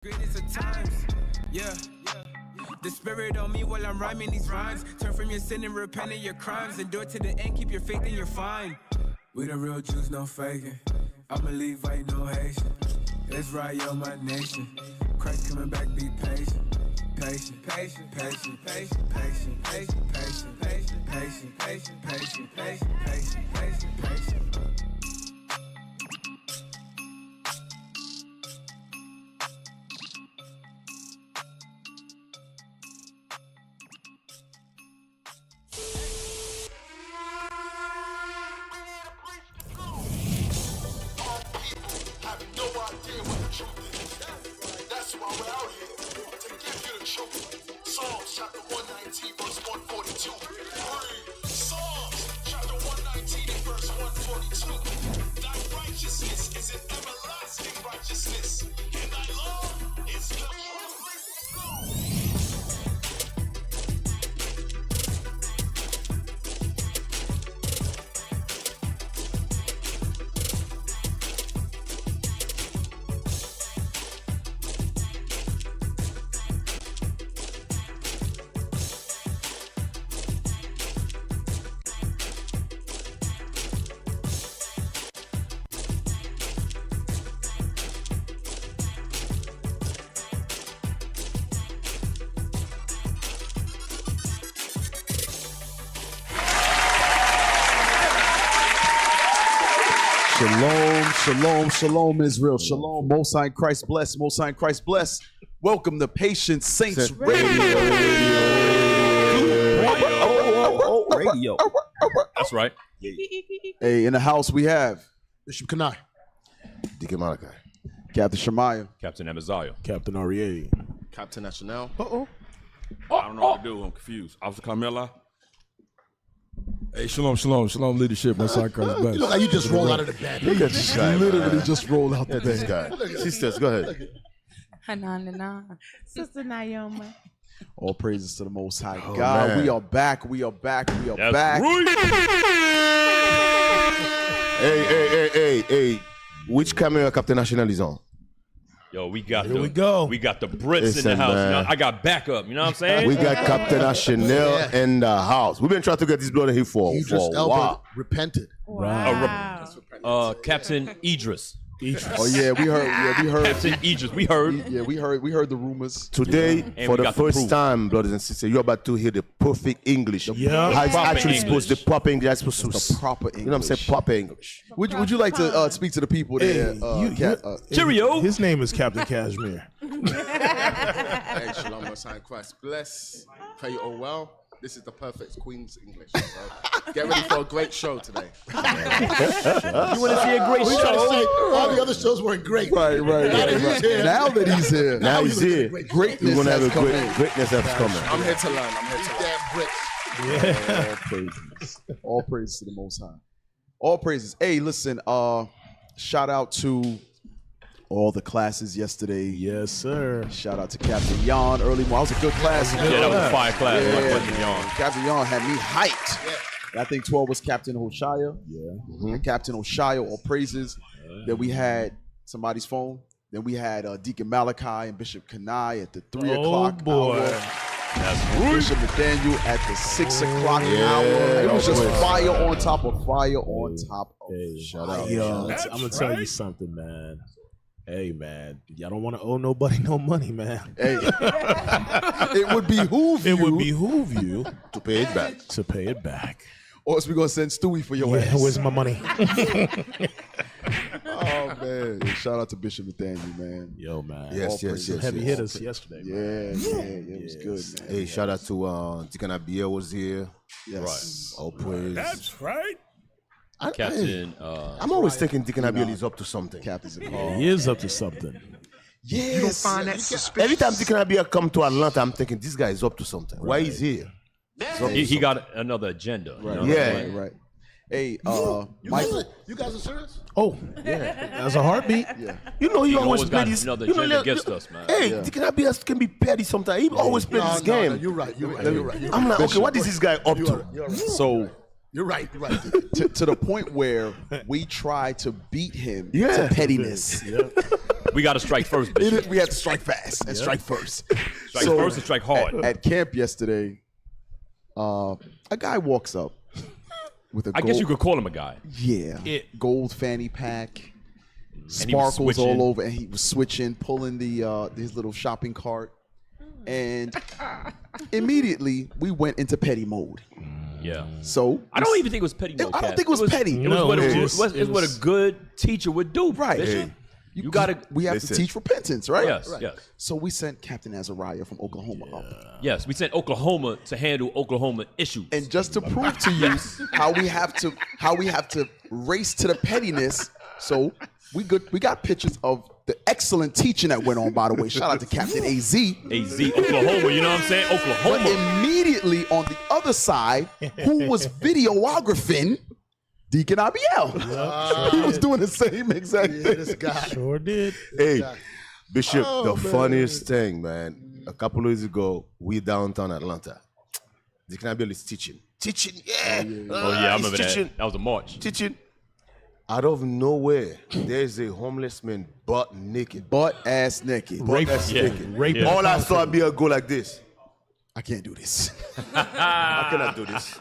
Greatest of times, yeah. The spirit on me while I'm rhyming these rhymes. Turn from your sin and repent of your crimes. Endure to the end, keep your faith and you're fine. We the real Jews, no faking. I'm a Levite, no Haitian. Israel, my nation. Christ coming back, be patient. Patient, patient, patient, patient, patient, patient, patient, patient, patient, patient, patient, patient, patient, patient, patient. Shalom, shalom, Israel. Shalom, Most High in Christ bless. Most High in Christ bless. Welcome to Patient Saints Radio. Radio. That's right. Hey, in the house we have Bishop Kanai, Deacon Malachi, Captain Shemaiah, Captain Amaziah, Captain REA, Captain National. I don't know what to do. I'm confused. Officer Carmela. Hey, shalom, leadership. Most High Christ bless. You look like you just rolled out of the bed. Look at this guy. Literally just rolled out the This bed. guy. Sisters, go ahead. Hanan, Sister Naoma. all praises to the Most High Oh, God. man. We are back. That's back. right. Hey. Which camera Captain National is on? Yo, we got Here we go. We got the Brits in Listen, the house. man. You know, I got backup. You know what I'm saying? We got Captain National in the house. We've been trying to get this blood in here for He a just while. repented. Wow. Captain Idris. Oh yeah, we heard. Captain Idris. We heard. Yeah, we heard the rumors. Today, And for we the got the first proof. time, brothers and sisters, you're about to hear the perfect English. Yeah. How it's Proper actually supposed to English. proper English. It's supposed to The proper English. You know what I'm saying? Proper English. Would you like to speak to the people there? Cheerio. His name is Captain Cashmere. Hey, shalom, Most High in Christ bless. Pray you all well. This is the perfect Queen's English. So get ready for a great show today. You want to see a great We trying to show? say all the other shows weren't great. Right. Now that he's here. Now that he's here, Now he's here. greatness We're gonna have has a come in. greatness that's coming. I'm here to learn. I'm here to learn. Damn Brits. All praises. All praises to the Most High. All praises. Hey, listen, shout out to all the classes yesterday. Yes, sir. Shout out to Captain Yon early morning. That was a good class. Yeah, that was a fire class. Yeah, My question, y'all. Captain Yon had me hyped. I think 12 was Captain Hoshaya. Yeah. And Captain Hoshaya, all praises. Then we had somebody's phone. Then we had Deacon Malachi and Bishop Kanai at the 3 o'clock boy. hour. That's right. Bishop Nathaniel at the 6 o'clock hour. It was just fire on top of fire on top of Hey, shout out. out. Yo, I'm gonna tell you something, man. Hey, man, y'all don't want to owe nobody no money, man. Hey, it would behoove It you. would behoove you To pay it back. to pay it back. Or else we're going to send Stewie for your Yeah, ass. where's my money? Oh, man. Yeah, shout out to Bishop Nathaniel, man. Yo, man. Yes. Heavy hitters yesterday. Man. Yeah, it was good, man. Hey, shout out to Deacon Abia was here. Yes. All praise. right. Captain. I'm always thinking Deacon Abiel is up to something. Captain's He is up to something. Yes. Every time Deacon Abiel come to Atlanta, I'm thinking this guy is up to something. Why he's here? He got another agenda. You know? Yeah. Right. Hey, Michael. You guys are serious? Oh, yeah. That's a heartbeat. Yeah. You know, he He always always play got this. another You know, agenda against us, man. Hey, Yeah. Deacon Abiel can be petty sometimes. He always play this game. No, you're right. You're right. I'm like, okay, what is this guy up to? So, You're right. to the point where we try to beat him Yeah. to pettiness. Yeah. We got to strike first, Bishop. We had to strike fast and strike first. Strike first and strike hard. At camp yesterday, a guy walks up with a I guess you could call him a guy. gold fanny pack, he was sparkles switching. all over, and he was switching, pulling his little shopping cart, and immediately we went into petty mode. Yeah. So I don't even think it was petty. I don't think it was petty. It was what a good teacher would do. Right. Bishop. Hey, You gotta. We have to teach repentance, right? Yes. Right. Yes. So we sent Captain Azariah from Oklahoma up. Yes. We sent Oklahoma to handle Oklahoma issues. And just to prove to you how we have to race to the pettiness. So we got pictures of the excellent teaching that went on, by the way. Shout out to Captain AZ. AZ, Oklahoma, you know what I'm saying? Oklahoma. But immediately on the other side, who was videographing Deacon Abiel. He was doing the same exact thing. This guy. Sure did. Hey, Bishop, the funniest thing, man. A couple of years ago, we downtown Atlanta. Deacon Abiel is teaching. Teaching, yeah. Oh, yeah, I he's remember teaching. that. That was a march. Teaching. Out of nowhere, there's a homeless man butt naked. Butt ass naked. Butt ass naked. Rape. All I saw Abiel go like this. I can't do this. I cannot do this.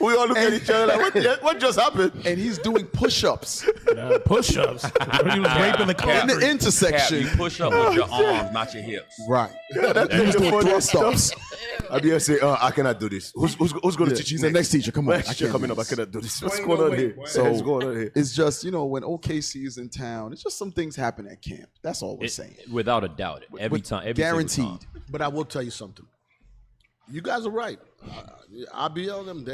We all look at each other like, what just happened? And he's doing push-ups Push-ups. He was raping the in concrete. the intersection. You push up with your arms, not your hips. Right. That's He was doing funniest thrust stuff. ups. Abiel say, I cannot do this. Who's going to teach you He's the next teacher. Come on. I Teacher can't coming do up. I this. cannot do this. What's going on here? So- What's going on here? It's just, when OKC is in town, it's just some things happen at camp. That's all we're saying. Without a doubt. Every time. Every single Guaranteed. time. But I will tell you something. You guys are right. IBL them,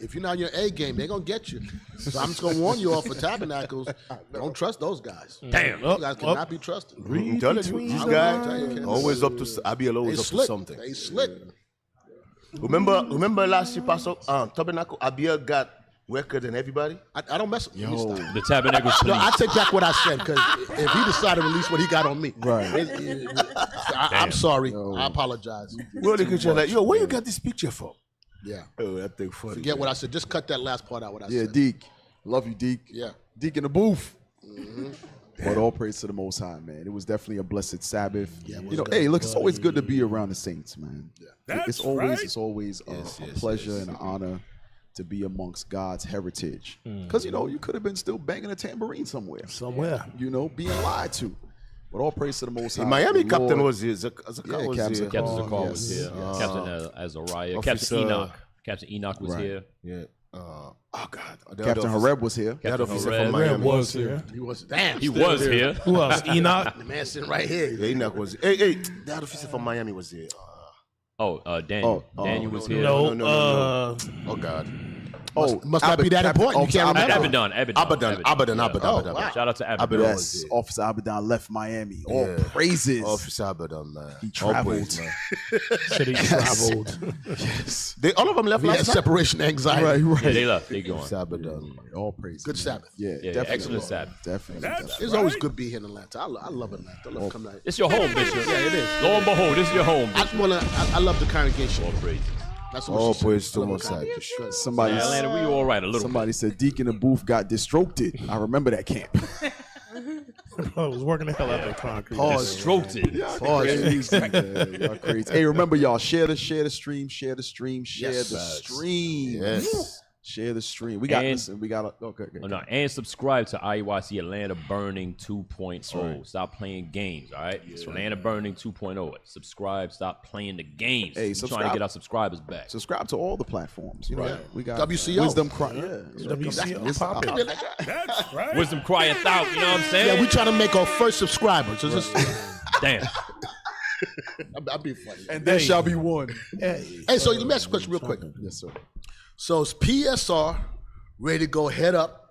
if you're not in your A game, they're gonna get you. So I'm just gonna warn you all for Tabernacles. Don't trust those guys. Damn. You guys cannot be trusted. I'm telling you, these I'm guys telling you. always up to Abiel They always up to slick. something. They slick. Remember last year, Pastor Tabernacle, Abiel got record than everybody. I don't mess with you. The Tabernacle No, Police. I take back what I said because if he decided to release what he got on me, Right. I'm sorry. I apologize. We all look at each other like, yo, where you got this picture from? Yeah. Oh, that thing funny. Forget what I said. Just cut that last part out. What I Yeah, said. Deke. Love you, Deke. Yeah. Deke in the booth. But all praise to the Most High, man. It was definitely a blessed Sabbath. Yeah, it was hey, good. look, it's always good to be around the saints, man. It's always a Yes, pleasure and an honor to be amongst God's heritage. Because you could have been still banging a tambourine somewhere. Being lied to. But all praise to the Most High. The Miami The captain Lord. was here. Zakar was Captain here. Zakar. Captain Zakar yes, was here. yes. Captain Azariah. Officer- Captain Enoch. Captain Enoch was Right. here. Yeah. Oh God. The Captain other Hareb was here. That Captain officer Hareb. from Red Miami. was here. He was damn. He still was there. here. Who else? Enoch. The man sitting right here. Yeah, Enoch was. Hey, that officer from Miami was here. Daniel. Oh, Daniel was here. No. Oh God. Must not be that important. You can't remember. Abaddon. wow. Shout out to Abaddon. Abaddon. Yes, Officer Abaddon left Miami. All Yeah. praises. Officer Abaddon, man. He All traveled. praise, man. Said he traveled. Yes. All of them left We had last night. separation anxiety. Yeah, they left. They going. Officer Abaddon. All praise. Good Sabbath. Yeah, Yeah, definitely. excellent Sabbath. Definitely. It's always good to be here in Atlanta. I love Atlanta. I love coming out. It's your home, Bishop. Yeah, it is. Lo and behold, this is your home. I just wanna. I love the congregation. All praise. That's what All she said. praise to I love Most the High. congregation. Somebody, Atlanta, we all right a little somebody said Deke in the booth got distracted. I remember that camp. I was working the hell out of the concrete. bit. Stroked it. Crazy, man. Y'all crazy. Hey, remember y'all share the stream, share the stream. Yes. Share the stream. We got And- listen. We got okay. Oh, no, and subscribe to IUIC Atlanta Burning 2.0. Stop playing games, all right? It's Atlanta Burning 2.0. Subscribe, stop playing the games. Hey, We're trying subscribe. to get our subscribers back. Subscribe to all the platforms. Right. We got WCO. Wisdom Cry. Yeah. WCO popping. Wisdom crieth out, you know what I'm saying? Yeah, we trying to make our first subscribers. So just, Damn. I'll be funny. And there shall be one. Hey, so let me ask you a question real quick. Yes, sir. So is PSR ready to go head up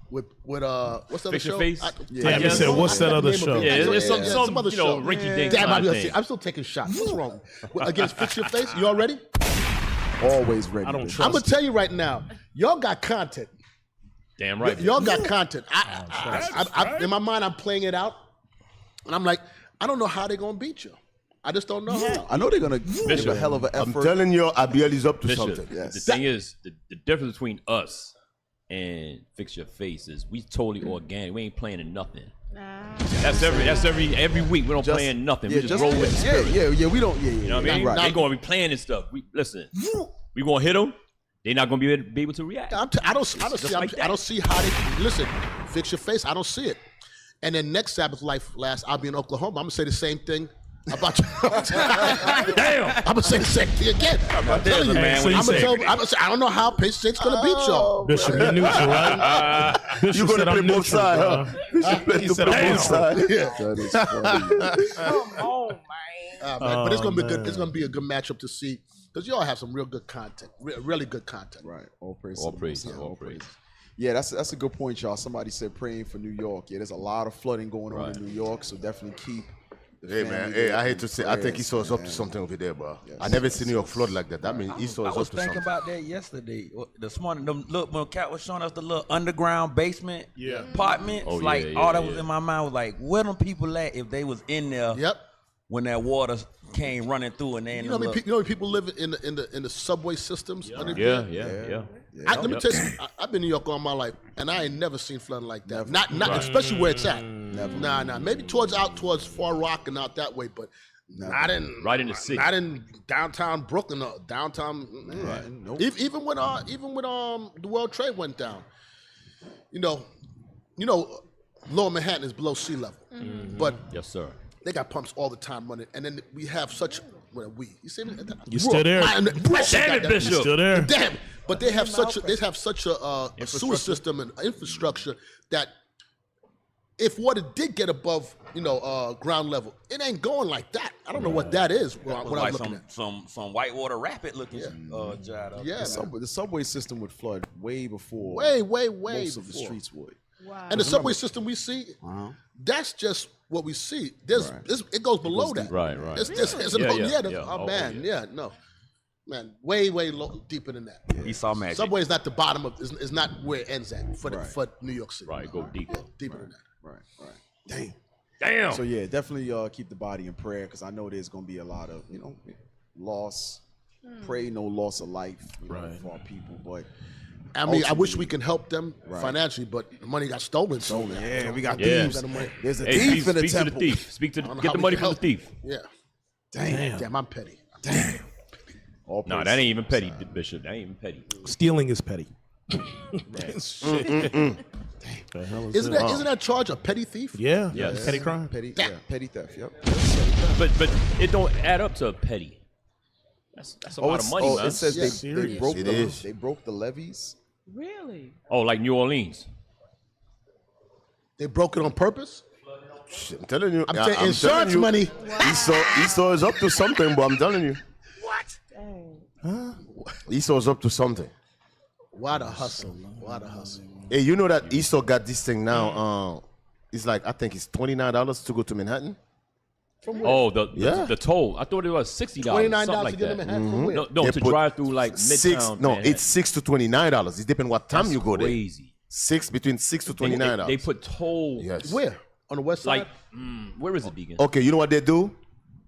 with what's the other Fix Your show? Face? Yeah, he said, what's that other show? Yeah, it's some other show. rinky-dink Damn, kind of thing. I'm still taking shots. What's wrong? Against Fix Your Face? You all ready? Always ready. I don't baby. trust I'm gonna tell you right now. Y'all got content. Damn right. Y'all got content. I, in my mind, I'm playing it out, and I'm like, I don't know how they're gonna beat you. I just don't know how. I know they're gonna give a hell of an I'm effort. telling you, Abiel is up to Bishop, something. Yes. the thing is, the difference between us and Fix Your Face is we totally organic. We ain't playing in nothing. That's every week. We don't play in nothing. We just roll with the spirit. Yeah. We don't. Yeah. You know what I mean? Right. They gonna be playing this stuff. We listen. We gonna hit them. They're not gonna be able to react. I don't see how they listen. Fix Your Face. I don't see it. And then next Sabbath Life last, I'll be in Oklahoma. I'm gonna say the same thing about you. Damn. I'm gonna say the same thing again. I'm telling you, man, I'm gonna say, I don't know how Page 6 gonna beat y'all. Bishop, you're neutral, right? You're going to play both sides, huh? He said both sides. That is funny. Come on, man. But it's gonna be good. It's gonna be a good matchup to see because y'all have some real good content, really good content. Right. All praise. All praise. All praise. Yeah, that's a good point, y'all. Somebody said praying for New York. Yeah, there's a lot of flooding going on in New York, so definitely keep. Hey man, I hate to say, I think Esau's up to something over there, bro. I never seen New York flood like that. That means Esau is up to something. I was thinking about that yesterday. This morning, when Cat was showing us the little underground basement apartments, all that was in my mind was like, where them people at if they was in there? Yep. When that water came running through, and then you know, people live in the subway systems. Yeah. Let me tell you, I've been in New York all my life, and I ain't never seen flooding like that. Not especially where it's at. Never. Nah. Maybe towards Far Rock and out that way, but not in the city. Not in downtown Brooklyn or downtown. Nope. Even when the World Trade went down, you know, Lower Manhattan is below sea level, but yes, sir. They got pumps all the time running, and then we have such. You see me? You still there? Damn it, Bishop. You still there? Damn. But they have such a sewer system and infrastructure that if water did get above ground level, it ain't going like that. I don't know what that is. What I'm like looking at. some whitewater rapid looking job. Yeah, the subway system would flood way before. Way most of the streets would. Wow. And the subway system we see, that's just what we see. It goes below that. Right. It's just man, way low, deeper than that. He saw magic. Subway is not the bottom of is not where it ends at for New York City. Right, go deeper. Deeper than that. Right. Damn. So yeah, definitely keep the body in prayer because I know there's gonna be a lot of loss. Pray no loss of life for our people, but. I mean, I wish we can help them financially, but the money got stolen. Yeah, we got thieves. There's a thief in the temple. Get the money from the thief. Yeah. Damn, I'm petty. Damn. No, that ain't even petty, Bishop. That ain't even petty. Stealing is petty. Isn't that charge a petty thief? Yeah. Yes. Petty crime. Petty theft. Yep. But it don't add up to petty. That's a lot of money, man. It says they broke the levees. Really? Oh, like New Orleans. They broke it on purpose? Shit, I'm telling you. I'm telling insurance money. Esau is up to something, but I'm telling you. What? Dang. Esau is up to something. What a hustle. Hey, you know that Esau got this thing now. It's like, I think it's $29 to go to Manhattan. Oh, the toll. I thought it was $60. $29 to get to Manhattan. No, to drive through like Midtown. It's $6 to $29. It depends what time you go there. Crazy. Between $6 to $29. They put toll. Yes. Where? On the west side? Like, where is it, Deacon? Okay, you know what they do?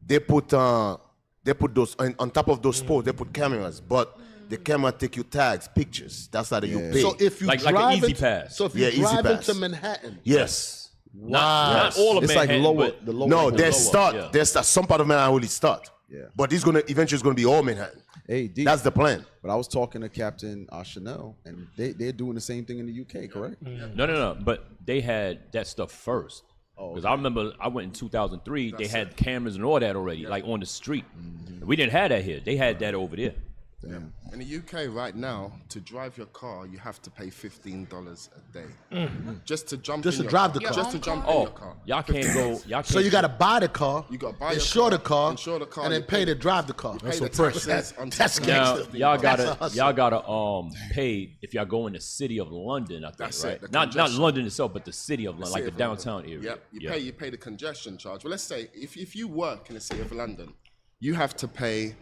They put those on top of those poles. They put cameras, but the camera take you tags, pictures. That's how you pay. So if you like drive an easy pass. So if you drive into Manhattan. Yes. Not all of it's Manhattan, like but lower. There's some part of Manhattan will start. Yeah. But it's eventually gonna be all Manhattan. Hey, D, that's the plan. But I was talking to Captain Chanel, and they're doing the same thing in the UK, correct? No. But they had that stuff first. Because I remember I went in 2003. They had cameras and all that already, like on the street. We didn't have that here. They had that over there. Damn. In the UK right now, to drive your car, you have to pay $15 a day. Just to jump Just in to your drive car. the car. Just to jump in your car. Y'all can't go. Y'all can't. So you got to buy the car, You gotta buy insure the car, and then pay to drive the car. Pay the taxes on top That's of Now, that. y'all That's a gotta hustle. pay if y'all go in the city of London. I think That's right. it, the Not congestion. London itself, but the city of London, like the City of London. downtown area. Yep, you pay the congestion charge. Well, let's say if you work in the city of London, you have to pay,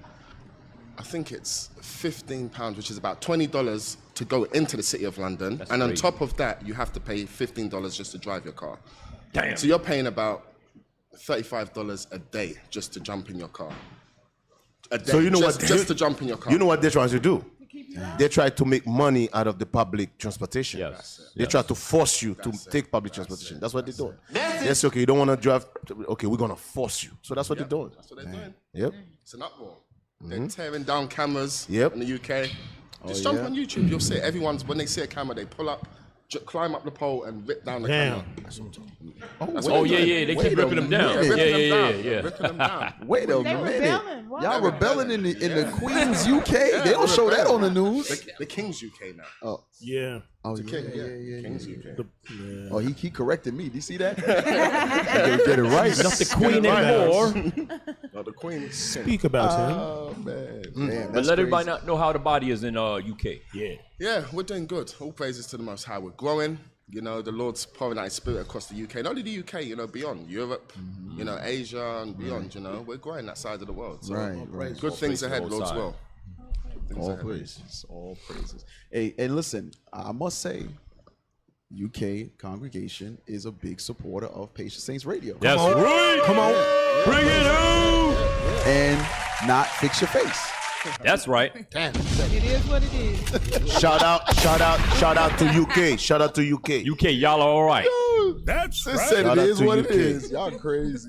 I think it's £15, which is about $20 to go into the city of London. That's and on crazy. top of that, you have to pay $15 just to drive your car. Damn. So you're paying about $35 a day just to jump in your car. A day, So you know just what? just to jump in your car. You know what they're trying to do? They try to make money out of the public transportation. They try to force you to take public transportation. That's what they're doing. Yes, okay, you don't want to drive. Okay, we're going to force you. So that's what they're doing. That's what they're doing. Yep. It's an uproar. They're tearing down cameras Yep. in the UK. Just jump on YouTube. You'll see it. Everyone's, when they see a camera, they pull up, climb up the pole and rip down the camera. They keep ripping them down. Ripping them down. Wait a minute. rebelling. What? Y'all rebelling in the Queen's UK? They don't show that on the news. The King's UK now. Oh, Yeah. oh The yeah, King, yeah. King's UK. Oh, he corrected me. Do you see that? Get it right. Not the Queen anymore. No, the Queen. Speak about him. Oh man, But that's let everybody crazy. know how the body is in UK. Yeah. Yeah, we're doing good. All praises to the Most High. We're growing. You know, the Lord's pouring out His Spirit across the UK. Not only the UK, you know, beyond Europe, you know, Asia and beyond. You know, we're growing that side of the world. So Right. good things ahead, Lord's will. All praises. All praises. Hey, and listen, I must say, UK congregation is a big supporter of Patient Saints Radio. That's right. Come on. Bring it on. And not fix your face. That's right. Damn. It is what it is. Shout out to UK. Shout out to UK. UK, y'all are all right. That's Said Shout it out is to what UK. it is. Y'all crazy.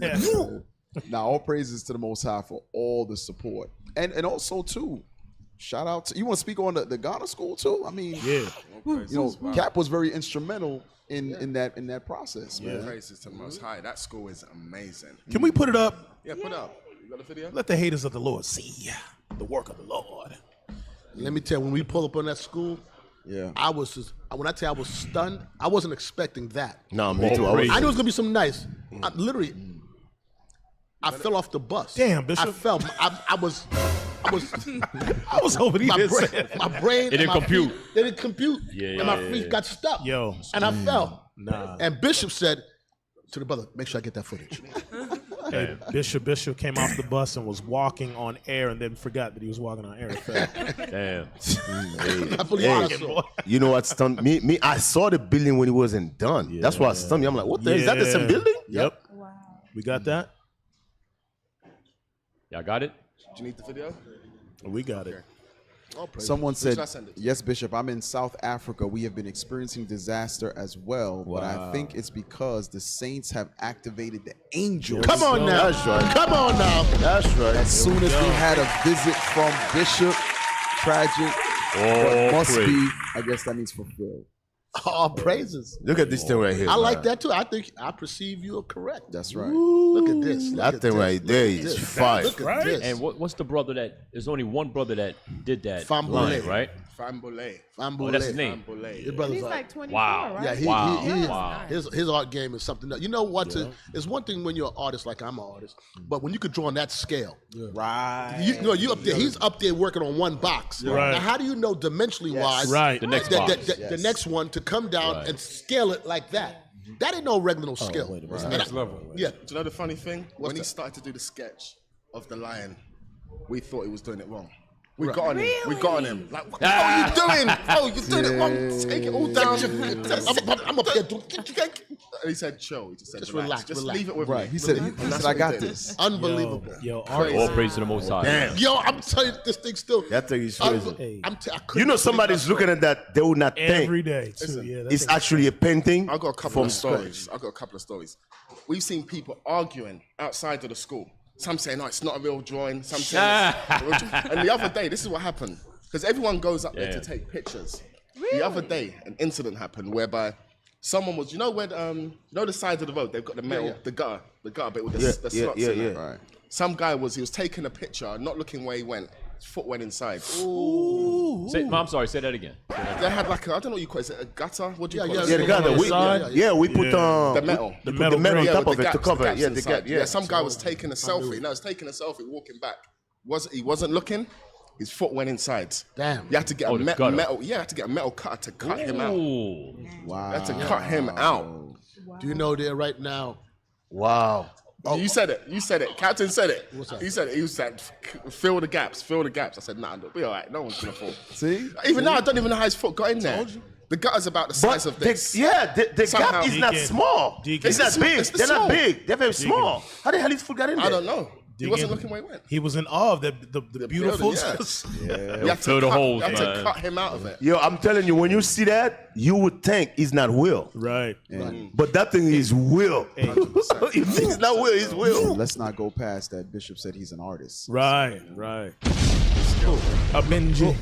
Now, all praises to the Most High for all the support. And also, too, shout out to, you want to speak on the Ghana school, too? I mean, Yeah. you know, Cap was very instrumental in that process, man. Praises to the Most High. That school is amazing. Can we put it up? Yeah, put it up. You got a video? Let the haters of the Lord see the work of the Lord. Let me tell you, when we pull up on that school, Yeah. I was just, when I tell you I was stunned, I wasn't expecting that. No, me too. I knew it was gonna be some nice. I fell off the bus. Damn, Bishop. I fell. I was I was hoping he didn't say it. my brain. It didn't and my compute. feet, they didn't compute. Yeah, and my yeah, feet yeah. got stuck. Yo. And I fell. Nah. And Bishop said to the brother, "Make sure I get that footage." Hey, Bishop came off the bus and was walking on air and then forgot that he was walking on air. and fell. Damn. I believe I saw. You know what stunned me? I saw the building when it wasn't done. That's why it stunned me. I'm like, what the? Is that the same building? Yep. We got that? Y'all got it? Do you need the video? We got it. Someone said, should I send it to? yes, Bishop, I'm in South Africa. We have been experiencing disaster as well, but I think it's because the saints have activated the angels. Come on now. That's right. Come on now. That's right. As soon as we had a visit from Bishop, tragic, but must praise. be, I guess that means fulfilled. All praises. Look at this thing right here. I like man. that too. I think I perceive you are correct. That's right. Look at this. Look That at thing this. right there Look at is this. fire. Look at this. And what's the brother that? There's only one brother that did that Fambule. line, right? Fambule. Oh, that's his name. Fambule. Your brother's He's like, like 24, Wow. right? yeah, he, Wow. he, Wow. his art game is something else. You know what? It's one thing when you're an artist like I'm an artist, but when you could draw on that scale, Right. you know, you up there. He's up there working on one box. Right. Now, how do you know dimensionally wise? Right. The next the, box. the next one to come down and scale it like that? That ain't no regular skill. wait a minute. And Next I- level. Yeah. Do you know the funny thing? When he that? started to do the sketch of the lion, we thought he was doing it wrong. We got on him. We got on him. Like, what are you doing? Oh, you're doing it wrong. Take it all down. I'm up there. And he said, chill. He just said, Just relax. relax, Just relax. leave it with Right. me. He said, And that's I what he got did. this. Unbelievable. Yo, All praise to the Most High. Damn. Yo, I'm telling you, this thing still. That thing is crazy. Hey. I couldn't You know believe somebody's I looking saw at that, they will not every think day, too. Yeah, it's actually a painting. I've got a couple from of stories. I've got a couple of stories. We've seen people arguing outside of the school. Some saying, no, it's not a real drawing. Some saying, it's a real drawing. And the other day, this is what happened. Because everyone goes up there to take pictures. The other day, an incident happened whereby someone was, you know where, you know the side of the road, they've got the metal, the gutter bit with the slots in it. Right. Some guy he was taking a picture, not looking where he went. His foot went inside. I'm sorry, say that again. They had like a, I don't know what you call it, is it a gutter? What do you call it? Yeah, the guy that we, Side? we put The metal. the metal on Yeah, top with of the it to gaps, cover the it. Yeah, gaps the gap. inside. Yeah, Some guy was taking a selfie. No, he was taking a selfie, walking back. He wasn't looking. His foot went inside. Damn. You had to get Oh, a the metal. gutter. Yeah, you had to get a metal cutter to cut him out. Ooh. Wow. You had to cut him out. Do you know there right now? Wow. You said it. You said it. Captain said it. He said it. He said, fill the gaps. Fill the gaps. I said, nah, it'll be all right. No one's gonna fall. See? Even now, I don't even know how his foot got in there. The gutter's about the size of this. the Somehow. gap is not Deacon. small. Deacon. It's not big. It's They're small. not big. They're very small. How the hell his foot got in there? I don't know. He wasn't looking where he went. He was in awe of the beautiful. Yes. Yeah. You have to cut him out of it. Yo, I'm telling you, when you see that, you would think he's not will. Right. But that thing is will. You think it's not will, it's will. Let's not go past that. Bishop said he's an artist. Right. Benji.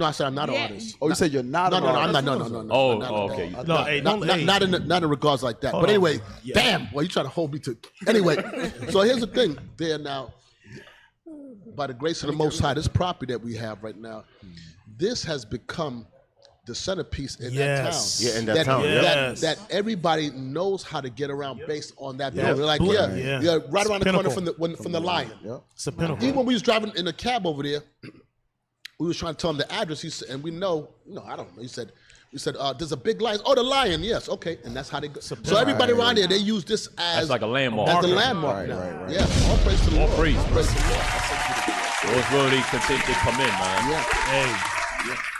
I said I'm not an artist. Oh, you said you're not an artist? No. Okay. Not in regards like that. But anyway, damn. Well, you trying to hold me to. Anyway, so here's the thing. There now, by the grace of the Most High, this property that we have right now, this has become the centerpiece in that town. Yeah, in that town. That everybody knows how to get around based on that building. Like, right around the corner from the Lion. It's a pinnacle. Even when we was driving in a cab over there, we was trying to tell him the address. He said, and we know, I don't know. He said, there's a big lion. Oh, the Lion, yes, okay. And that's how they go. So everybody around there, they use this as like a landmark. As the landmark. Right. Yeah, all praise to the Lord. All praise. Praise to the Lord. Those really continue to come in, man. Yeah.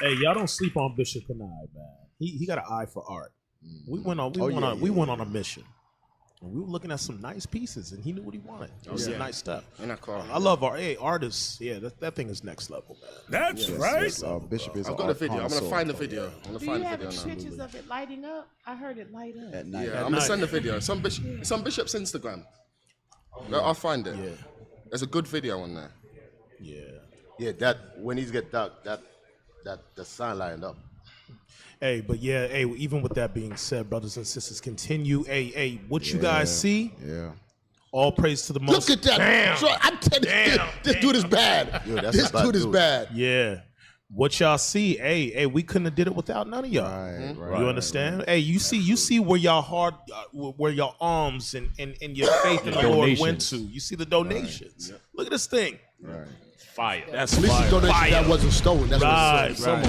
Hey, y'all don't sleep on Bishop Kanai, man. He got an eye for art. We went on a mission. And we were looking at some nice pieces, and he knew what he wanted. It was some nice stuff. I love art. Hey, artists. Yeah, that thing is next level, man. That's right. Yes, Bishop is. I've got a video. I'm gonna find the video. Do you have pictures of it lighting up? I heard it light up. At night. Yeah, I'm gonna send the video. Some bishop's Instagram. I'll find it. Yeah. There's a good video on there. Yeah, that when he's get dark, that the sign lined up. Hey, but even with that being said, brothers and sisters, continue. Hey, what you guys see? Yeah. All praise to the Most. Look at that. Damn. So I'm telling you, this dude is bad. This dude is bad. Yeah. What y'all see? Hey, we couldn't have did it without none of y'all. Right. You understand? Hey, you see where y'all where your arms and your faith in the Lord went to. You see the donations. Look at this thing. Right. Fire. That's At least the donation that wasn't stolen. That's right.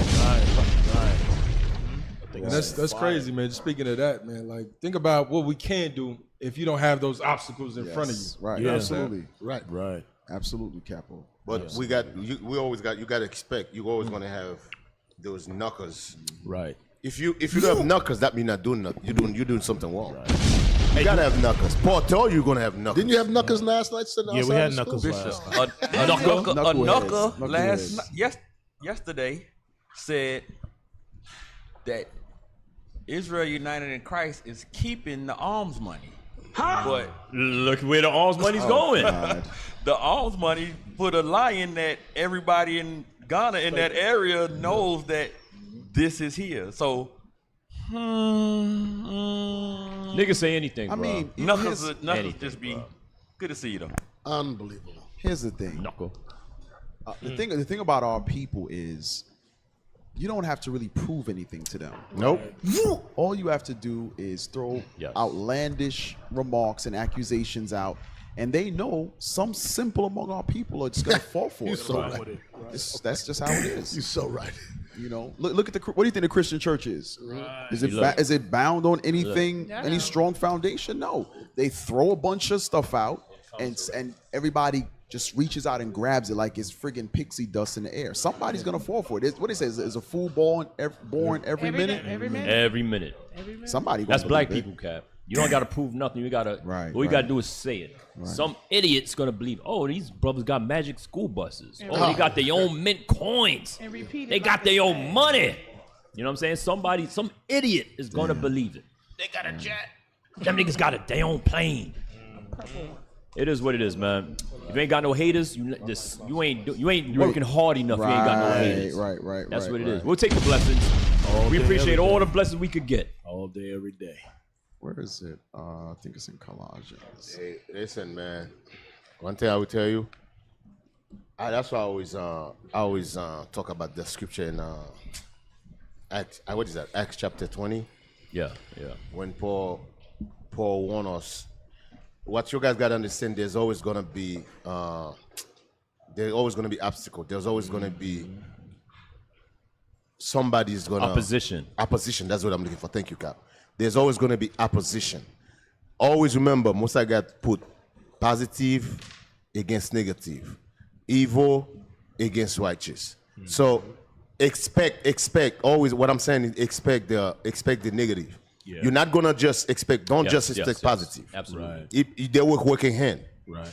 And that's crazy, man. Just speaking of that, man, like think about what we can do if you don't have those obstacles in front of you. Right. Yeah. Absolutely. Right. Absolutely, Capo. But you gotta expect you're always gonna have those knockers. Right. If you don't have knockers, that means not doing nothing. You're doing something wrong. Right. You gotta have knockers. Paul told you you're gonna have knockers. Didn't you have knuckers last night? Yeah, we had knuckles last night. A knuckle yesterday said that Israel United in Christ is keeping the alms money. But look where the alms money's going. The alms money put a lie in that everybody in Ghana in that area knows that this is here. So niggas say anything, bro. I mean, knuckles just be good to see you though. Unbelievable. Here's the thing. Knuckle. The thing about our people is you don't have to really prove anything to them. Nope. All you have to do is throw outlandish remarks and accusations out, and they know some simple among our people are just going to fall for it. So right. That's just how it is. You're so right. You know, look at what do you think the Christian church is? Right. Is it bound on anything, any strong foundation? No. They throw a bunch of stuff out, and everybody just reaches out and grabs it like it's friggin' pixie dust in the air. Somebody's gonna fall for it. What they say is a fool born every minute. Every minute. Somebody. That's black people, Cap. You don't gotta prove nothing. You gotta. All you gotta do is say it. Right. Some idiot's gonna believe. Oh, these brothers got magic school buses. Oh, they got their own mint coins. They got their own money. You know what I'm saying? Some idiot is gonna believe it. They got a jet. Them niggas got their own plane. It is what it is, man. If you ain't got no haters, you ain't working hard enough. You ain't got no haters. Right. That's what it is. We'll take the blessings. We appreciate all the blessings we could get. All day, every day. Where is it? I think it's in Colossians. Hey, listen, man. One thing I will tell you. That's why I always talk about the scripture in Acts. What is that? Acts chapter 20. Yeah. When Paul warned us. What you guys gotta understand, there's always gonna be obstacle. There's always gonna be somebody's gonna opposition. That's what I'm looking for. Thank you, Cap. There's always gonna be opposition. Always remember, Most High God put positive against negative, evil against righteous. So expect. Always, what I'm saying is expect the negative. Yeah. You're not gonna just expect. Don't just expect positive. Absolutely. They work in hand. Right.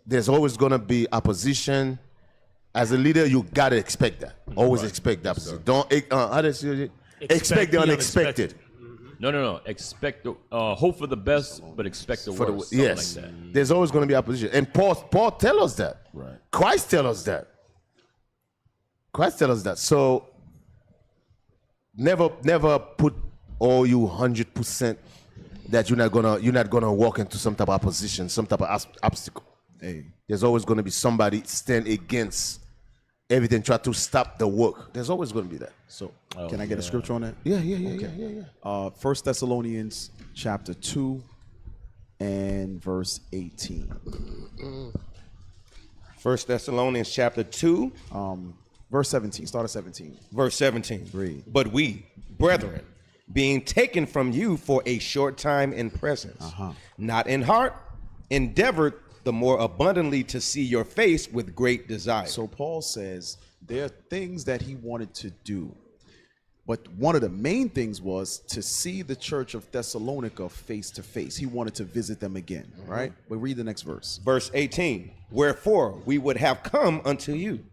there's always gonna be opposition. As a leader, you gotta expect that. Always expect that. Don't how does it? Expect the unexpected. No. Expect the hope for the best, but expect the worst. Yes, like that. There's always going to be opposition, and Paul tells us that. Right. Christ tells us that. So never put all you 100% that you're not gonna walk into some type of opposition, some type of obstacle. Hey, there's always going to be somebody stand against everything, try to stop the work. There's always going to be that. So, can I get a scripture on that? Yeah. 1 Thessalonians chapter 2 and verse 18. 1 Thessalonians chapter 2. Verse 17. Start at 17. Verse 17. Read. But we, brethren, being taken from you for a short time in presence, not in heart, endeavored the more abundantly to see your face with great desire. So Paul says there are things that he wanted to do, but one of the main things was to see the church of Thessalonica face to face. He wanted to visit them again, right? But read the next verse. Verse 18. Wherefore we would have come unto you,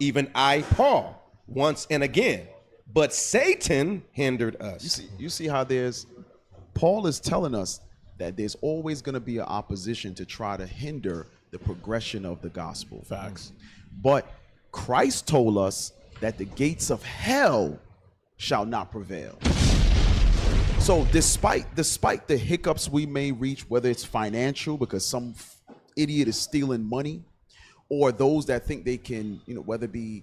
even I, Paul, once and again, but Satan hindered us. You see how Paul is telling us that there's always going to be an opposition to try to hinder the progression of the gospel. Facts. But Christ told us that the gates of hell shall not prevail. So despite the hiccups we may reach, whether it's financial because some idiot is stealing money, or those that think they can, whether it be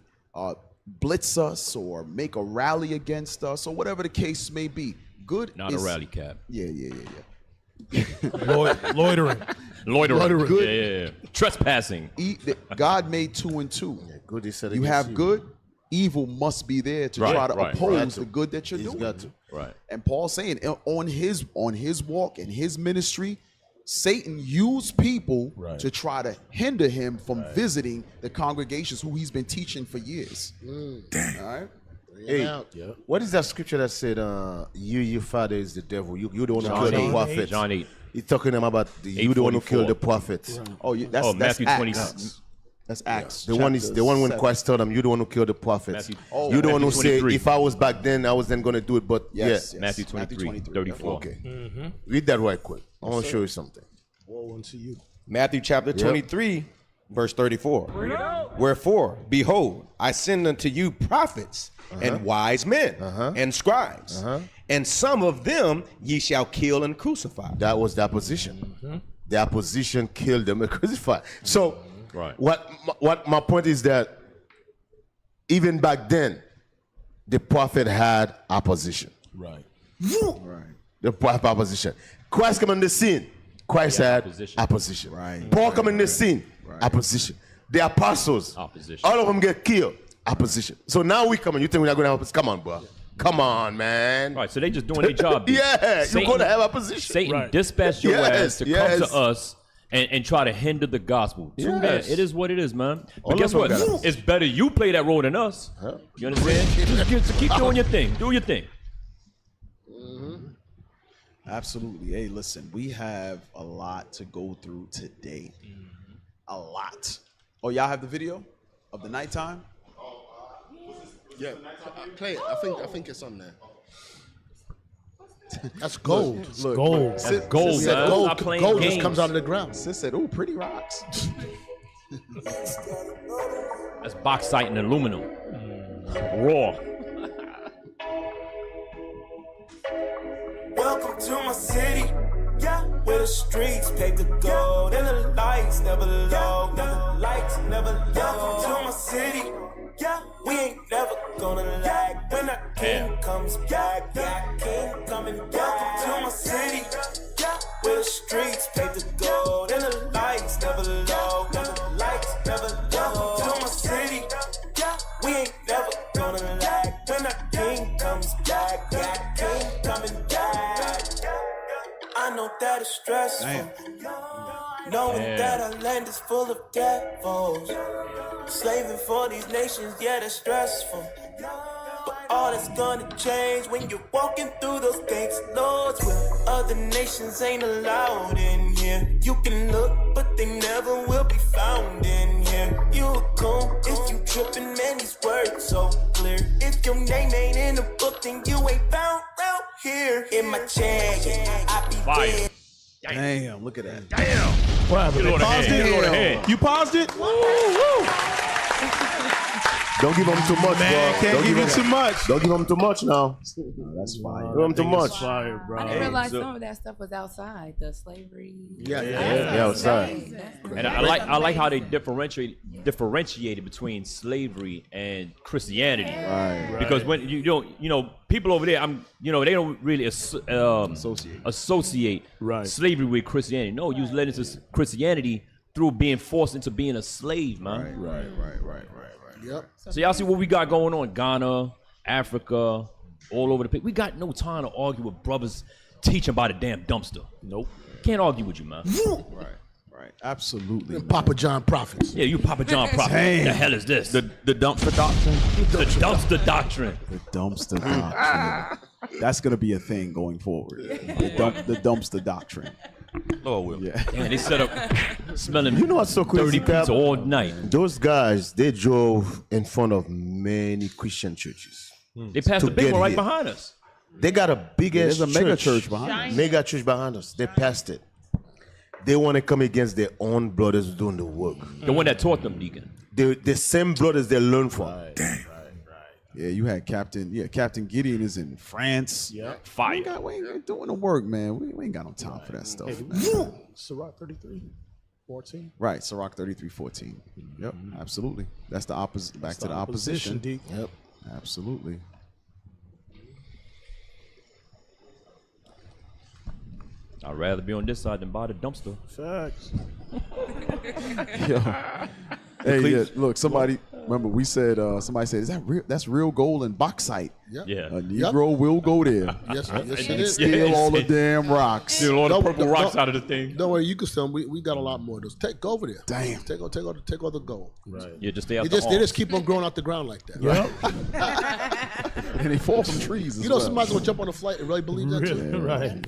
blitz us or make a rally against us or whatever the case may be, good Not is, a rally, Cap. Yeah. Loitering. Loitering. Yeah. Trespassing. God made 2 and 2. Yeah, good is said You against have good, evil must be there to try to oppose the good that you're doing. Got to. Right. And Paul's saying on his walk and his ministry, Satan used people to try to hinder him from visiting the congregations who he's been teaching for years. All right. Hey, what is that scripture that said, your father is the devil? You the one who killed the prophet. John 8. He's talking about you the one who killed the prophet. Oh, that's Matthew Acts. 26. That's Acts. The one when Christ told him, you the one who killed the prophets. You the one who said, if I was back then, I was then going to do it. But yes. Matthew 23, 34. Okay. Read that right quick. I want to show you something. Woe unto you. Matthew chapter 23, verse 34. Wherefore, behold, I send unto you prophets and wise men and scribes, and some of them ye shall kill and crucify. That was the opposition. The opposition killed them and crucified. So, what my point is that even back then, the prophet had opposition. Right. The prophet opposition. Christ come on the scene. Christ had opposition. Right. Paul come in the scene. Opposition. The apostles. Opposition. All of them get killed. Opposition. So now we come in. You think we're not going to have opposition? Come on, bro. Come on, man. All right, so they just doing their job. Yeah, you're going to have opposition. Satan dispatched your ass to come to us and try to hinder the gospel. True that. It is what it is, man. But guess what? It's better you play that role than us. You understand? just keep doing your thing. Do your thing. Absolutely. Hey, listen, we have a lot to go through today. A lot. Oh, y'all have the video of the nighttime? Yeah, play it. I think it's on there. That's gold. Look, Gold. That's gold, man. Gold, Stop playing gold games. just comes out of the ground. Sis said, "Ooh, pretty rocks." That's bauxite and aluminum. Raw. Welcome to my city, yeah, where the streets paved the gold and the lights never low, the lights never low. Welcome to my city, yeah, we ain't never gonna lag when our king comes back, yeah, king coming back. Welcome to my city, yeah, where the streets paved the gold and the lights never low, the lights never low. Welcome to my city, yeah, we ain't never gonna lag when our king comes back, yeah, king coming back. I know that it's stressful, knowing that our land is full of devils, slaving for these nations, yeah, that's stressful. But all that's gonna change when you're walking through those gates, Lords, where other nations ain't allowed in here. You can look, but they never will be found in here. You a coon if you trippin', man, these words so clear. If your name ain't in the book, then you ain't found round here. In my chair, yeah, I be Fire. Damn, look at that. Damn. What happened? They paused it? You paused it? Don't give them too much, Man, bro. can't Don't give you them too much. Don't give them too much now. No, that's fire. Give them too much. Fire, bro. I didn't realize some of that stuff was outside the slavery. Yeah, outside. And I like how they differentiated between slavery and Christianity. Right. Because when you don't, people over there, they don't really associate slavery with Christianity. No, you was led into Christianity through being forced into being a slave, man. Right. Yep. So y'all see what we got going on? Ghana, Africa, all over the place. We got no time to argue with brothers teaching about a damn dumpster. Nope. Can't argue with you, man. Right. Absolutely. Them Papa John prophets. Yeah, you Papa John prophet. Damn. The hell is this? The dumpster doctrine. The dumpster doctrine. The dumpster doctrine. That's gonna be a thing going forward. The dumpster doctrine. Lord will. Yeah. Man, they set up smelling You know what's so crazy, 30 Cap? pizza all night. Those guys, they drove in front of many Christian churches. They passed to the big get one right here. behind us. They got a big ass There's a mega church behind us. Mega church behind us. They passed it. They want to come against their own brothers doing the work. The one that taught them, Deacon. The same brothers they learn from. Damn. Yeah, you had Captain Gideon is in France. Yeah. Fire. We ain't doing the work, man. We ain't got no time for that stuff, Hey, man. Sirach 33:14. Right, Sirach 33:14. Yep, absolutely. That's the opposite. Back to the opposition. D. Yep, absolutely. I'd rather be on this side than buy the dumpster. Facts. Yo. Hey, yeah, look, somebody said is that real? That's real gold and bauxite. Yep. Yeah. A Negro will go there. Yes, and it is. steal all the damn rocks. Steal all the purple rocks out of the thing. Don't worry, you can sell them. We got a lot more of those. Go over there. Damn. Take all the gold. Right. Yeah, just stay out They the just keep on growing out the ground like that. Yep. And they fall from trees as You know, well. somebody's gonna jump on a flight and really believe that too. Right.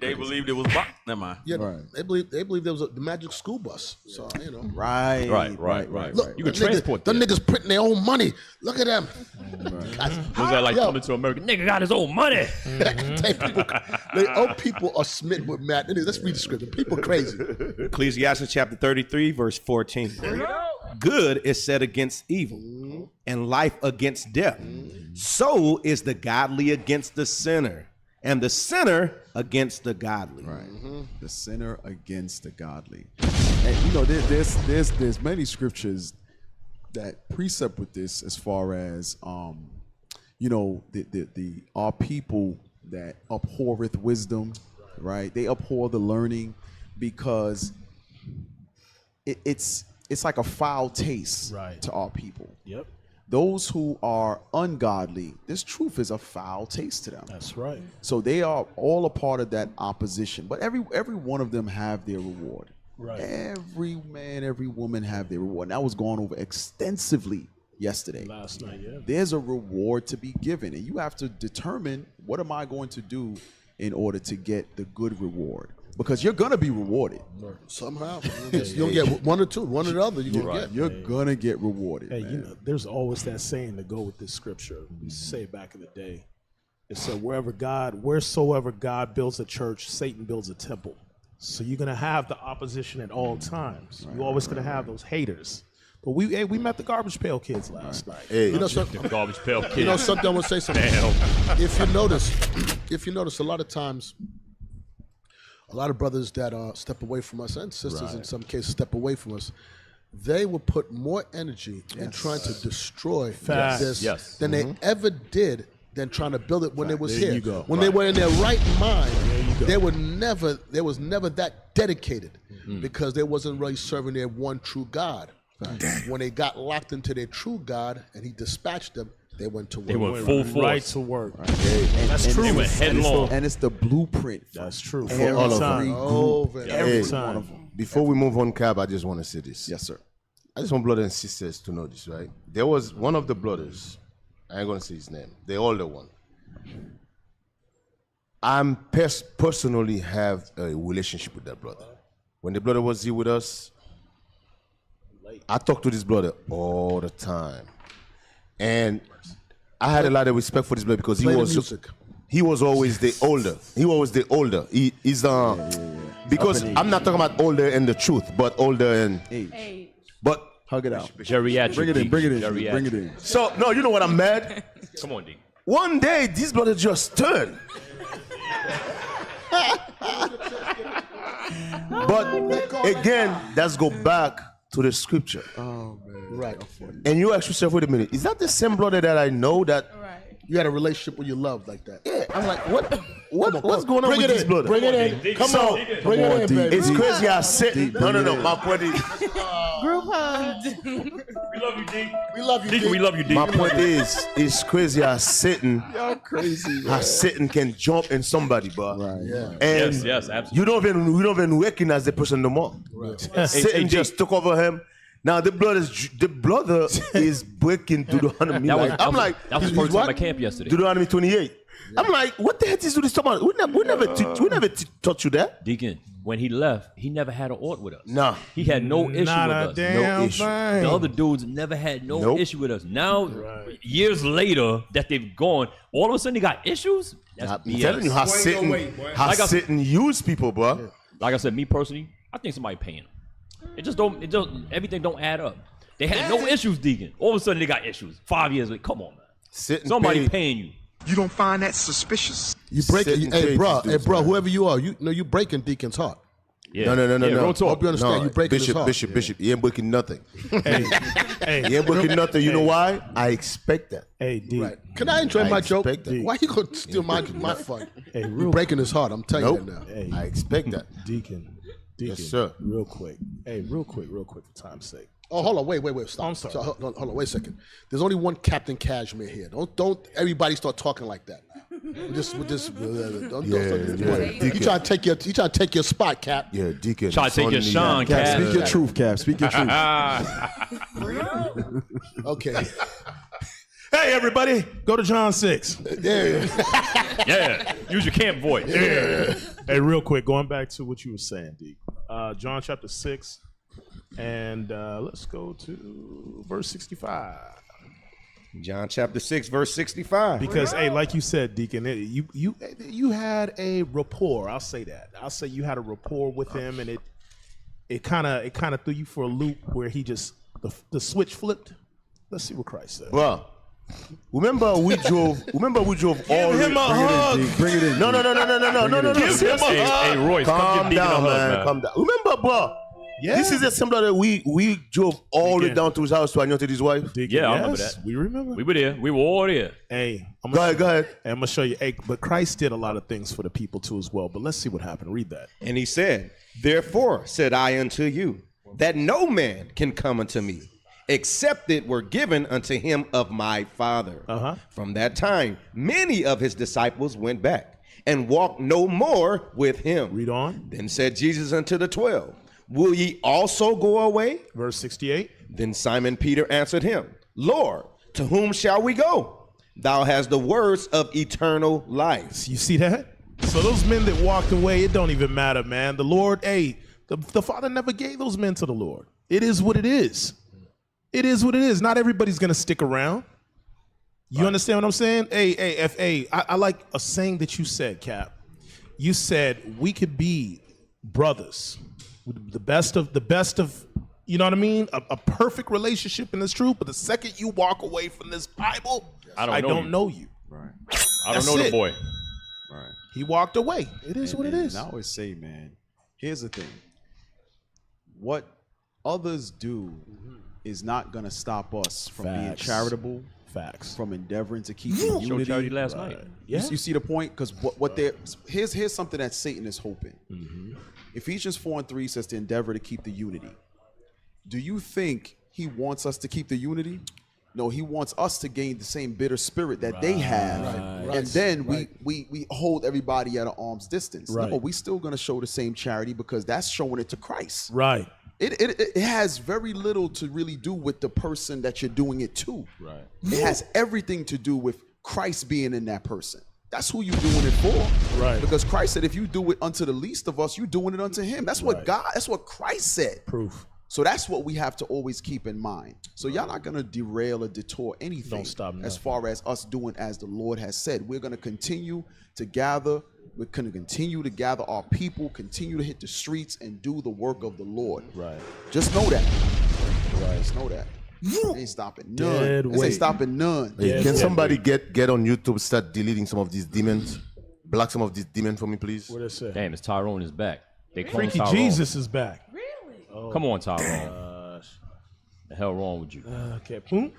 They believed it was box. Never mind. Yeah, Right. they believe there was the magic school bus. So you know. Right. Look, You can transport them that. niggas printing their own money. Look at them. Was that like coming to America? Nigga got his own money. People are smitten with mad. Let's read the scripture. People crazy. Ecclesiastes chapter 33, verse 14. Good is set against evil, and life against death. So is the godly against the sinner, and the sinner against the godly. Right. The sinner against the godly. And you know, there's many scriptures that precept with this as far as our people that abhorreth wisdom, right? They abhor the learning because it's like a foul taste to our people. Yep. Those who are ungodly, this truth is a foul taste to them. That's right. So they are all a part of that opposition. But every one of them have their reward. Right. Every man, every woman have their reward. And that was gone over extensively yesterday. Last night, yeah. There's a reward to be given, and you have to determine, what am I going to do in order to get the good reward? Because you're gonna be rewarded somehow. You'll get one or two, one or the other. You're gonna get rewarded. Hey, man. you know, there's always that saying to go with this scripture. We used to say back in the day. It said, wheresoever God builds a church, Satan builds a temple. So you're gonna have the opposition at all times. You're always gonna have those haters. But we met the garbage pail kids last night. Hey. You know something? The garbage pail kids. You know something? I want to say something. Damn. If you notice, a lot of times, a lot of brothers that step away from us, and sisters in some cases step away from us, they will put more energy in trying to destroy this than they ever did than trying to build it when it was There here. you go. When they were in their right mind, there was never that dedicated because they wasn't really serving their one true God. When they got locked into their true God and he dispatched them, they went to work. They went full force. Right to work. That's true. They went headlong. And it's the blueprint. That's true. Every all of time. Every time. Before we move on, Cab, I just want to say this. Yes, sir. I just want brothers and sisters to know this, right? There was one of the brothers I ain't gonna say his name. The older one. I'm personally have a relationship with that brother. When the brother was here with us, I talked to this brother all the time, and I had a lot of respect for this brother because he was always the older. He was the older. He's because I'm not talking about older in the truth, but older in age. But hug it out. Geriatric. Bring it in. So no, you know what I'm mad? Come on, D. One day this brother just turned. But again, let's go back to the scripture. Oh man, right. And you ask yourself, wait a minute, is that the same brother that I know that you had a relationship with your love like that? Yeah, I'm like, what's going on with this brother? Bring it in. Come on, bring it in, baby. It's crazy. I sit. No. My point is, Group hug. We love you, D. We love you, D. We love you, D. my point is, it's crazy. I sitting. Y'all crazy. I sitting can jump in somebody, bro. Right. Yeah. And Yes, absolutely. you don't even recognize the person no more. Right. Sitting just took over him. Now the brother is breaking Deuteronomy. That was first time what? at camp yesterday. Deuteronomy 28. Yeah. I'm like, what the heck is this talking about? We never taught you that. Deacon, when he left, he never had an ought with us. Nah. He had no issue with us. No issue. thing. The other dudes never had no issue with us. Now, years later that they've gone, all of a sudden they got issues? That's I'm BS. telling you how Satan use people, bro. Like I said, me personally, I think somebody paying them. Everything don't add up. They had no issues, Deacon. All of a sudden they got issues. 5 years later, come on, man. Somebody paying you. You don't find that suspicious? You breaking, hey, bro, whoever you are, you breaking Deacon's heart. Yeah. No. Real talk. Hope you understand. You breaking his heart. Bishop. He ain't breaking nothing. Hey, He ain't breaking nothing. You know why? I expect that. Hey, D. Right. Can I enjoy my joke? expect that. Why you gonna steal my fun? Hey, You breaking his heart. I'm telling you that now. Hey, I expect that. Deacon. Yes, sir. Real quick. Hey, real quick for time's sake. Oh, hold on, wait, stop. I'm sorry. Hold on, wait a second. There's only one Captain Cashmere here. Don't everybody start talking like that. Don't you trying to take your spot, Cap? Yeah, Deacon. Try to take your Sean, Cap, Cap. speak your truth, Cap. Speak your truth. Okay. Hey, everybody, go to John 6. Yeah. Use your camp voice. Yeah. Hey, real quick, going back to what you were saying, D. John chapter 6, and let's go to verse 65. John chapter 6, verse 65. Because, hey, like you said, Deacon, you had a rapport. I'll say that. I'll say you had a rapport with him, and it kind of threw you for a loop where he just the switch flipped. Let's see what Christ said. Well, remember we drove all him a hug. Bring it in. No. Give him a hug. Hey, Royce, Calm come give Deacon a down, hug, man. Calm down. Remember, bro. Yeah. This is a similar that we drove all the way down to his house to anoint his wife. Deacon, Yeah, I remember that. We remember. We were there. We were all there. Hey, Go ahead. Hey, I'm gonna show you. Hey, but Christ did a lot of things for the people too as well. But let's see what happened. Read that. And he said, therefore said I unto you, that no man can come unto me, except it were given unto him of my Father. From that time, many of his disciples went back and walked no more with him. Read on. Then said Jesus unto the 12, will ye also go away? Verse 68. Then Simon Peter answered him, Lord, to whom shall we go? Thou hast the words of eternal life. You see that? So those men that walked away, it don't even matter, man. The Lord, the Father never gave those men to the Lord. It is what it is. It is what it is. Not everybody's going to stick around. You understand what I'm saying? I like a saying that you said, Cap. You said we could be brothers. The best of, you know what I mean? A perfect relationship in this truth. But the second you walk away from this Bible, I don't know you. Right. I don't know the boy. Right. He walked away. It is what it is. I always say, man, here's the thing. What others do is not going to stop us from being charitable. Facts. From endeavoring to keep unity. Showed charity last night. Yeah. You see the point? Because what they're here's something that Satan is hoping. Ephesians 4:3 says to endeavor to keep the unity. Do you think he wants us to keep the unity? No, he wants us to gain the same bitter spirit that they have. And then we hold everybody at an arm's distance. No, we still going to show the same charity because that's showing it to Christ. Right. It has very little to really do with the person that you're doing it to. Right. It has everything to do with Christ being in that person. That's who you're doing it for. Right. Because Christ said, if you do it unto the least of us, you're doing it unto him. That's what that's what Christ said. Proof. So that's what we have to always keep in mind. So y'all not gonna derail or detour anything. Don't stop nothing. As far as us doing as the Lord has said. We're gonna continue to gather. We're gonna continue to gather our people, continue to hit the streets and do the work of the Lord. Right. Just know that. Right. Just know that. Ain't stopping none. This ain't stopping none. Hey, can somebody get on YouTube, start deleting some of these demons? Block some of these demons for me, please. What it say? Damn, it's Tyrone is back. They clone Freaky Tyrone. Jesus is back. Really? Oh, Come on, Tyrone. The hell wrong with you? Okay. Boom.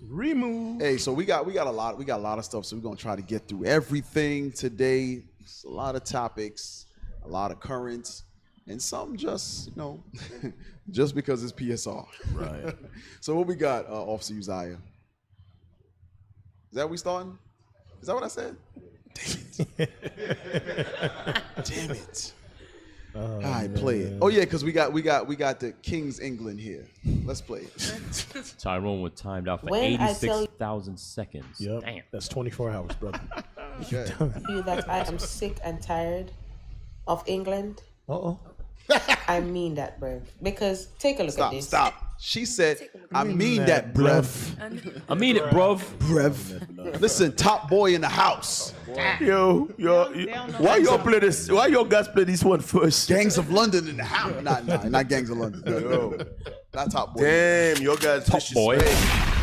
Remove. Hey, so we got a lot of stuff. So we're gonna try to get through everything today. It's a lot of topics, a lot of currents, and some just just because it's PSR. Right. So what we got, Officer Uzziah? Is that we starting? Is that what I said? Damn it. All right, play it. Oh yeah, because we got the King's England here. Let's play it. Tyrone was timed out for When I 86,000 seconds. Yep. Damn. That's 24 hours, brother. Okay. You that I am sick and tired of England. Uh-oh. I mean that, bruv. Because take a look at this. Stop. She said, I mean that, bruv. I mean it, bruv. Bruv. Listen, top boy in the house. Yo, why y'all play this? Why y'all guys play this one first? Gangs of London in the house. Not Gangs of London. No. Not top boy. Damn, your guys top boy.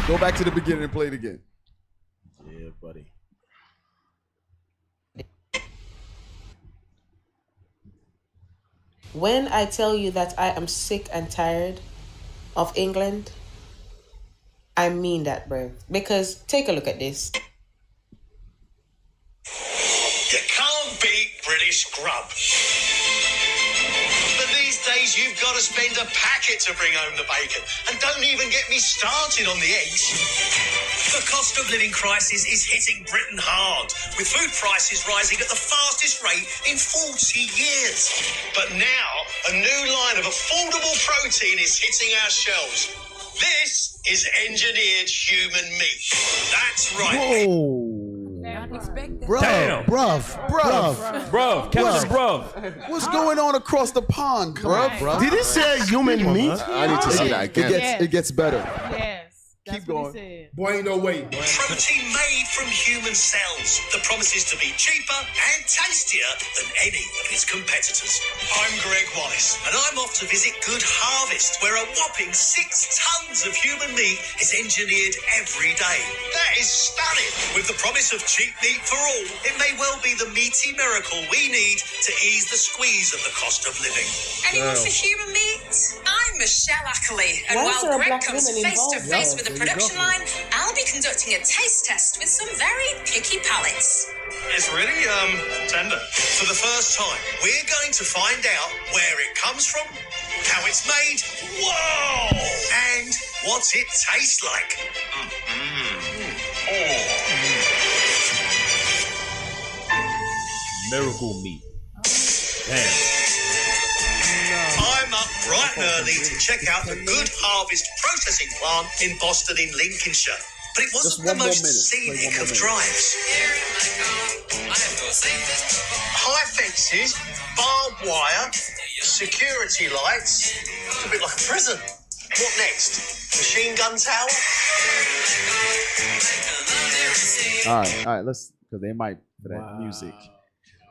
Go back to the beginning and play it again. Yeah, buddy. When I tell you that I am sick and tired of England, I mean that, bruv. Because take a look at this. You can't beat British grub. But these days you've got to spend a packet to bring home the bacon. And don't even get me started on the eggs. The cost of living crisis is hitting Britain hard, with food prices rising at the fastest rate in 40 years. But now, a new line of affordable protein is hitting our shelves. This is engineered human meat. That's right. Whoa. Damn. Bruv. Captain Bruv. What's going on across the pond, bruv? Did it say human meat? I need to see that again. It gets better. Yes. That's Keep what going. he said. Boy, ain't no way. Protein made from human cells that promises to be cheaper and tastier than any of its competitors. I'm Greg Wallace, and I'm off to visit Good Harvest, where a whopping 6 tons of human meat is engineered every day. That is stunning. With the promise of cheap meat for all, it may well be the meaty miracle we need to ease the squeeze of the cost of living. Anyone for human meat? I'm Michelle Ackley, and Why is while there a Greg black comes woman face to involved? face with the production line, I'll be conducting a taste test with some very picky palates. It's really, tender. For the first time, we're going to find out where it comes from, how it's made, whoa, and what it tastes like. Miracle meat. Damn. I'm up bright and early to check out the Good Harvest processing plant in Boston in Lincolnshire. But it wasn't the most scenic of drives. High fences, barbed wire, security lights. It's a bit like a prison. What next? Machine gun tower? All right, let's, because they might for that music.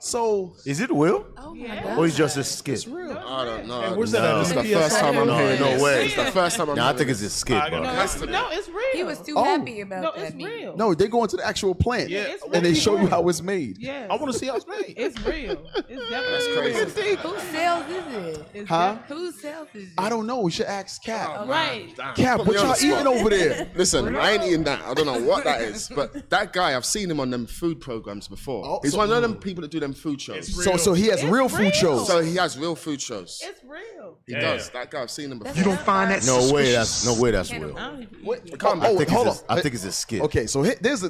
So, is it Will? Oh Yeah. my God. Or is just a skit? it's real. I don't know. Hey, where's that at? It's the first time I'm hearing this. No way. It's the first time I'm Nah, I hearing think it's this. a skit, bro. No, it's real. He was too Oh. happy about No, that. it's meat. real. No, they go into the actual plant. Yeah, it's and they really show you real. how it's made. Yes. I want to see how it's made. It's real. It's definitely That's crazy. real. Whose cells is it? It's Huh? Whose cells is it? I don't know. We should ask Cap. Right. Cap, Put what me on y'all the eating spot. over there? Listen, I ain't eating that. I don't know what that is. But that guy, I've seen him on them food programs before. Oh, He's so- one of them people that do them food shows. So he has It's real food real. shows. So he has real food shows. It's real. He does. That guy, I've seen him before. You don't find that No way. suspicious? That's Will. I don't even- What? Come on, Oh, I think hold it's on. I think it's a skit. Okay, so there's a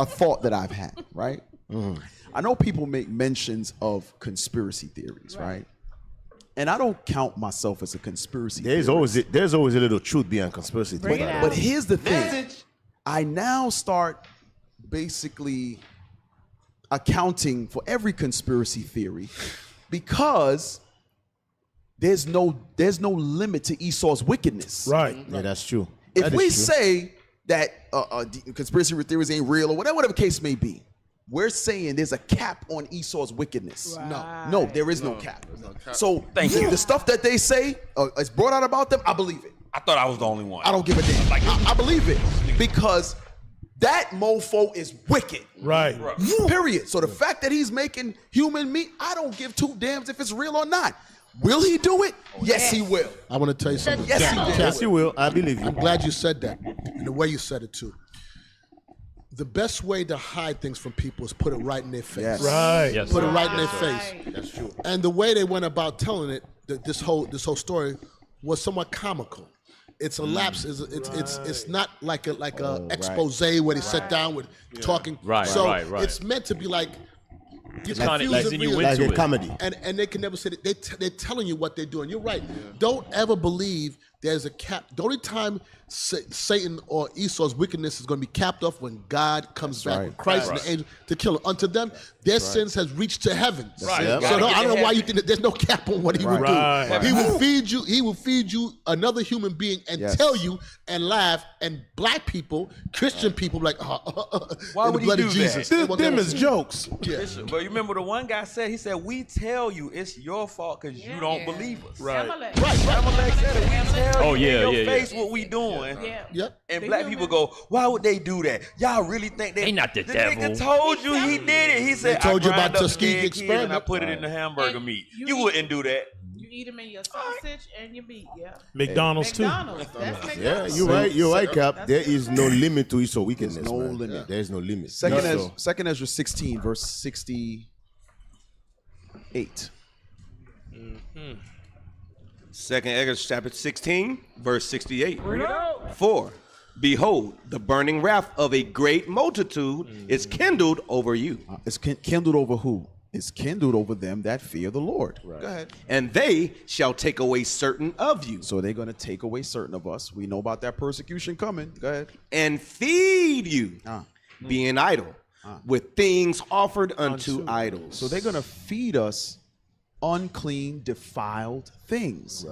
thought that I've had, right? I know people make mentions of conspiracy theories, right? and I don't count myself as a conspiracy There's theorist. always a little truth behind conspiracy theories. But here's the thing. I now start basically accounting for every conspiracy theory because there's no limit to Esau's wickedness. Right. Yeah, that's true. If That we is true. say that conspiracy theories ain't real or whatever the case may be, we're saying there's a cap on Esau's wickedness. No, there is no cap. So the stuff that they say is brought out about them, I believe it. I thought I was the only one. I don't give a damn. I believe it because that mofo is wicked. Right. Period. So the fact that he's making human meat, I don't give two damns if it's real or not. Will he do it? Yes, he will. I want to tell you something. Yes, he will. Yes, you will. I believe you. I'm glad you said that, and the way you said it too. The best way to hide things from people is put it right in their face. Yes. Right. Yes. Put it right in their face. That's true. And the way they went about telling it, this whole story, was somewhat comical. It's a lapse. It's not like a expose where they sit down with talking. Right, So right. it's meant to be like. It's kind of easing you into Like a it. comedy. And they can never say that. They're telling you what they're doing. You're right. Don't ever believe there's a cap. The only time Satan or Esau's wickedness is going to be capped off when God comes back with Christ and the angel to kill them. Unto them, their sins has reached to heaven. Right. Yep. So I don't know why you think that there's no cap on what he would do. Right. He will feed you. He will feed you another human being and Yes. tell you and laugh. And black people, Christian people, like, Why in would the blood he of do Jesus. that? Them is jokes. Yeah. But you remember the one guy said, he said, we tell you it's your fault because you don't believe us. Right. Amalek said it. We tell Oh, you yeah, in your yeah, face what we doing. Yep. And black people go, why would they do that? Y'all really think they not the devil. nigga told you he did it. He said, They told I you about grind up the Tuskegee dead kid and I experiment. put it in the hamburger And meat. you You eat- wouldn't do that. You eat them in your sausage and your meat, yeah. McDonald's too. McDonald's. That's Yeah, McDonald's. you're right. You're right, Cap. There is no limit to Esau wickedness. There's no man. limit. There is no limit. Second Ezra 16, verse 68. Second Ezra chapter 16, verse 68. 4. Behold, the burning wrath of a great multitude is kindled over you. It's kindled over who? It's kindled over them that fear the Lord. Go ahead. And they shall take away certain of you. So they're going to take away certain of us. We know about that persecution coming. Go ahead. And feed you, being idle, with things offered unto idols. So they're going to feed us unclean, defiled things.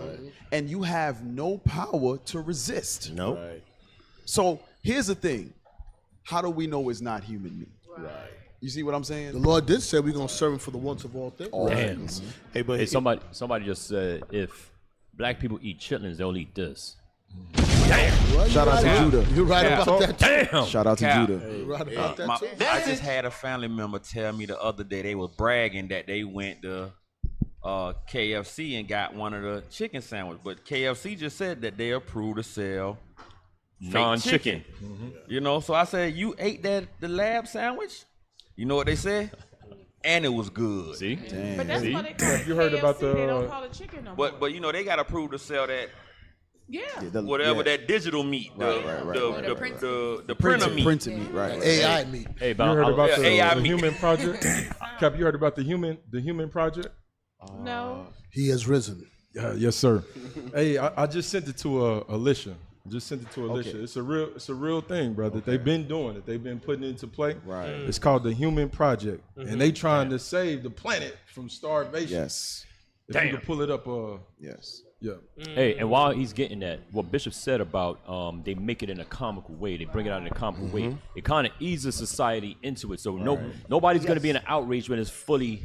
And you have no power to resist. No. Right. So here's the thing. How do we know it's not human meat? Right. You see what I'm saying? The Lord did say we're going to serve him for the wants of all things. Damn. Hey, but Hey, somebody just said if black people eat chitlins, they'll eat this. Well, Shout out to Judah. You're right about that. Too. Damn. Shout out to Cap. Judah. You're right about that. Too. I just had a family member tell me the other day they was bragging that they went to KFC and got one of the chicken sandwiches, but KFC just said that they approved to sell fake Non-chicken. chicken. You know, so I said, you ate the lab sandwich? You know what they said? And it was good. See? But that's why they call it You heard KFC. about They don't the call it chicken no more. But you know, they got approved to sell that Yeah. whatever that digital meat, the printer meat. Printed meat, right. AI meat. Hey, you heard about the AI meat. human project? Cap, you heard about the human project? No. He has risen. Yes, sir. Hey, I just sent it to Alicia. It's a real thing, brother. They've been doing it. They've been putting it into play. Right. It's called the Human Project, and they trying to save the planet from starvation. Yes. If you can pull it up. Yes. Yeah. Hey, and while he's getting that, what Bishop said about they make it in a comical way, they bring it out in a comical way. It kind of eases society into it, so nobody's going to be in an outrage when it's fully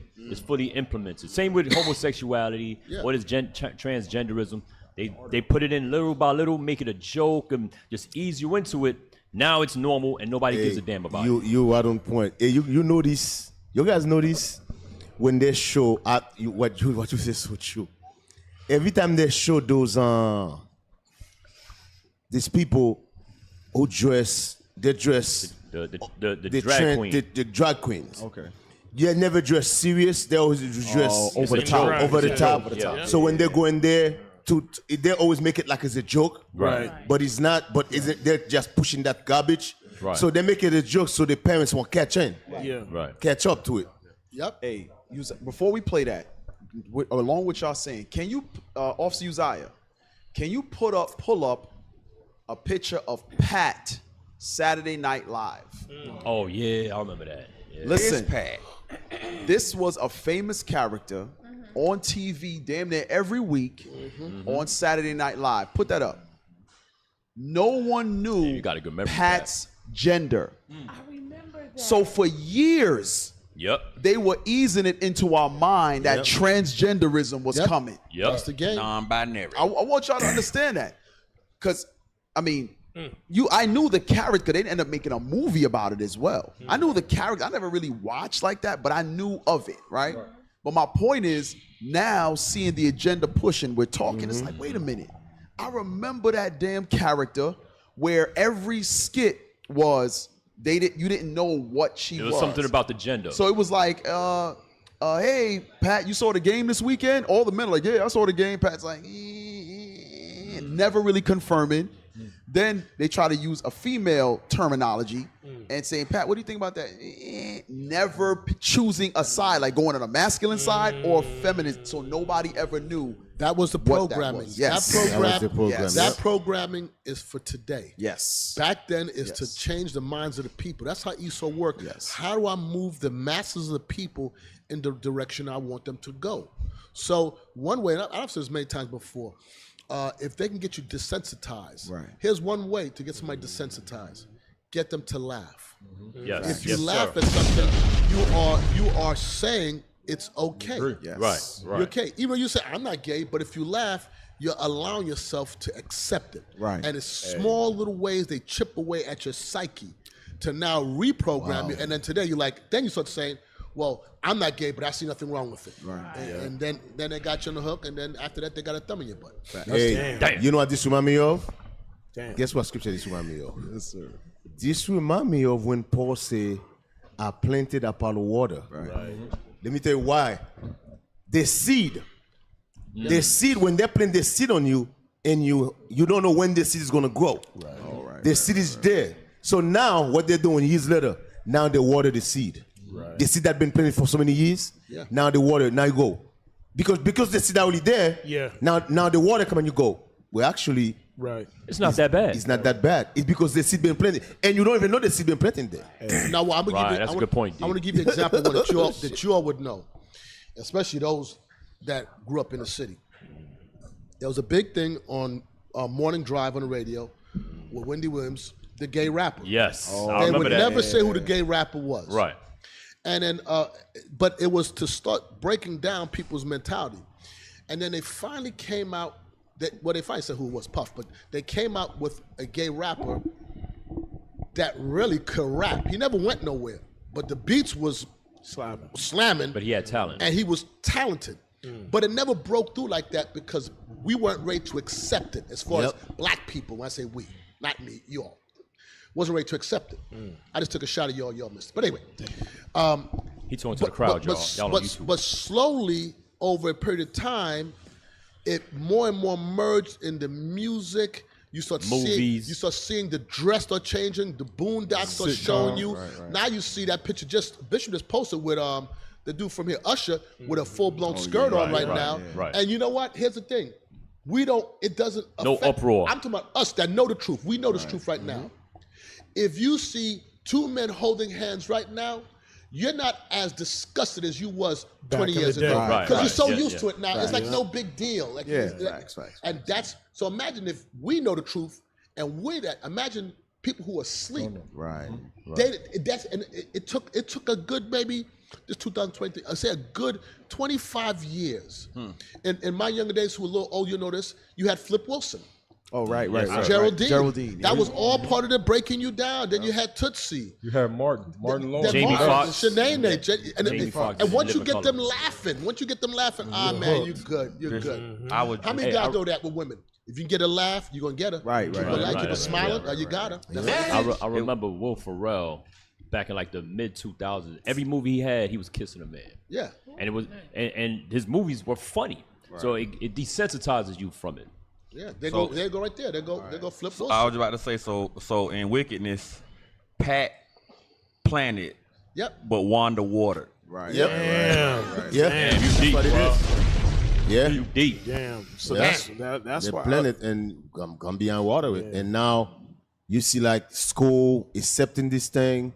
implemented. Same with homosexuality, what is transgenderism. They put it in little by little, make it a joke, and just ease you into it. Now it's normal, and nobody gives a damn about it. You are on point. Hey, you know this. You guys know this. When they show what you say is so true. Every time they show those these people who dress the drag queen. the drag queens. Okay. They never dress serious. They always dress over the top. Yeah. So when they go in there, they always make it like it's a joke. Right. But it's not. But they're just pushing that garbage. Right. So they make it a joke so the parents won't catch in. Yeah. Right. Catch up to it. Yep. Hey, before we play that, along with y'all saying, can you, Officer Uzziah, can you pull up a picture of Pat Saturday Night Live? Oh yeah, I remember that. Yeah. Listen, Pat. This was a famous character on TV damn near every week on Saturday Night Live. Put that up. No one knew you got a good memory, Pat's gender. I remember that. So for years, they were easing it into our mind that transgenderism was coming. That's the game. Non-binary. I want y'all to understand that. Because, I mean, I knew the character. They ended up making a movie about it as well. I knew the character. I never really watched like that, but I knew of it, right? But my point is, now seeing the agenda pushing, we're talking, it's like, wait a minute. I remember that damn character where every skit was, you didn't know what she was. It was something about the gender. So it was like, hey, Pat, you saw the game this weekend? All the men are like, yeah, I saw the game. Pat's like, never really confirming. Then they try to use a female terminology and saying, Pat, what do you think about that? Never choosing a side, like going on a masculine side or feminine. So nobody ever knew. That was the programming. Yes. That programming is for today. Yes. Back then is to change the minds of the people. That's how ESO worked. How do I move the masses of the people in the direction I want them to go? So one way, and I've said this many times before, if they can get you desensitized, here's one way to get somebody desensitized: get them to laugh. If you laugh at something, you are saying it's okay. Right. You're okay. Even though you say I'm not gay, but if you laugh, you're allowing yourself to accept it. Right. And it's small little ways they chip away at your psyche to now reprogram you. And then today then you start saying, well, I'm not gay, but I see nothing wrong with it. Right. And then they got you on the hook, and then after that, they got a thumb in your butt. Hey, you know what this remind me of? Guess what scripture this remind me of? Yes, sir. This remind me of when Paul say, I planted upon the water. Right. Let me tell you why. The seed, when they plant the seed on you, and you don't know when the seed is going to grow. Right. All right. The seed is there. So now what they're doing years later, now they water the seed. Right. The seed that been planted for so many years, now the water, now you go. Because the seed already there, now the water come and you go. Well, actually, it's not that bad. It's not that bad. It's because the seed been planted, and you don't even know the seed been planted there. Now, I'm gonna give you, that's a good point. I want to give you an example of one that you all would know, especially those that grew up in the city. There was a big thing on Morning Drive on the radio with Wendy Williams, the gay rapper. Yes, they would never say who the gay rapper was. Right. And then, but it was to start breaking down people's mentality. And then they finally came out, they finally said who it was, Puff, but they came out with a gay rapper that really could rap. He never went nowhere, but the beats was slamming. But he had talent. And he was talented. But it never broke through like that because we weren't ready to accept it as far as black people. When I say we, not me, you all. Wasn't ready to accept it. I just took a shot at y'all missed it. But anyway. He talking to the crowd, y'all. Y'all on YouTube. But slowly, over a period of time, it more and more merged in the music. You start seeing the dress start changing, the boondocks start showing you. Right. Now you see that picture Bishop just posted with the dude from here, Usher, with a full-blown skirt on right now. Right. And you know what? Here's the thing. It doesn't affect. No uproar. I'm talking about us that know the truth. We know the truth right now. If you see two men holding hands right now, you're not as disgusted as you was 20 years ago. Because you're so used to it now. It's like no big deal. Like, facts. And so imagine if we know the truth and imagine people who are asleep. Right. It took a good maybe this 2023, I say a good 25 years. In my younger days, who were a little old, you know this, you had Flip Wilson. Oh, right. Geraldine. That was all part of the breaking you down. Then you had Tootsie. You had Martin Lawrence. Jamie Foxx. And once you get them laughing, man, you good. You're good. How many guys know that with women? If you can get a laugh, you're going to get her. Right. Keep her smiling, you got her. I remember Will Ferrell back in like the mid 2000s. Every movie he had, he was kissing a man. Yeah. And it was, and his movies were funny. So it desensitizes you from it. Yeah, they go right there. They go Flip Wilson. I was about to say so in Wickedness, Pat planted, but Wanda watered. Right. Yep. Damn, you deep, bro. Yeah. You deep. Damn. So Yeah. that's they why. planet and come beyond water with. And now you see like school accepting this thing,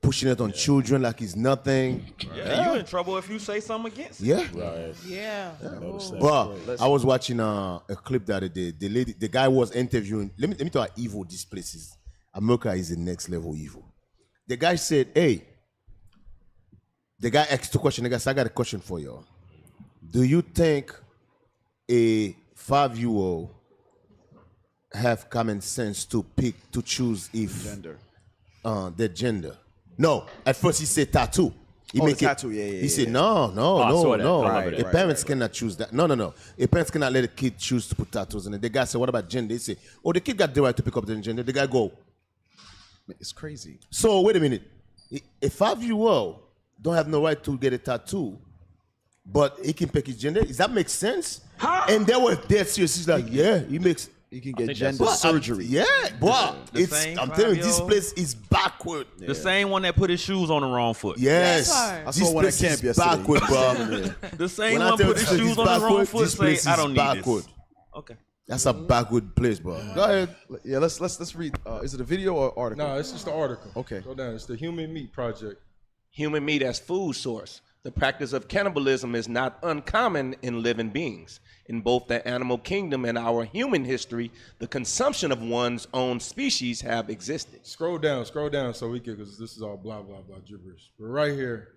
pushing it on children like it's nothing. Yeah, you in trouble if you say something against it. Yeah. Right. Yeah. But I was watching a clip the other day. The guy was interviewing. Let me tell you how evil this place is. America is the next level evil. The guy said, "Hey." The guy asked 2 questions. The guy said, "I got a question for you. Do you think a 5-year-old have common sense to choose if Gender. Their gender?" No. At first he said tattoo. Tattoo. He said no. The parents cannot choose that. No. The parents cannot let a kid choose to put tattoos in it. The guy said, "What about gender?" They say, "Oh, the kid got the right to pick up the gender." The guy go, "It's crazy." So wait a minute. A 5-year-old don't have no right to get a tattoo, but he can pick his gender. Does that make sense? And they were dead serious. He's like, he can get gender surgery. But I'm telling you, this place is backward. The same one that put his shoes on the wrong foot. Yes. I saw one at camp yesterday. Backward, bro. The same one put his shoes on the wrong foot. Say, I don't need this. Okay. That's a backward place, bro. Go ahead. Yeah, let's read. Is it a video or article? No, it's just the article. Okay. Go down. It's the Human Meat Project. Human meat as food source. The practice of cannibalism is not uncommon in living beings. In both the animal kingdom and our human history, the consumption of one's own species have existed. Scroll down so we can, because this is all blah, blah, blah gibberish. But right here,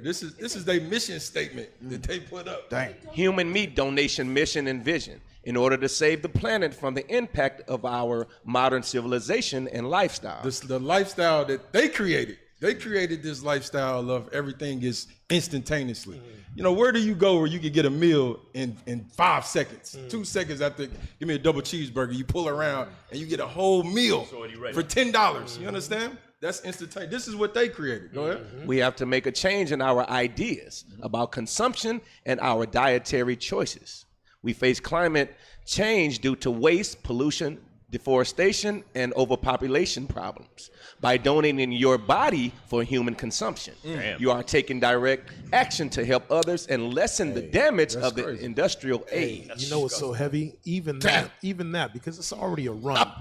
this is their mission statement that they put up. Dang. Human meat donation mission and vision in order to save the planet from the impact of our modern civilization and lifestyle. The lifestyle that they created. They created this lifestyle of everything is instantaneously. You know, where do you go where you can get a meal in 5 seconds? 2 seconds after, give me a double cheeseburger, you pull around and you get a whole meal for $10. You understand? That's instantaneous. This is what they created. Go ahead. We have to make a change in our ideas about consumption and our dietary choices. We face climate change due to waste, pollution, deforestation, and overpopulation problems. By donating your body for human consumption, you are taking direct action to help others and lessen the damage of the industrial age. You know what's so heavy? Even that, because it's already a run.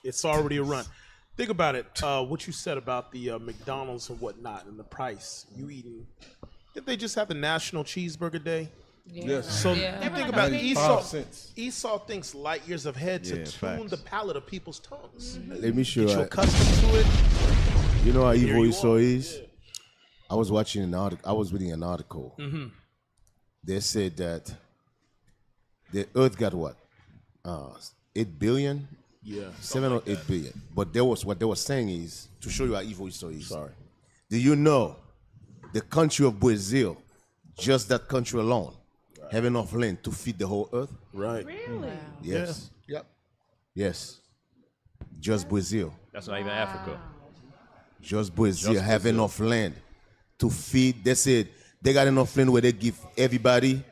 It's already a run. Think about it. What you said about the McDonald's and whatnot and the price. You eating? Did they just have the National Cheeseburger Day? Yes. So you think about it, Esau. 5 cents. Esau thinks light years ahead to tune the palate of people's tongues. Let me show you. Get you accustomed to it. You know how evil Esau is? I was watching an article. I was reading an article. They said that the earth got what? 8 billion? Yeah. 7 or 8 billion. But what they were saying is, to show you how evil Esau is. Sorry. Do you know the country of Brazil, just that country alone, have enough land to feed the whole earth? Right. Really? Yes. Yep. Yes. Just Brazil. That's not even Africa. Just Brazil have enough land to feed. They said they got enough land where they give everybody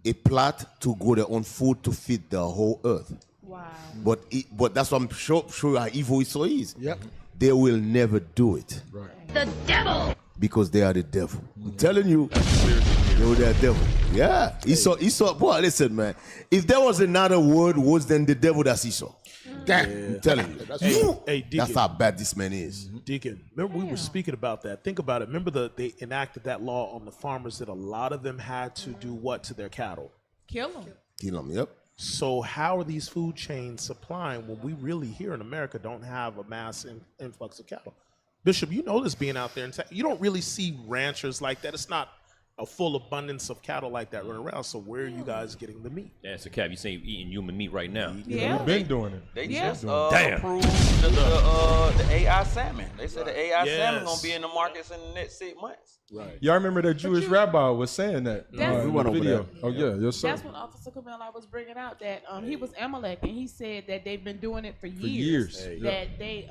a plot to grow their own food to feed the whole earth. Wow. But that's what I'm sure how evil Esau is. Yep. They will never do it. Right. The devil! Because they are the devil. I'm telling you, they're the devil. Yeah. Esau, boy, listen, man. If there was another word worse than the devil, that's Esau. I'm telling you. Hey, Deacon. That's how bad this man is. Deacon, remember we were speaking about that. Think about it. Remember they enacted that law on the farmers that a lot of them had to do what to their cattle? Kill them. Kill them, yep. So how are these food chains supplying when we really here in America don't have a mass influx of cattle? Bishop, you know this being out there. You don't really see ranchers like that. It's not a full abundance of cattle like that running around. So where are you guys getting the meat? Yeah, so Cap, you say you eating human meat right now. Yeah. We've been doing it. They Yeah. just Damn. approved the AI salmon. They said the AI salmon gonna be in the markets in the next 6 months. Right. Y'all remember that Jewish rabbi was saying that That's- in We went the over video. that. Oh yeah, yes sir. That's when Officer Camilla was bringing out that he was Amalek, and he said that they've been doing it for years. That they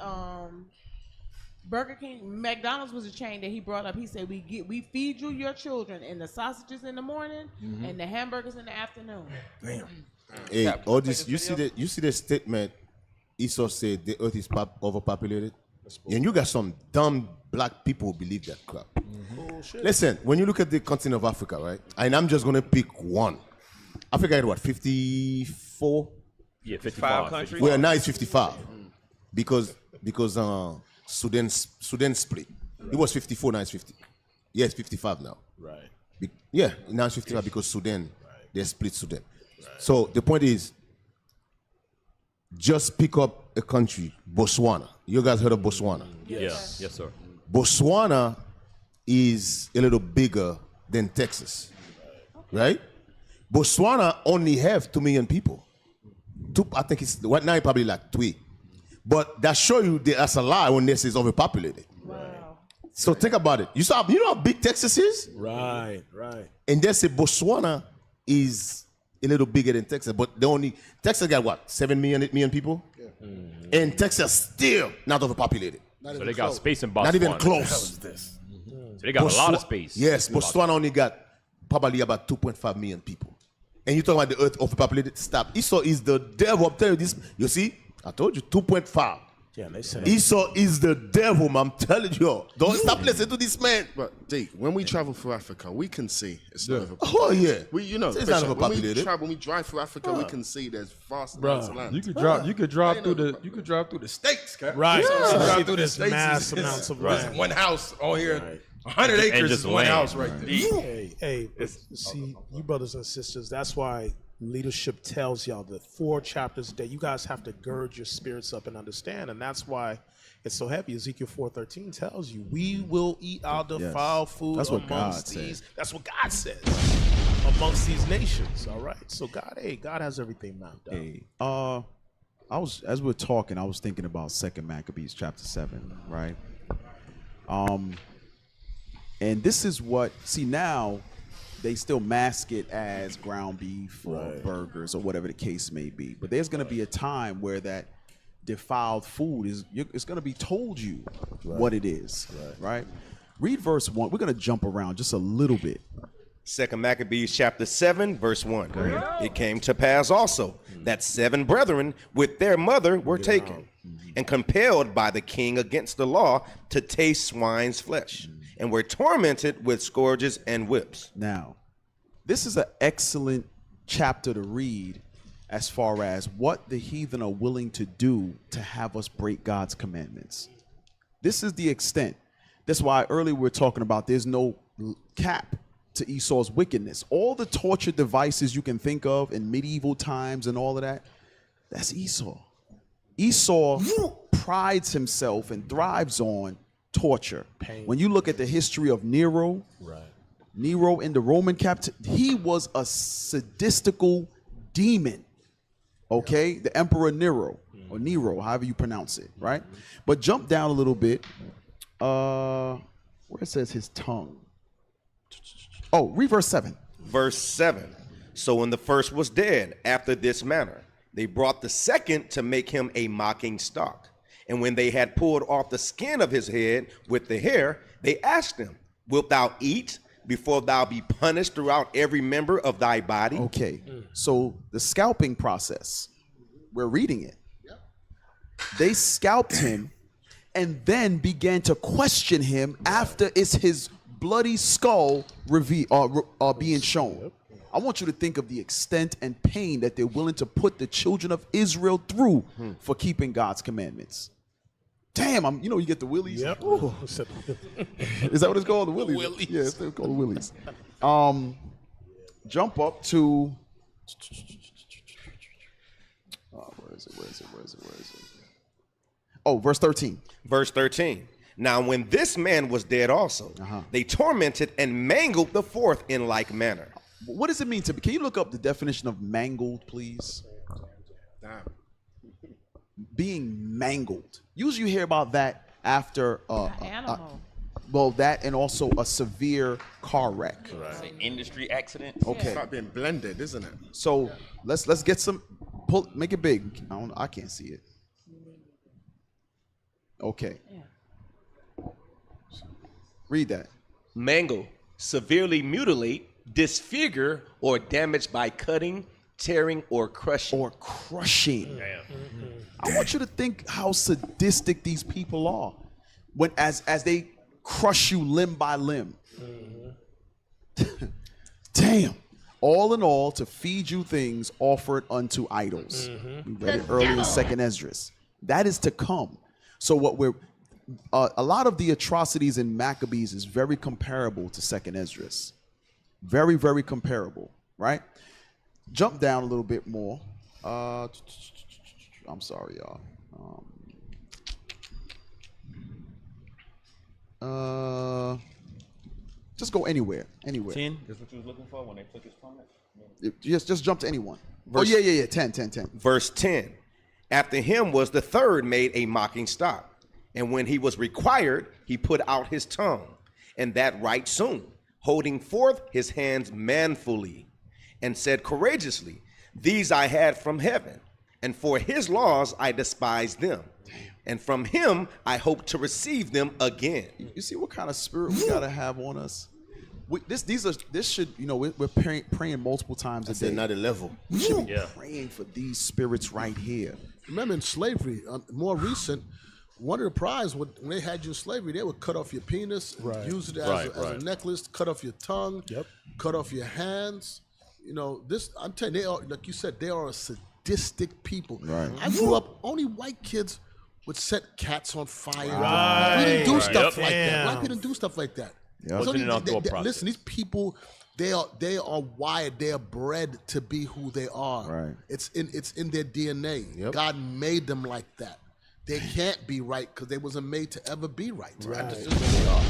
Burger King, McDonald's was a chain that he brought up. He said we feed you your children and the sausages in the morning and the hamburgers in the afternoon. Damn. Hey, all this you see the statement Esau said the earth is overpopulated. And you got some dumb black people who believe that crap. Listen, when you look at the continent of Africa, right? And I'm just gonna pick one. Africa had what, 54? Yeah, 55 countries. Well, now it's 55 because Sudan split. It was 54, now it's 50. Yeah, it's 55 now. Right. Yeah, now it's 55 because Sudan, they split Sudan. So the point is, just pick up a country, Botswana. You guys heard of Botswana? Yes, sir. Botswana is a little bigger than Texas, right? Botswana only have 2 million people. I think it's right now probably like 3. But that show you that's a lie when this is overpopulated. Wow. So think about it. You know how big Texas is? Right. And they say Botswana is a little bigger than Texas, but Texas got what, 7 million, 8 million people? Yeah. And Texas still not overpopulated. So they got space in Botswana. Not even close. So they got a lot of space. Yes, Botswana only got probably about 2.5 million people. And you talking about the earth overpopulated? Stop. Esau is the devil. I'm telling you this. You see, I told you 2.5. Yeah, they said Esau is the devil, man. I'm telling you. Don't stop listening to this man. But D, when we travel through Africa, we can see it's not overpopulated. Oh yeah. It's not overpopulated. When we drive through Africa, we can see there's vast amounts of land. You could drive through the states, Cap. Right. You Yeah. drive through the states. Mass amounts of There's land. one house on here. 100 acres just is one land. house right there. Hey, see, you brothers and sisters, that's why leadership tells y'all the 4 chapters a day. You guys have to gird your spirits up and understand, and that's why it's so heavy. Ezekiel 4:13 tells you, we will eat our defiled food That's what God amongst these. said. That's what God says. Amongst these nations, all right? So God has everything mapped out. As we're talking, I was thinking about 2 Maccabees chapter 7, right? And this is what, now they still mask it as ground beef or burgers or whatever the case may be. But there's going to be a time where that defiled food it's going to be told you what it is, right? Read verse 1. We're going to jump around just a little bit. 2 Maccabees chapter 7, verse 1. It came to pass also that 7 brethren with their mother were taken and compelled by the king against the law to taste swine's flesh, and were tormented with scourges and whips. Now, this is an excellent chapter to read as far as what the heathen are willing to do to have us break God's commandments. This is the extent. That's why earlier we were talking about there's no cap to Esau's wickedness. All the torture devices you can think of in medieval times and all of that, that's Esau. Esau prides himself and thrives on torture. Pain. When you look at the history of Nero, Nero in the Roman captivity, he was a sadistical demon. Okay, the Emperor Nero, or Nero, however you pronounce it, right? But jump down a little bit. Where it says his tongue. Oh, read verse 7. Verse 7. So when the first was dead, after this manner, they brought the second to make him a mocking stock. And when they had pulled off the skin of his head with the hair, they asked him, wilt thou eat before thou be punished throughout every member of thy body? Okay, so the scalping process, we're reading it. They scalped him and then began to question him after it's his bloody skull being shown. I want you to think of the extent and pain that they're willing to put the children of Israel through for keeping God's commandments. Damn, you get the willies. Yep. Is that what it's called? The willies? Willies. Yeah, it's still called the willies. Jump up to. Where is it? Oh, verse 13. Verse 13. Now when this man was dead also, they tormented and mangled the fourth in like manner. What does it mean can you look up the definition of mangled, please? Being mangled. Usually you hear about that after animal. Well, that and also a severe car wreck. It's an industry accident. Okay. It's like being blended, isn't it? So let's get some. Make it big. I can't see it. Okay. Read that. Mangle, severely mutilate, disfigure, or damage by cutting, tearing, or crushing. I want you to think how sadistic these people are when as they crush you limb by limb. Damn. all in all, to feed you things offered unto idols. We read it earlier in 2nd Esdras. That is to come. So what we're a lot of the atrocities in Maccabees is very comparable to 2nd Esdras. Very, very comparable, right? Jump down a little bit more. I'm sorry, y'all. Just go anywhere. 10 is what you was looking for when they took his planet? Just jump to anyone. Verse, 10. Verse 10. After him was the third made a mocking stock. And when he was required, he put out his tongue, and that right soon, holding forth his hands manfully, and said courageously, these I had from heaven, and for his laws I despised them. And from him I hope to receive them again. You see what kind of spirit we gotta have on us? This should, we're praying multiple times a day. Another level. We should be praying for these spirits right here. Remember in slavery, more recent, one of the prizes when they had you in slavery, they would cut off your penis, use it as a necklace, cut off your tongue, cut off your hands. I'm telling you, they are, like you said, they are a sadistic people. Right. I grew up, only white kids would set cats on fire. We didn't do stuff like that. Black people didn't do stuff like that. Yeah. So listen, these people, they are wired. They are bred to be who they are. Right. It's in their DNA. Yep. God made them like that. They can't be right because they wasn't made to ever be right. That's just who they are.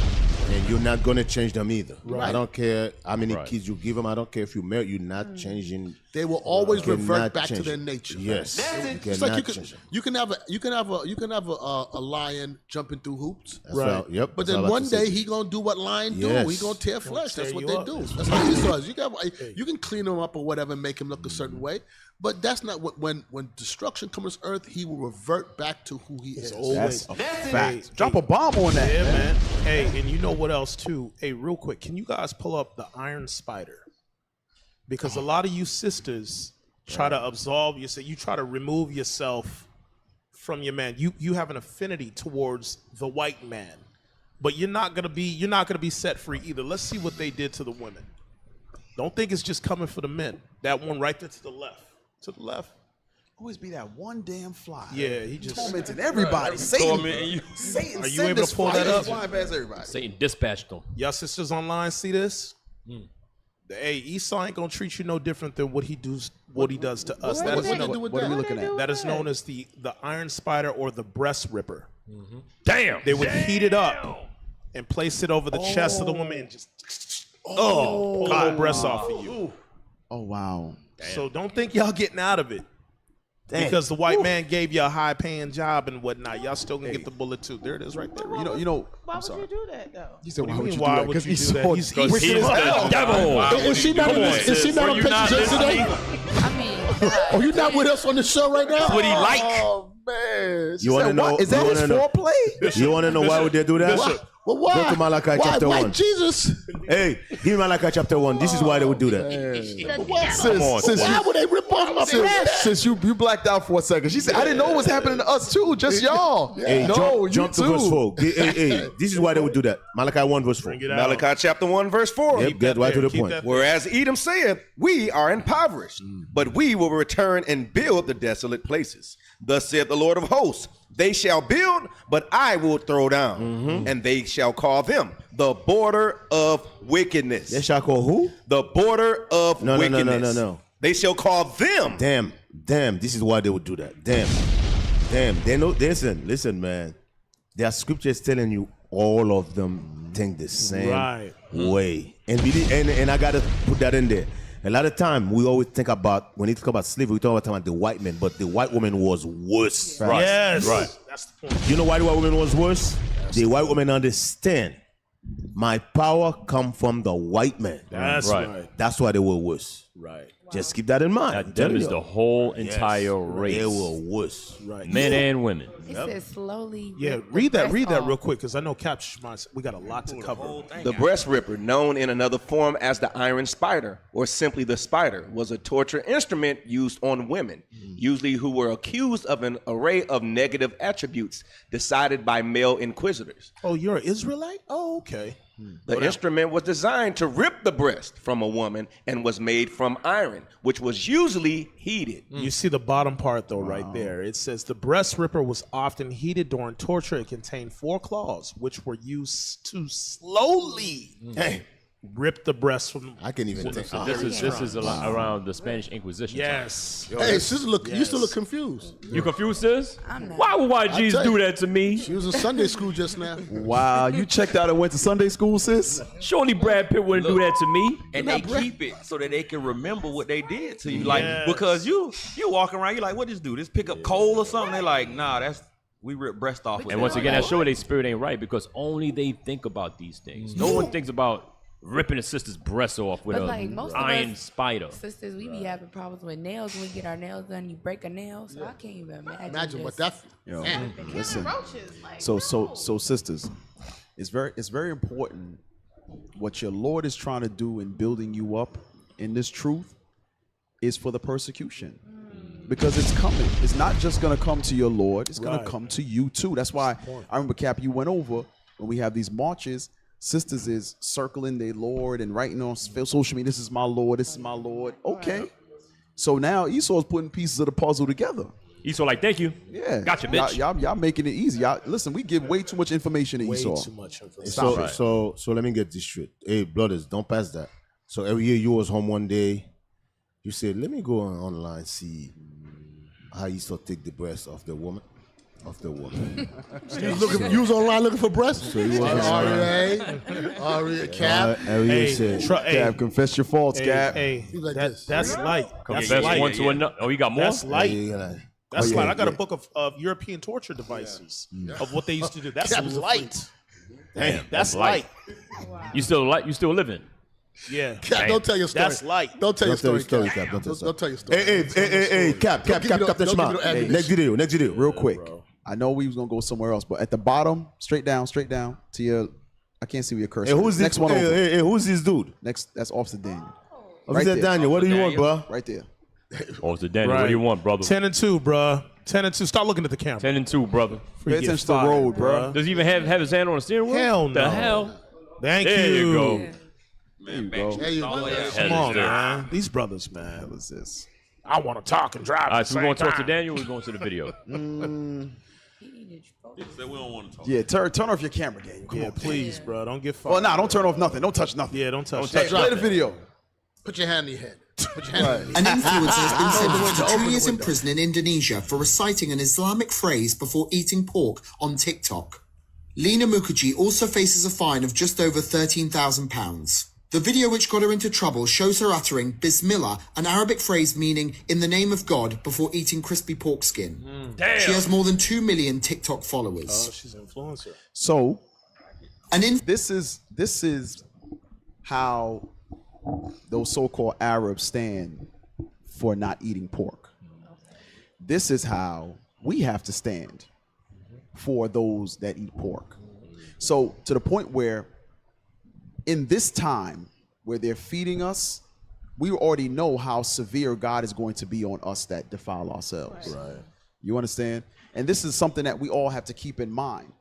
And you're not going to change them either. Right. I don't care how many kids you give them. I don't care if you marry. You're not changing. They will always revert back to change their it. nature. Yes. It's like you can have a lion jumping through hoops. That's right. Yep. But that's then all I one have to day say. he gonna do what lions do. Yes. He gonna tear flesh. That's what tear they you do. up. That's how Esau is. You can clean him up or whatever, and make him look a certain way. But that's not what when destruction comes to earth, he will revert back to who he is. That's a fact. Drop a bomb on that. Yeah, man. Hey, and you know what else too? Hey, real quick, can you guys pull up the iron spider? Because a lot of you sisters try to absolve yourself. You try to remove yourself from your man. You have an affinity towards the white man, but you're not gonna be set free either. Let's see what they did to the women. Don't think it's just coming for the men. That one right there to the left. To the left. Always be that one damn fly. Yeah, he just tormenting everybody. Satan, Satan, are you able to pull that up? Flying past everybody. Satan dispatched them. Y'all sisters online see this? Hey, Esau ain't gonna treat you no different than what he does to us. What are we looking at? That is known as the iron spider or the breast ripper. Damn. They would heat it up and place it over the chest of the woman and just pull the whole breast off of you. Oh wow. So don't think y'all getting out of it. Because the white man gave you a high-paying job and whatnot, y'all still gonna get the bullet too. There it is, right there. Why would you do that though? He said, What do you "Why mean, would you why do that?" would Because you do that? he's wicked as hell. Devil. Is she not on picture yesterday? I mean, Oh, you not with us on the show right now? That's what he like. Oh man. You want to know? Is that his foreplay? You want to know why would they do that? Well, why? Go to Malachi chapter 1. Jesus. Hey, give me Malachi chapter 1. This is why they would do that. Why would they rip off my flesh? Since you blacked out for a second, she said, "I didn't know it was happening to us too, just y'all." Hey, jump to verse 4. Hey, this is why they would do that. Malachi 1 verse 4. Malachi chapter 1 verse 4. Yep, get right to the point. Whereas Edom saith, we are impoverished, but we will return and build the desolate places. Thus saith the Lord of hosts, they shall build, but I will throw down, and they shall call them the border of wickedness. They shall call who? The border of wickedness. No. They shall call them. Damn. This is why they would do that. Damn. They know. Listen, man. There are scriptures telling you all of them think the same way. And I gotta put that in there. A lot of time we always think about when you talk about slavery, we talk about the white man, but the white woman was worse. Right. Yes. Right. That's the point. You know why the white woman was worse? The white woman understand my power come from the white man. That's right. That's why they were worse. Right. Just keep that in mind. That is the whole entire race. They were worse. Right. Men and women. it says slowly. Yeah, read that real quick because I know Capture Minds, we got a lot to cover. The breast ripper, known in another form as the iron spider, or simply the spider, was a torture instrument used on women, usually who were accused of an array of negative attributes decided by male inquisitors. Oh, you're an Israelite? Oh, okay. The instrument was designed to rip the breast from a woman and was made from iron, which was usually heated. You see the bottom part, though, right there. It says the breast ripper was often heated during torture. It contained 4 claws, which were used to slowly rip the breast from. I can even think. So this is around the Spanish Inquisition. Yes. Hey, sister, look, you still look confused. You confused, sis? I'm not. Why would YGs do that to me? She was in Sunday school just now. Wow, you checked out and went to Sunday school, sis? Surely Brad Pitt wouldn't do that to me. And they keep it so that they can remember what they did to you. Like, because you walk around, you're like, what this do? This pick up coal or something? They're like, nah, we rip breast off with And it. once again, that show their spirit ain't right because only they think about these things. No one thinks about ripping a sister's breast off with But a like most of iron us, spider. sisters, we be having problems with nails when we get our nails done. You break a nail, so I can't even imagine. Imagine what just- that. Yo, Killing listen. roaches. Like, So sisters, it's very important what your Lord is trying to do in building you up in this truth is for the persecution. Because it's coming. It's not just going to come to your Lord. It's going to come to you too. That's why I remember, Cap, you went over when we have these marches. Sisters is circling their Lord and writing on social media, this is my Lord, this is my Lord. Okay. So now Esau's putting pieces of the puzzle together. Esau like, thank you. Yeah. Gotcha, bitch. Y'all making it easy. Listen, we give way too much information to Way Esau. too much information. So let me get this straight. Hey, brothers, don't pass that. So every year you was home one day, you said, let me go online see how Esau take the breast of the woman. You was online looking for breasts? So you was Aria, Cap. Cap, confess your faults, Cap. Hey, that's light. That's Confess light. one to another. Oh, you got more? That's light. That's light. I got a yeah. book of European torture devices of what they used to do. That's Cap is light. Damn, That's light. You still living? Yeah. Cap, don't tell your story. That's light. Don't tell your story, Cap. Don't tell your story. Hey, Cap, touch my. Next video. Real quick. I know we was gonna go somewhere else, but at the bottom, straight down to your. I can't see where your cursor. Hey, who's next this? one over? Hey, who's this dude? Next, that's Officer Daniel. Officer there. Daniel, what do you want, bro? Right there. Officer Daniel, what do you want, brother? 10-2, bro. 10-2. Stop looking at the camera. 10-2, brother. Pay attention to the road, bro. Does he even have his hand on the steering wheel? Hell no. The hell? Thank There you go. There you go. There you go. Come on, man. These brothers, man. What is this? I want to talk and drive. All right, so we're going to talk to Daniel. We're going to the video. Yeah, turn off your camera, Daniel. Come on, please, bro. Don't get fired. Well, don't turn off nothing. Don't touch nothing. Yeah, don't touch. Hey, play the video. Put your hand in your head. Put your hand in your An head. influencer has been sentenced to Open 2 the years in window. prison in Indonesia for reciting an Islamic phrase before eating pork on TikTok. Lena Mukherjee also faces a fine of just over £13,000. The video which got her into trouble shows her uttering Bismillah, an Arabic phrase meaning in the name of God, before eating crispy pork skin. Damn. She has more than 2 million TikTok followers. Oh, she's an influencer. So, this is how those so-called Arabs stand for not eating pork. This is how we have to stand for those that eat pork. So, to the point where in this time where they're feeding us, we already know how severe God is going to be on us that defile ourselves. Right. You understand? And this is something that we all have to keep in mind.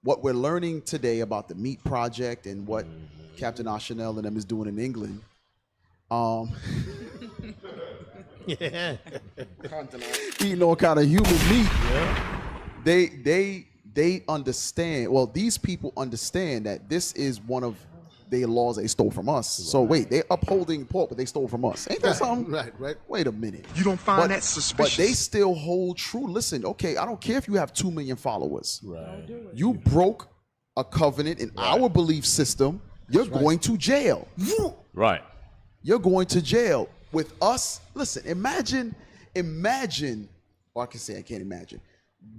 What we're learning today about the Meat Project and what Captain Archanel and them is doing in England, eating all kind of human meat. Yeah. They understand. Well, these people understand that this is one of their laws they stole from us. So wait, they're upholding pork, but they stole from us. Ain't that something? Right. Wait a minute. You don't find that suspicious? But they still hold true. Listen, okay, I don't care if you have 2 million followers. Right. You broke a covenant in our belief system. You're going to jail. Right. You're going to jail. With us, listen, imagine, or I can't imagine.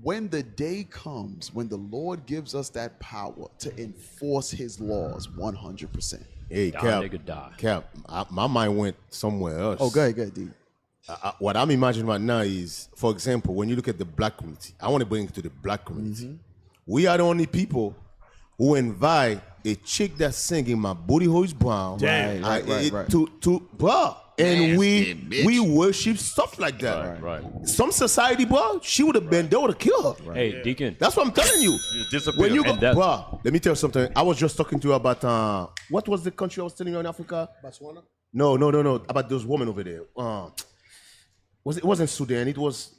When the day comes, when the Lord gives us that power to enforce his laws 100%. Hey, Cap, my mind went somewhere else. Oh, go ahead, D. What I'm imagining right now is, for example, when you look at the black community, I want to bring it to the black community. We are the only people who invite a chick that's singing "My Booty Hole is Brown." Right. Bro, And we worship stuff like that. Right. Some society, bro, they would have killed her. Hey, Deacon. That's what I'm telling you. When you go, bro, let me tell you something. I was just talking to you about what was the country I was telling you in Africa? Botswana? No. About those women over there. It wasn't Sudan. It was.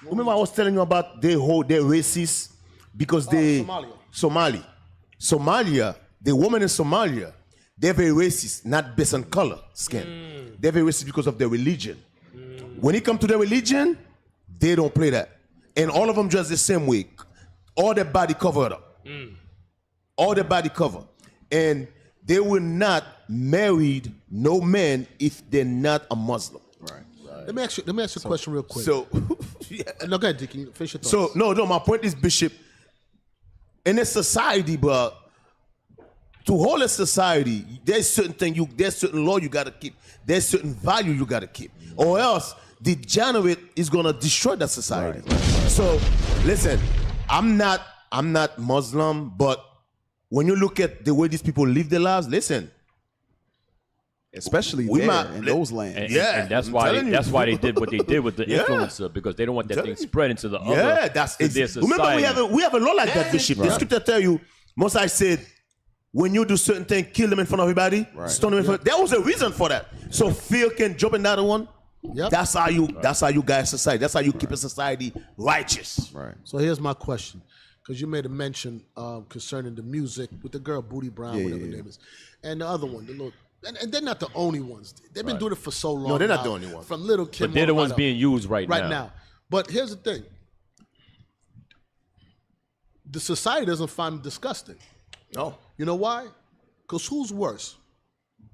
Remember, I was telling you about their racist because Somalia. The women in Somalia, they're very racist, not based on color, skin. They're very racist because of their religion. When it comes to their religion, they don't play that. And all of them dress the same way. All their body covered up. All their body covered. And they will not marry no man if they're not a Muslim. Right. Let me ask you a question real quick. So, no, go ahead, Deacon. Finish your thoughts. So, no, my point is, Bishop, in a society, but to hold a society, there's certain law you gotta keep. There's certain value you gotta keep. Or else the degenerate is gonna destroy that society. Right. So listen, I'm not Muslim, but when you look at the way these people live their lives, listen. Especially in those lands. And that's why they did what they did with the influencer, because they don't want that thing spread into the other their society. Remember, we have a law like that, Bishop. The scripture tell you, Moses said, when you do certain things, kill them in front of everybody, stone them in front. There was a reason for that. So fear can jump in that one. Yep. That's how you guide society. That's how you keep a society righteous. Right. So here's my question, because you made a mention concerning the music with the girl Booty Brown, whatever her name is, and the other one, the little. And they're not the only ones. They've been doing it for so long. No, they're not the only ones. From Little Kim. But they're the ones being used right now. But here's the thing. The society doesn't find them disgusting. No. You know why? Because who's worse?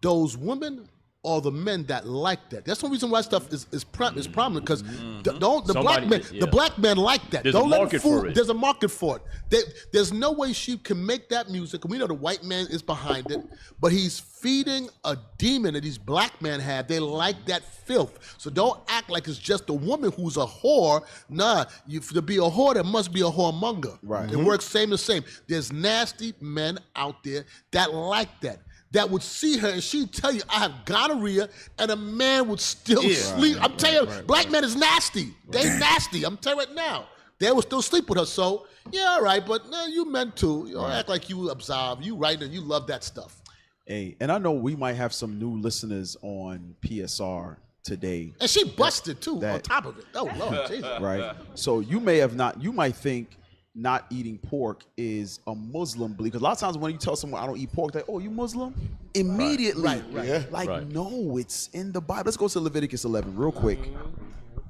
Those women or the men that like that? That's the reason why stuff is prominent, because the black men like that. There's a market for it. There's a market for it. There's no way she can make that music. We know the white man is behind it, but he's feeding a demon that these black men have. They like that filth. So don't act like it's just a woman who's a whore. Nah, to be a whore, there must be a whoremonger. Right. It works same the same. There's nasty men out there that like that. That would see her and she'd tell you, I have gonorrhea, and a man would still sleep. I'm telling you, black men is nasty. They nasty. I'm telling you right now. They would still sleep with her. So, yeah, all right, but no, you men too. You don't act like you absolve. You right, and you love that stuff. Hey, and I know we might have some new listeners on PSR today. And she busted too, on top of it. Oh, Lord, Jesus. Right. So you might think not eating pork is a Muslim belief. Because a lot of times when you tell someone I don't eat pork, they're like, oh, you Muslim? Immediately. Right. Yeah. No, it's in the Bible. Let's go to Leviticus 11 real quick.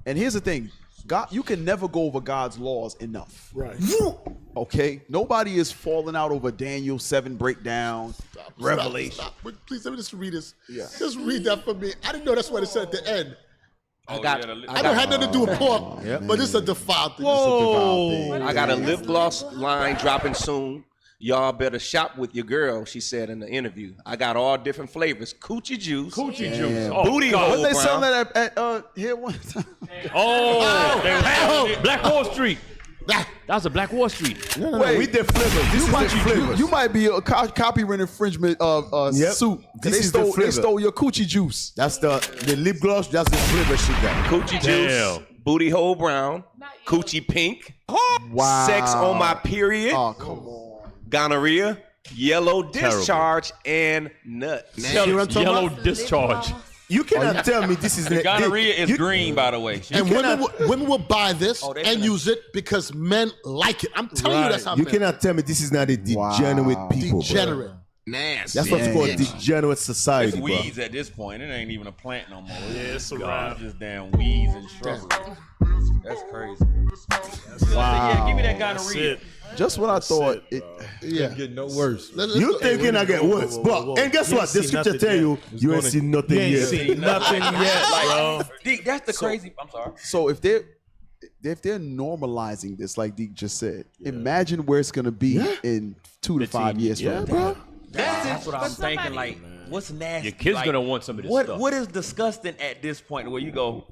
And here's the thing. God, you can never go over God's laws enough. Right. Okay? Nobody is falling out over Daniel 7 breakdown, Revelation. Stop. Please, let me just read this. Yeah. Just read that for me. I didn't know that's what it said at the end. I don't have nothing to do with pork, but this is a defiled thing. Whoa. I got a lip gloss line dropping soon. Y'all better shop with your girl, she said in the interview. I got all different flavors. Coochie juice. Coochie juice. Booty hole. What they selling that at here one time? Black Wall Street. That was a Black Wall Street. No. Wait, read their flavors. This is their flavors. You might be a copyright infringement suit. They stole your coochie juice. That's the lip gloss. That's the flavor she got. Coochie juice. Booty hole brown. Coochie pink. Wow. Sex on my period. Oh, come on. Gonorrhea. Yellow discharge and nuts. Yellow discharge. You cannot tell me this is the gonorrhea is green, by the way. And women will buy this and use it because men like it. I'm telling you, that's how you men. cannot tell me this is not a degenerate people. Degenerate. Bro. Nasty. That's what's called degenerate society, It's bro. weeds at this point. It ain't even a plant no more. It's It's just damn weeds and shrubbery. That's crazy. Wow. Yeah, give me that gonorrhea. Just when I thought it. Can't get no worse. You thinking I get worse, but and guess what? The scripture tell you ain't seen nothing yet. You ain't seen nothing yet, bro. Deke, that's the crazy. I'm sorry. So if they're normalizing this, like Deke just said, imagine where it's gonna be in 2 to 5 years from now. Bro. That's what I'm thinking. Like, what's nasty? Your kid's like, gonna want some of this stuff. What is disgusting at this point where you go,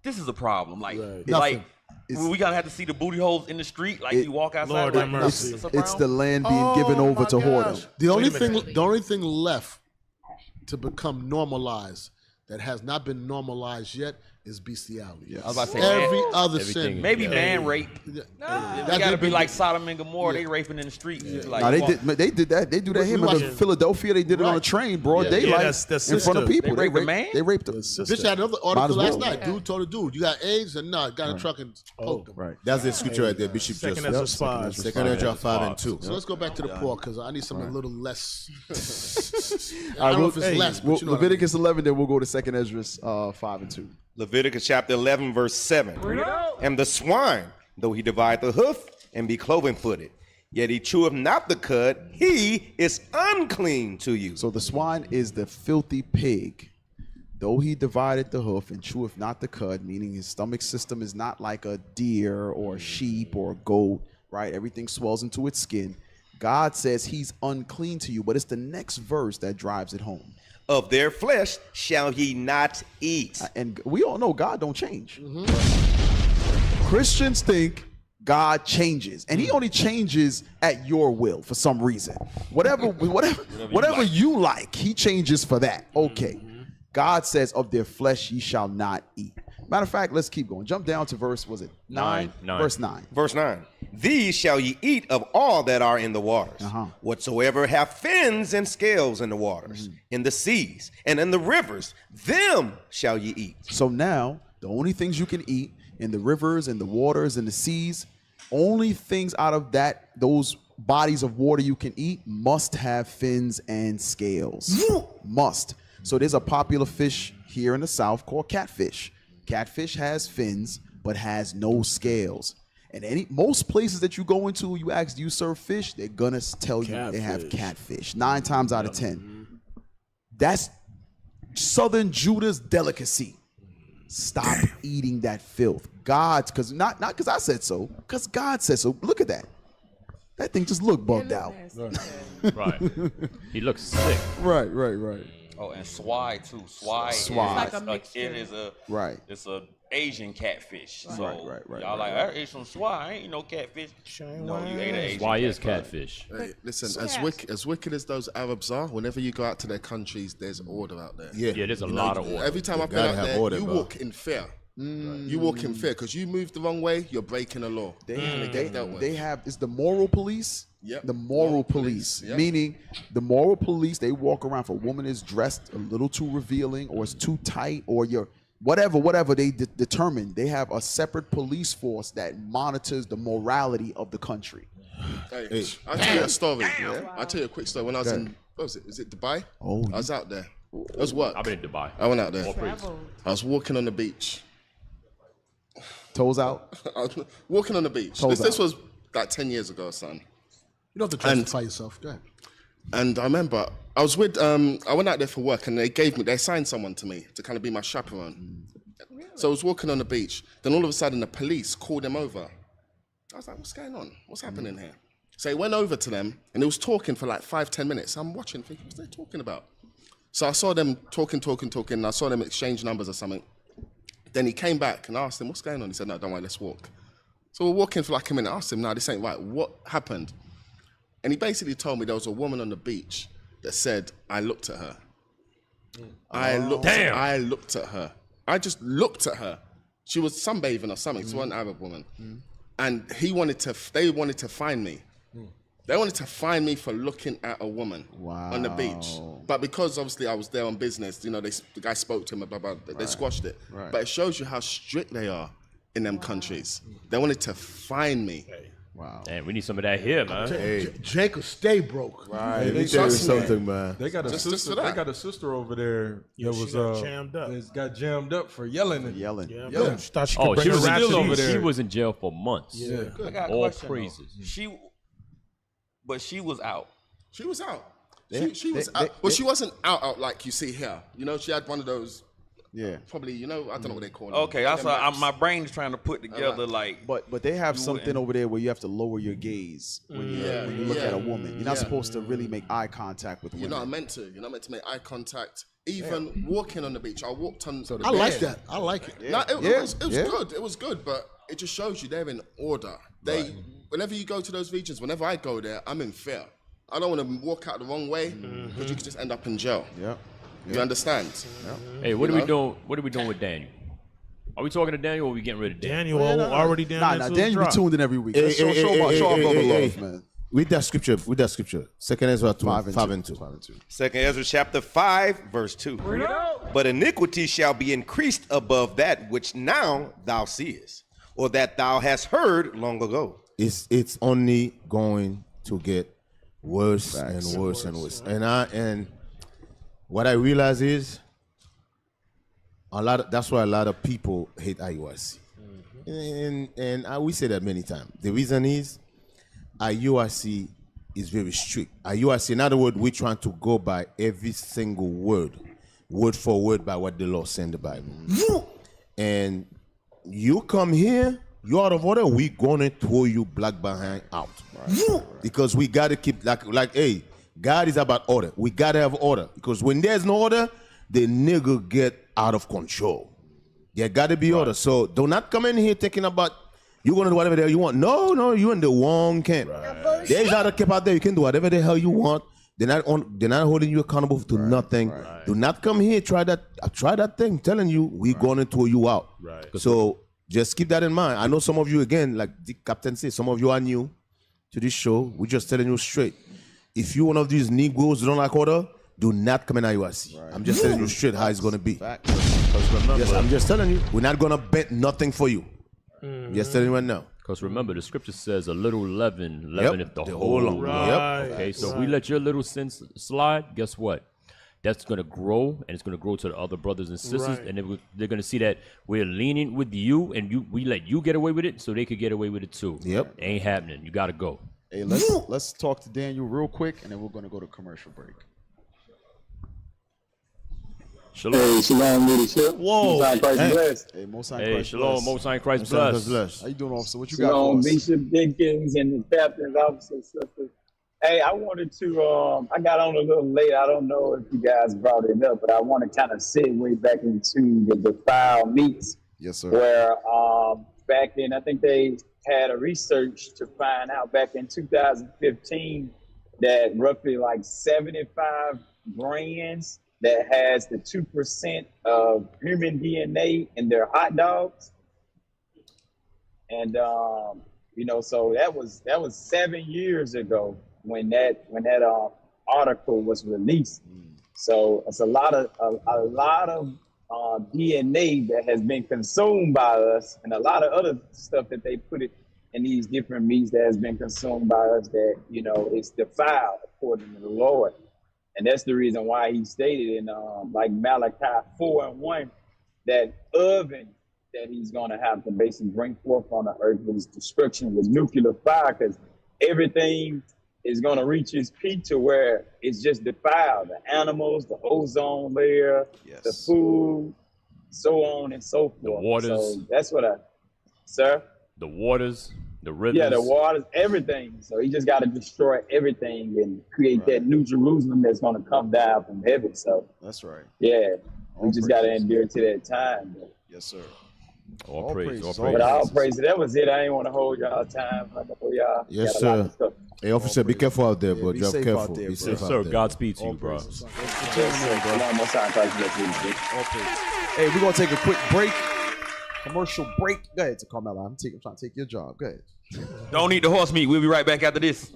this is a problem? Like, we gotta have to see the booty holes in the street. Like you walk outside. Lord have mercy. It's the land being given over to whoredom. The only thing left to become normalized that has not been normalized yet is bestiality. I was about to say every man, other sin. Maybe man rape. That gotta be like Sodom and Gomorrah. They raping in the streets. Like, No, they did that. They do that here in Philadelphia. They did it on a train, broad daylight, in front of people. They raped a man? They raped them. Bitch had another article last night. Dude told a dude, "You got AIDS?" And no, got in a truck and poked him. Right. That's the scripture right there, Bishop Second Joseph. Ezra 5. Second Ezra 5 and 2. So let's go back to the pork because I need something a little less. All I don't know right, if it's less, but you know what I mean. Leviticus 11, then we'll go to 2nd Ezra 5 and 2. Leviticus chapter 11, verse 7. And the swine, though he divide the hoof and be cloven-footed, yet he cheweth not the cud, he is unclean to you. So the swine is the filthy pig. Though he divided the hoof and cheweth not the cud, meaning his stomach system is not like a deer or a sheep or a goat, right? Everything swells into its skin. God says he's unclean to you, but it's the next verse that drives it home. Of their flesh shall ye not eat. And we all know God don't change. Christians think God changes, and he only changes at your will for some reason. Whatever you like, he changes for that. Okay. God says, of their flesh ye shall not eat. Matter of fact, let's keep going. Jump down to verse, was it 9? Verse 9. Verse 9. These shall ye eat of all that are in the waters, whatsoever have fins and scales in the waters, in the seas, and in the rivers, them shall ye eat. So now, the only things you can eat in the rivers and the waters and the seas, only things out of those bodies of water you can eat must have fins and scales. Must. So there's a popular fish here in the South called catfish. Catfish has fins, but has no scales. And most places that you go into, you ask, do you serve fish? They're gonna tell you they have catfish. 9 times out of 10. That's Southern Judah's delicacy. Stop eating that filth. God's, because not because I said so, because God said so. Look at that. That thing just looked bugged out. Right. He looks sick. Right. Oh, and swai too. Swai. Right. It's a Asian catfish. So right. y'all like, I ate some swai. I ain't no catfish. No, you ate an Asian. Swai is catfish. Hey, listen, as wicked as those Arabs are, whenever you go out to their countries, there's order out there. Yeah, there's a lot of order. Every time I've been out there, you walk in fear. You walk in fear because you move the wrong way, you're breaking the law. They have it's the moral police. Yep. The moral police, meaning the moral police, they walk around. If a woman is dressed a little too revealing or it's too tight or you're whatever they determine, they have a separate police force that monitors the morality of the country. Hey, I'll tell you a story. I'll tell you a quick story. When I was in, what was it? Is it Dubai? Oh, I was out there. It was work. I've been in Dubai. I went out there. I was walking on the beach. Toes out? I was walking on the beach. This was like 10 years ago, son. You don't have to justify yourself. Go ahead. And I remember I was with I went out there for work and they assigned someone to me to kind of be my chaperone. So I was walking on the beach. Then all of a sudden the police called him over. I was like, what's going on? What's happening here? So he went over to them and he was talking for like 5-10 minutes. I'm watching thinking, what's they talking about? So I saw them talking. And I saw them exchange numbers or something. Then he came back and I asked him, what's going on? He said, no, don't worry, let's walk. So we're walking for like a minute. I asked him, no, this ain't right. What happened? And he basically told me there was a woman on the beach that said, I looked at her. I looked at her. I just looked at her. She was sunbathing or something. She wasn't an Arab woman. And they wanted to find me. They wanted to find me for looking at a woman on the beach. But because obviously I was there on business, the guy spoke to him, blah, blah, blah, they squashed it. But it shows you how strict they are in them countries. They wanted to find me. Wow. And we need some of that here, man. Jacob, stay broke. Right. Let me tell you something, man. They got a sister. They got a sister over there that was jammed up. Got jammed up for yelling. Yelling. Thought she Oh, could she bring was her still rap over to there. these. She was in jail for months. Yeah. I got a All question, praises. But she was out. She was out. She was out. Well, she wasn't out like you see here. She had one of those. Yeah. Probably, I don't know what they call it. Okay, my brain is trying to put together like. But they have something over there where you have to lower your gaze when you look at a woman. You're not supposed to really make eye contact with women. You're not meant to. You're not meant to make eye contact. Even walking on the beach, I walked on. I like that. I like it. No, it was good. It was good, but it just shows you they're in order. Whenever you go to those regions, whenever I go there, I'm in fear. I don't want to walk out the wrong way because you could just end up in jail. Yeah. You understand? Hey, what are we doing? What are we doing with Daniel? Are we talking to Daniel or are we getting rid of Daniel? Daniel already down. Nah, Daniel be tuned in every week. Show our brother love, man. With that scripture. Second Ezra 5 and 2. Second Ezra chapter 5, verse 2. But iniquity shall be increased above that which now thou seest, or that thou hast heard long ago. It's only going to get worse and worse and worse. And what I realize is that's why a lot of people hate IUIC. And we say that many times. The reason is IUIC is very strict. IUIC, in other words, we're trying to go by every single word for word by what the law says in the Bible. And you come here, you're out of order, we're gonna throw you black behind out. Because we gotta keep like, hey, God is about order. We gotta have order. Because when there's no order, the nigga get out of control. There gotta be order. So do not come in here thinking about you're gonna do whatever the hell you want. No, you're in the wrong camp. There's other camp out there. You can do whatever the hell you want. They're not holding you accountable to nothing. Do not come here. Try that thing. I'm telling you, we're gonna throw you out. So just keep that in mind. I know some of you, again, like the captain said, some of you are new to this show. We're just telling you straight. If you're one of these Negroes who don't like order, do not come in IUIC. I'm just telling you straight how it's gonna be. Yes, I'm just telling you, we're not gonna bet nothing for you. Just telling you right now. Because remember, the scripture says a little leaveneth the whole lump. Okay, so if we let your little sins slide, guess what? That's going to grow, and it's going to grow to the other brothers and sisters, and they're going to see that we're leaning with you, and we let you get away with it, so they could get away with it too. Yep, ain't happening. You got to go. Hey, let's talk to Daniel real quick, and then we're going to go to commercial break. Shalom. Hey, shalom, leadership. Whoa. Most High Christ Hey. bless. Hey, Most High Hey, Christ shalom. bless. Most High Christ Most High bless. bless. How you doing, officer? What you Shalom, got for us? Bishop Dinkins and the captains, officers, sisters. Hey, I wanted to, I got on a little late. I don't know if you guys brought it up, but I want to kind of segue back into the defiled meats. Yes, sir. Where back in, I think they had a research to find out back in 2015 that roughly like 75 brands that has the 2% of human DNA in their hot dogs. And, you know, so that was 7 years ago when that article was released. So it's a lot of DNA that has been consumed by us, and a lot of other stuff that they put it in these different meats that has been consumed by us that, you know, it's defiled according to the Lord. And that's the reason why he stated in like Malachi 4:1, that oven that he's going to have to basically bring forth on the earth with his destruction with nuclear fire, because everything is going to reach its peak to where it's just defiled. The animals, the ozone layer, the food, so on and so forth. The waters. So that's what The waters, the rivers. Yeah, the waters, everything. So he just got to destroy everything and create that new Jerusalem that's going to come down from heaven. So that's right. Yeah, we just got to endure to that time. But. Yes, sir. All praise. But all praise. That was it. I ain't want to hold y'all time. I know y'all Yes, got a lot sir. of stuff. Hey, officer, be careful out there, bro. be Drive safe careful. out there, Be bro. safe Yes, out sir. there. Godspeed to you, bro. Hey, we're gonna take a quick break. Commercial break. Go ahead, to Carmela. I'm trying to take your job. Go ahead. Don't eat the horse meat. We'll be right back after this.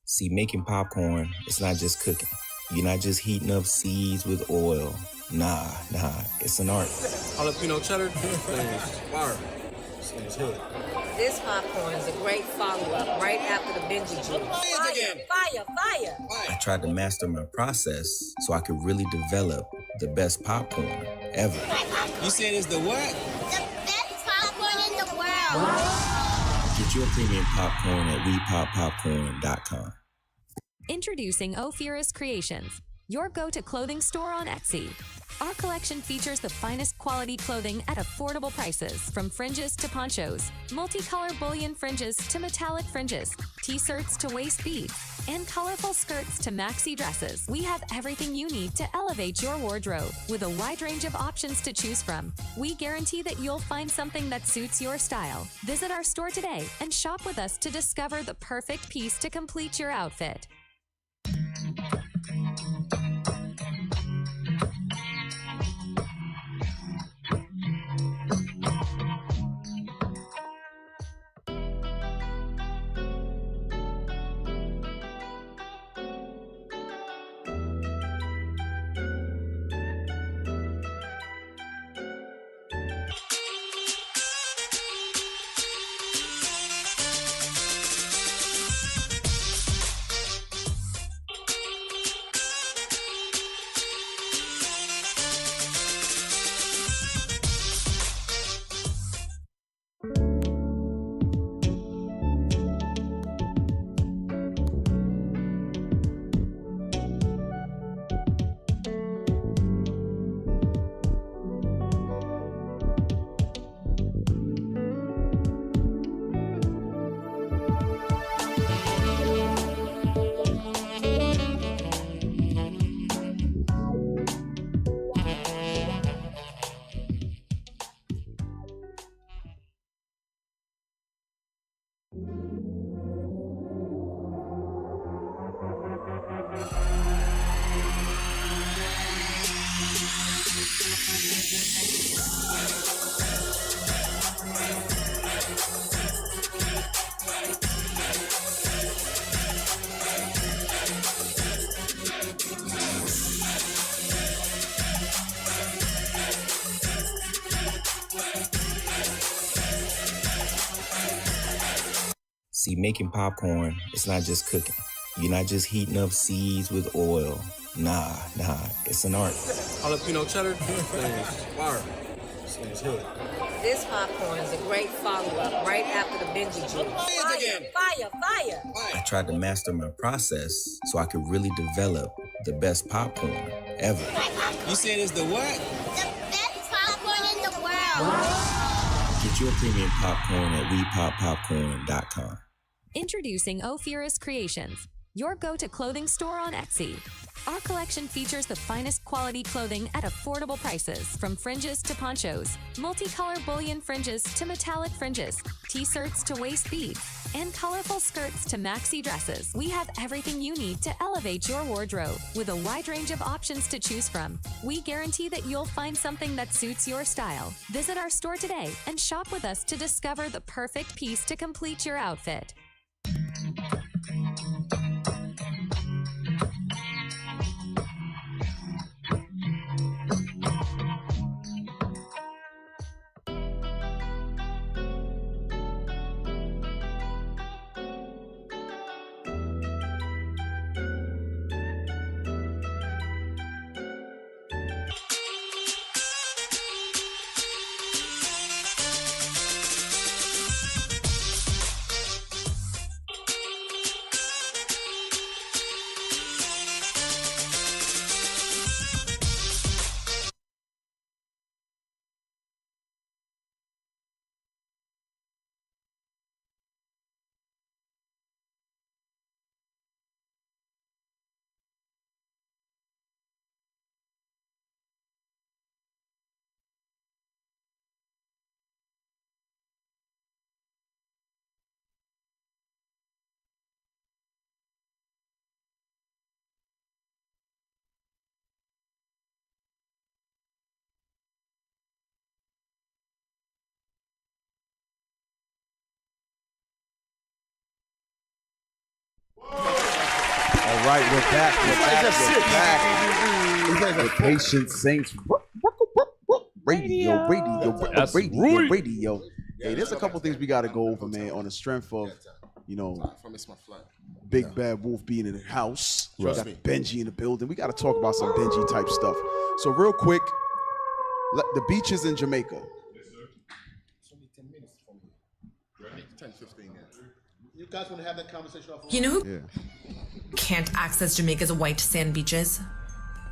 See, making popcorn, it's not just cooking. You're not just heating up seeds with oil. Nah, it's an art. Jalapeno cheddar, fire. This popcorn is a great follow-up right after the Benji juice. Fire. I tried to master my process so I could really develop the best popcorn ever. You saying it's the what? The best popcorn in the world. Get your premium popcorn at WePopPopcorn.com. Introducing Ophirus Creations, your go-to clothing store on Etsy. Our collection features the finest quality clothing at affordable prices, from fringes to ponchos, multicolor bullion fringes to metallic fringes, t-shirts to waist beads, and colorful skirts to maxi dresses. We have everything you need to elevate your wardrobe with a wide range of options to choose from. We guarantee that you'll find something that suits your style. Visit our store today and shop with us to discover the perfect piece to complete your outfit. See, making popcorn, it's not just cooking. You're not just heating up seeds with oil. Nah, it's an art. Jalapeno cheddar, fire. This popcorn is a great follow-up right after the Benji juice. Fire. I tried to master my process so I could really develop the best popcorn ever. You saying it's the what? The best popcorn in the world. Get your premium popcorn at WePopPopcorn.com. Introducing Ophirus Creations, your go-to clothing store on Etsy. Our collection features the finest quality clothing at affordable prices, from fringes to ponchos, multicolor bullion fringes to metallic fringes, t-shirts to waist beads, and colorful skirts to maxi dresses. We have everything you need to elevate your wardrobe with a wide range of options to choose from. We guarantee that you'll find something that suits your style. Visit our store today and shop with us to discover the perfect piece to complete your outfit. All right, we're back. We're back. Patient Saints Radio. Hey, there's a couple things we got to go over, man, on the strength of, Big Bad Wolf being in the house. We got Benji in the building. We got to talk about some Benji type stuff. So real quick, the beaches in Jamaica. It's only 10 minutes from here. 10, 15, yeah. You guys want to have that conversation off? You know who can't access Jamaica's white sand beaches?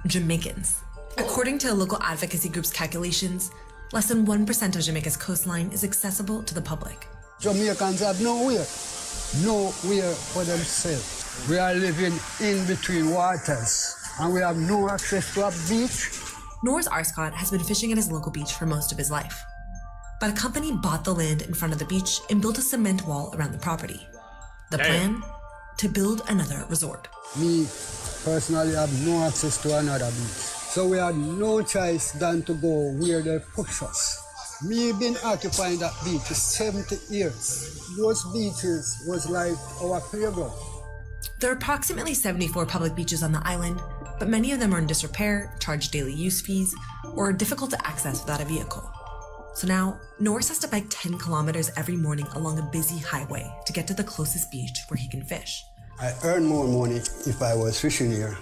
Jamaicans. According to local advocacy groups' calculations, less than 1% of Jamaica's coastline is accessible to the public. Jamaicans have nowhere for themselves. We are living in between waters, and we have no access to a beach. Norris Arscott has been fishing at his local beach for most of his life. But a company bought the land in front of the beach and built a cement wall around the property. The plan? To build another resort. Me, personally, have no access to another beach. So we had no choice than to go where they push us. Me been occupying that beach for 70 years. Those beaches was like our playground. There are approximately 74 public beaches on the island, but many of them are in disrepair, charge daily use fees, or are difficult to access without a vehicle. So now, Norris has to bike 10 kilometers every morning along a busy highway to get to the closest beach where he can fish. I earn more money if I was fishing here.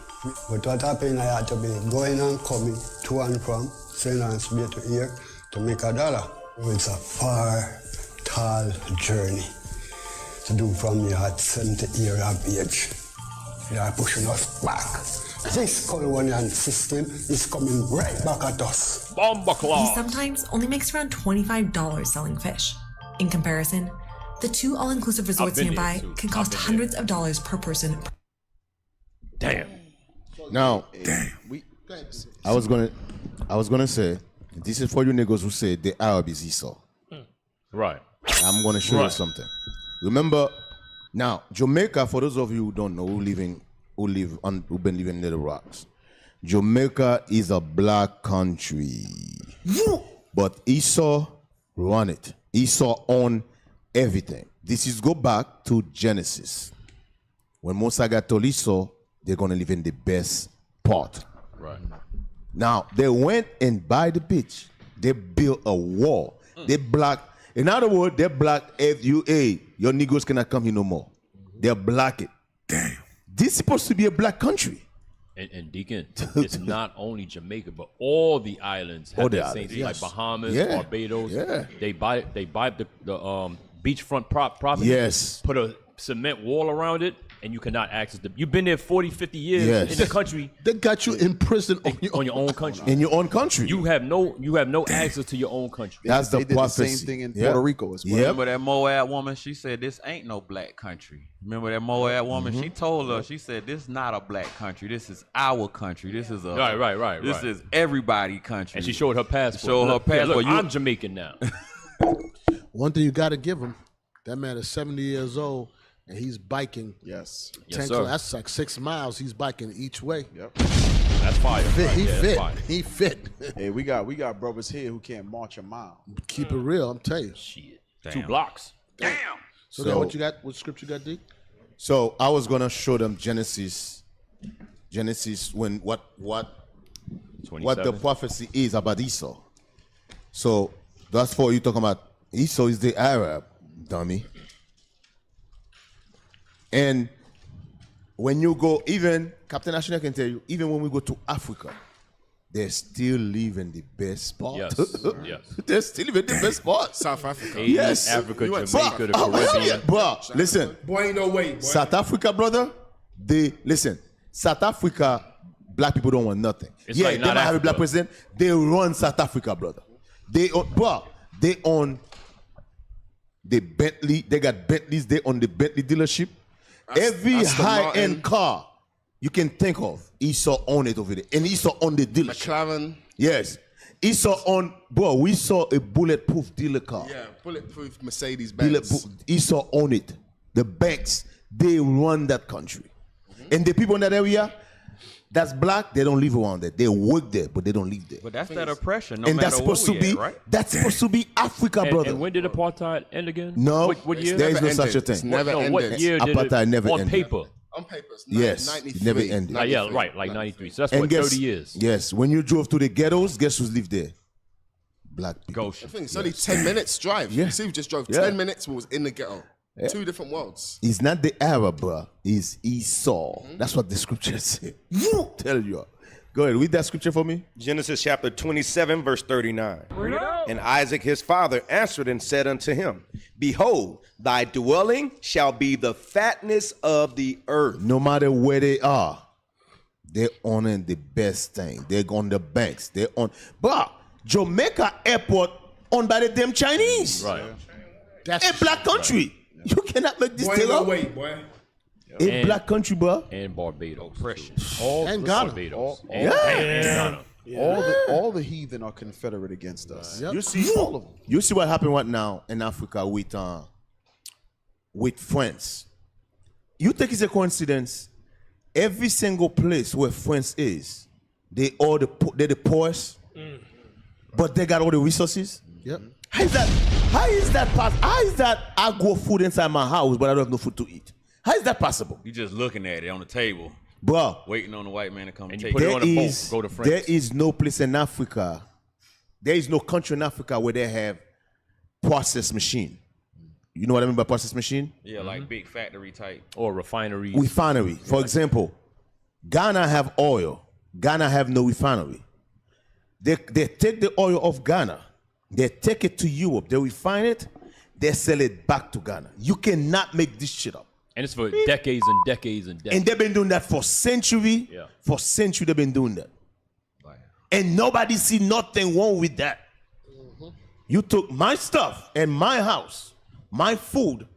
But what happened, I had to be going and coming to and from St. Lawrence Bay to here to make $1. It's a far, tall journey to do from here at 70 years of age. They are pushing us back. This colonial system is coming right back at us. He sometimes only makes around $25 selling fish. In comparison, the 2 all-inclusive resorts nearby can cost hundreds of dollars per person. Damn. Now, I was gonna say, this is for you niggas who say the Arab is Esau. Right. I'm gonna show you something. Remember, now Jamaica, for those of you who don't know, who've been living near the rocks, Jamaica is a black country, but Esau run it. Esau own everything. This is go back to Genesis, when Moses got told Esau they're gonna live in the best part. Right. Now they went and by the beach, they built a wall. They blocked. In other words, they blocked FUA. Your Negroes cannot come here no more. They block it. Damn. This is supposed to be a black country. And Deacon, it's not only Jamaica, but all the islands have that same thing, like Bahamas, Barbados. They buy the beachfront property. Yes. Put a cement wall around it, and you cannot access the. You've been there 40, 50 years in the country. They got you in prison on your own country. In your own country. You have no access to your own country. That's the prophecy. The same thing in Puerto Rico as well. Remember that Moab woman? She said, this ain't no black country. Remember that Moab woman? She told us, she said, this is not a black country. This is our country. This is a right. This is everybody country. And she showed her passport. Look, I'm Jamaican now. One thing you got to give him, that man is 70 years old. And he's biking. Yes. 10 that's like 6 miles. He's biking each way. Yep. That's fire. He fit. Hey, we got brothers here who can't march a mile. Keep it real, I'm telling you. Shit. 2 blocks. Damn. So what you got? What scripture you got, D? So I was gonna show them Genesis when what the prophecy is about Esau. So that's for you talking about Esau is the Arab, dummy. And when you go, even Captain Ashina can tell you, even when we go to Africa, they still live in the best spot. Yes. They still live in the best spot. South Africa. Yes. Africa, Jamaica, the Caribbean. Bro, listen. Boy, ain't no way. Boy. South Africa, brother, South Africa, black people don't want nothing. It's like they might have a black president. They run South Africa, brother. They own the Bentley. They got Bentleys. They own the Bentley dealership. Every high-end car you can think of, Esau own it over there. And Esau own the dealership. McLaren. Yes. Esau own, bro, we saw a bulletproof dealer car. Yeah, bulletproof Mercedes-Benz. Esau own it. The banks, they run that country. And the people in that area, that's black, they don't live around there. They work there, but they don't live there. But that's that oppression, no and matter that's supposed where to be, at, right? That's supposed to be Africa, brother. And when did apartheid end again? No, what year? there is no such a thing. It's never ended. What year did apartheid it, never on ended. paper? On papers. Yes, 93. it never ended. Yeah, right, like 93. So that's And what, 30 years. Yes, when you drove to the ghettos, guess who's lived there? Black people. I think it's only 10 minutes drive. Yeah. You see, we just drove Yeah. 10 minutes and was in the ghetto. Yeah. Two different worlds. He's not the Arab, bro. He's Esau. That's what the scriptures say. Tell you. Go ahead, read that scripture for me. Genesis chapter 27, verse 39. And Isaac his father answered and said unto him, Behold, thy dwelling shall be the fatness of the earth. No matter where they are, they're owning the best thing. They're on the banks. They're on. But Jamaica airport owned by the damn Chinese. Right. That's a black country. You cannot make this boy, thing no up. way, boy. A black country, bro. And Barbados. Oppression. All And Ghana. All, Ghana. all the heathen are confederate against us. Yep. You see all of them. You see what happened right now in Africa with France. You think it's a coincidence? Every single place where France is, they're the poorest, but they got all the resources. Yep. How is that possible? How is that I grow food inside my house, but I don't have no food to eat? How is that possible? You just looking at it on the table, bro? Waiting on the white man to come and you take put it it. on a boat, go to France. There is no place in Africa, there is no country in Africa where they have process machine. You know what I mean by process machine? Yeah, like big factory type. Or refineries. Refinery. For example, Ghana have oil. Ghana have no refinery. They take the oil of Ghana. They take it to Europe. They refine it. They sell it back to Ghana. You cannot make this shit up. And it's for decades and decades and decades. And they've been doing that for century. Yeah. For century, they've been doing that. And nobody see nothing wrong with that. You took my stuff and my house, my food,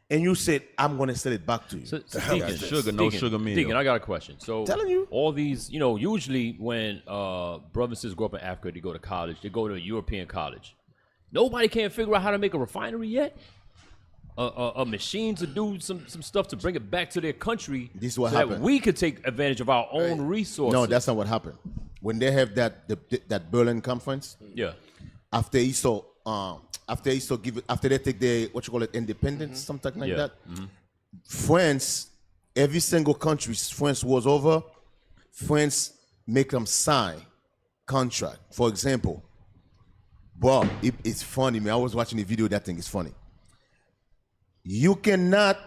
and you said, I'm going to sell it back to you. So, Deacon, sugar, no sugar meal. Deacon, I got a question. So, Telling you. all these, usually when brothers and sisters grow up in Africa, they go to college, they go to a European college. Nobody can figure out how to make a refinery yet. A machine to do some stuff to bring it back to their country. This is what so happened. that we could take advantage of our own resources. No, that's not what happened. When they have that Berlin conference, Yeah. after Esau after they take their independence, something like Yeah. that. France, every single country France was over, France make them sign contract. For example, bro, it's funny, man. I was watching the video. That thing is funny. You cannot,